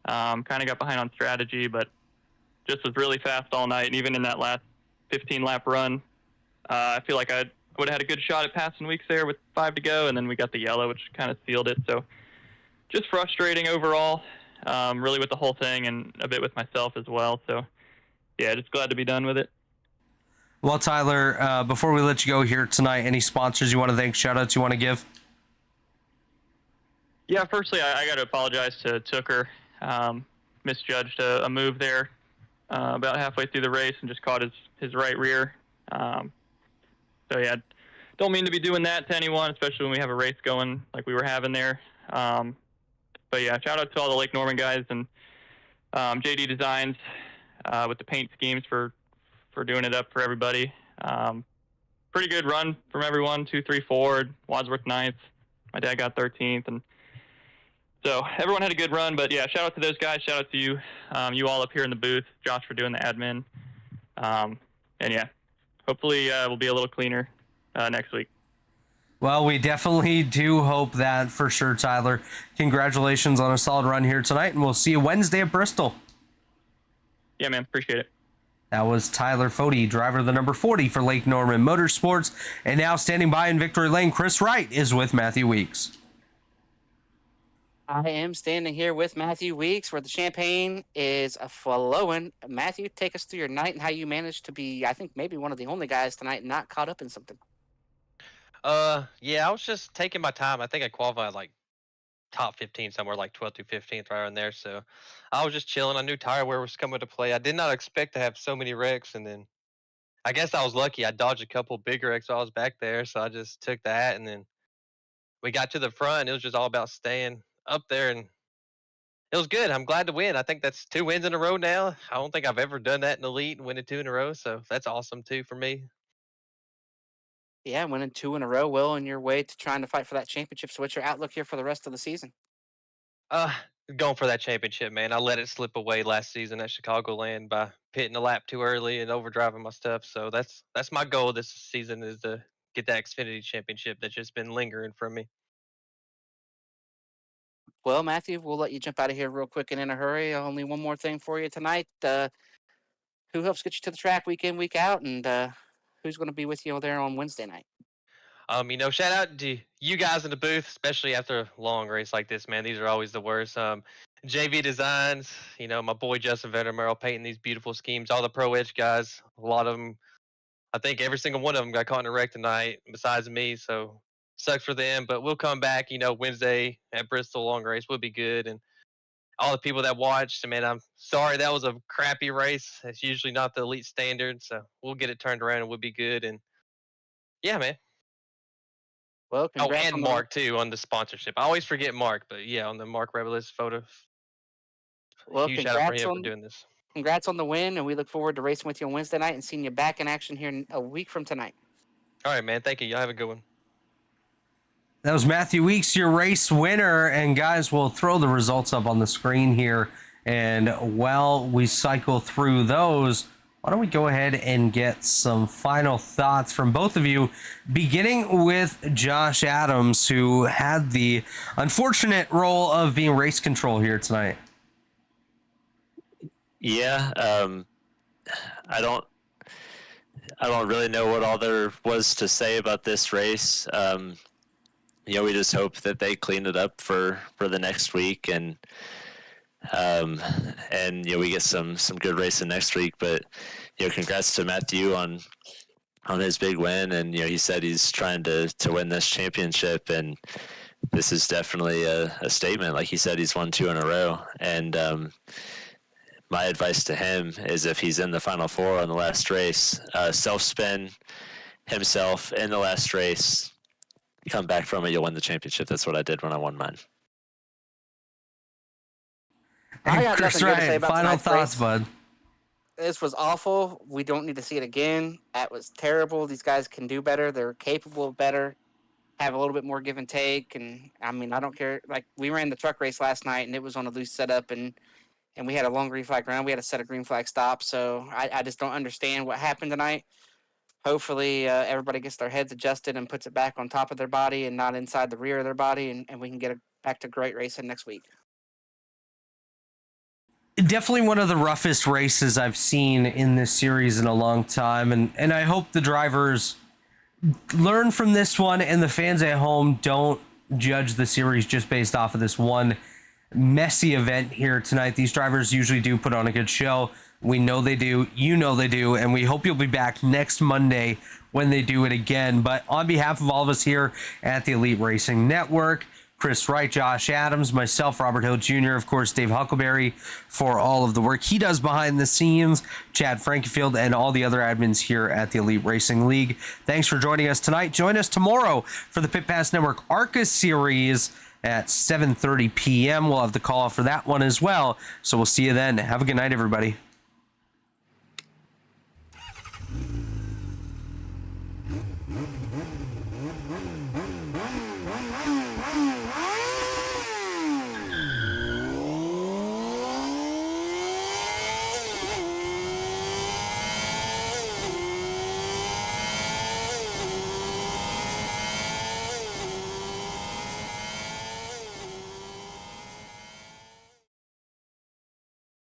Kind of got behind on strategy, but just was really fast all night. And even in that last 15-lap run, I feel like I would have had a good shot at passing Weeks there with 5 to go, and then we got the yellow, which kind of sealed it. So just frustrating overall, really with the whole thing and a bit with myself as well. So yeah, just glad to be done with it. Well, Tyler, before we let you go here tonight, any sponsors you want to thank, shout-outs you want to give? Yeah, firstly, I got to apologize to Tooker. Misjudged a move there about halfway through the race and just caught his right rear. So, yeah, don't mean to be doing that to anyone, especially when we have a race going like we were having there. But yeah, shout out to all the Lake Norman guys and JD Designs with the paint schemes for doing it up for everybody. Pretty good run from everyone. 2, 3, 4. Wadsworth 9th. My dad got 13th, and so everyone had a good run. But yeah, shout out to those guys. Shout out to you, you all up here in the booth. Josh for doing the admin. And yeah, hopefully we'll be a little cleaner next week. Well, we definitely do hope that for sure, Tyler. Congratulations on a solid run here tonight, and we'll see you Wednesday at Bristol. Yeah, man. Appreciate it. That was Tyler Fody, driver of the number 40 for Lake Norman Motorsports. And now standing by in Victory Lane, Chris Wright is with Matthew Weeks. I am standing here with Matthew Weeks, where the champagne is flowing. Matthew, take us through your night and how you managed to be, I think, maybe one of the only guys tonight not caught up in something. Yeah, I was just taking my time. I think I qualified like top 15 somewhere, like 12th through 15th, right around there. So I was just chilling. I knew tire wear was coming to play. I did not expect to have so many wrecks, and then I guess I was lucky. I dodged a couple bigger wrecks while I was back there, so I just took that, and then we got to the front. And it was just all about staying up there, and it was good. I'm glad to win. I think that's 2 wins in a row now. I don't think I've ever done that in the elite and winning 2 in a row, so that's awesome too for me. Yeah, winning 2 in a row, well on your way to trying to fight for that championship. So what's your outlook here for the rest of the season? Going for that championship, man. I let it slip away last season at Chicagoland by pitting a lap too early and overdriving my stuff. So that's my goal this season, is to get that Xfinity championship that's just been lingering from me. Well, Matthew, we'll let you jump out of here real quick and in a hurry. Only one more thing for you tonight. Who helps get you to the track week in, week out, and who's going to be with you there on Wednesday night? Shout out to you guys in the booth, especially after a long race like this, man. These are always the worst. JV Designs, my boy Justin Vettermerl painting these beautiful schemes. All the Pro Edge guys, a lot of them, I think every single one of them got caught in a wreck tonight, besides me. So sucks for them, but we'll come back. Wednesday at Bristol, long race will be good. And all the people that watched, man, I'm sorry that was a crappy race. It's usually not the elite standard, so we'll get it turned around and we'll be good. And yeah, man. Well, and Mark too on the sponsorship. I always forget Mark, but yeah, on the Mark Rebilas photo. Well, huge shout out for him for doing this. Congrats on the win, and we look forward to racing with you on Wednesday night and seeing you back in action here a week from tonight. All right, man. Thank you. Y'all have a good one. That was Matthew Weeks, your race winner. And guys, we'll throw the results up on the screen here. And while we cycle through those, why don't we go ahead and get some final thoughts from both of you, beginning with Josh Adams, who had the unfortunate role of being race control here tonight. Yeah, I don't really know what all there was to say about this race. We just hope that they clean it up for the next week, and we get some good racing next week. But congrats to Matthew on his big win, and he said he's trying to win this championship, and this is definitely a statement. Like he said, he's won 2 in a row, and my advice to him is, if he's in the final 4 on the last race, self-spin himself in the last race, come back from it, you'll win the championship. That's what I did when I won mine. I got Chris nothing good to say Ryan, about final tonight's thoughts, race. bud. This was awful. We don't need to see it again. That was terrible. These guys can do better. They're capable of better. Have a little bit more give and take. And I mean, I don't care. Like, we ran the truck race last night, and it was on a loose setup, and we had a long green flag round. We had a set of green flag stops. So I just don't understand what happened tonight. Hopefully everybody gets their heads adjusted and puts it back on top of their body and not inside the rear of their body, and we can get back to great racing next week. Definitely one of the roughest races I've seen in this series in a long time. And I hope the drivers learn from this one, and the fans at home don't judge the series just based off of this one messy event here tonight. These drivers usually do put on a good show. We know they do. You know they do. And we hope you'll be back next Monday when they do it again. But on behalf of all of us here at the Elite Racing Network, Chris Wright, Josh Adams, myself, Robert Hill Jr., of course, Dave Huckleberry, for all of the work he does behind the scenes, Chad Frankenfield, and all the other admins here at the Elite Racing League. Thanks for joining us tonight. Join us tomorrow for the Pit Pass Network ARCA series at 7:30 p.m. We'll have the call for that one as well. So we'll see you then. Have a good night, everybody.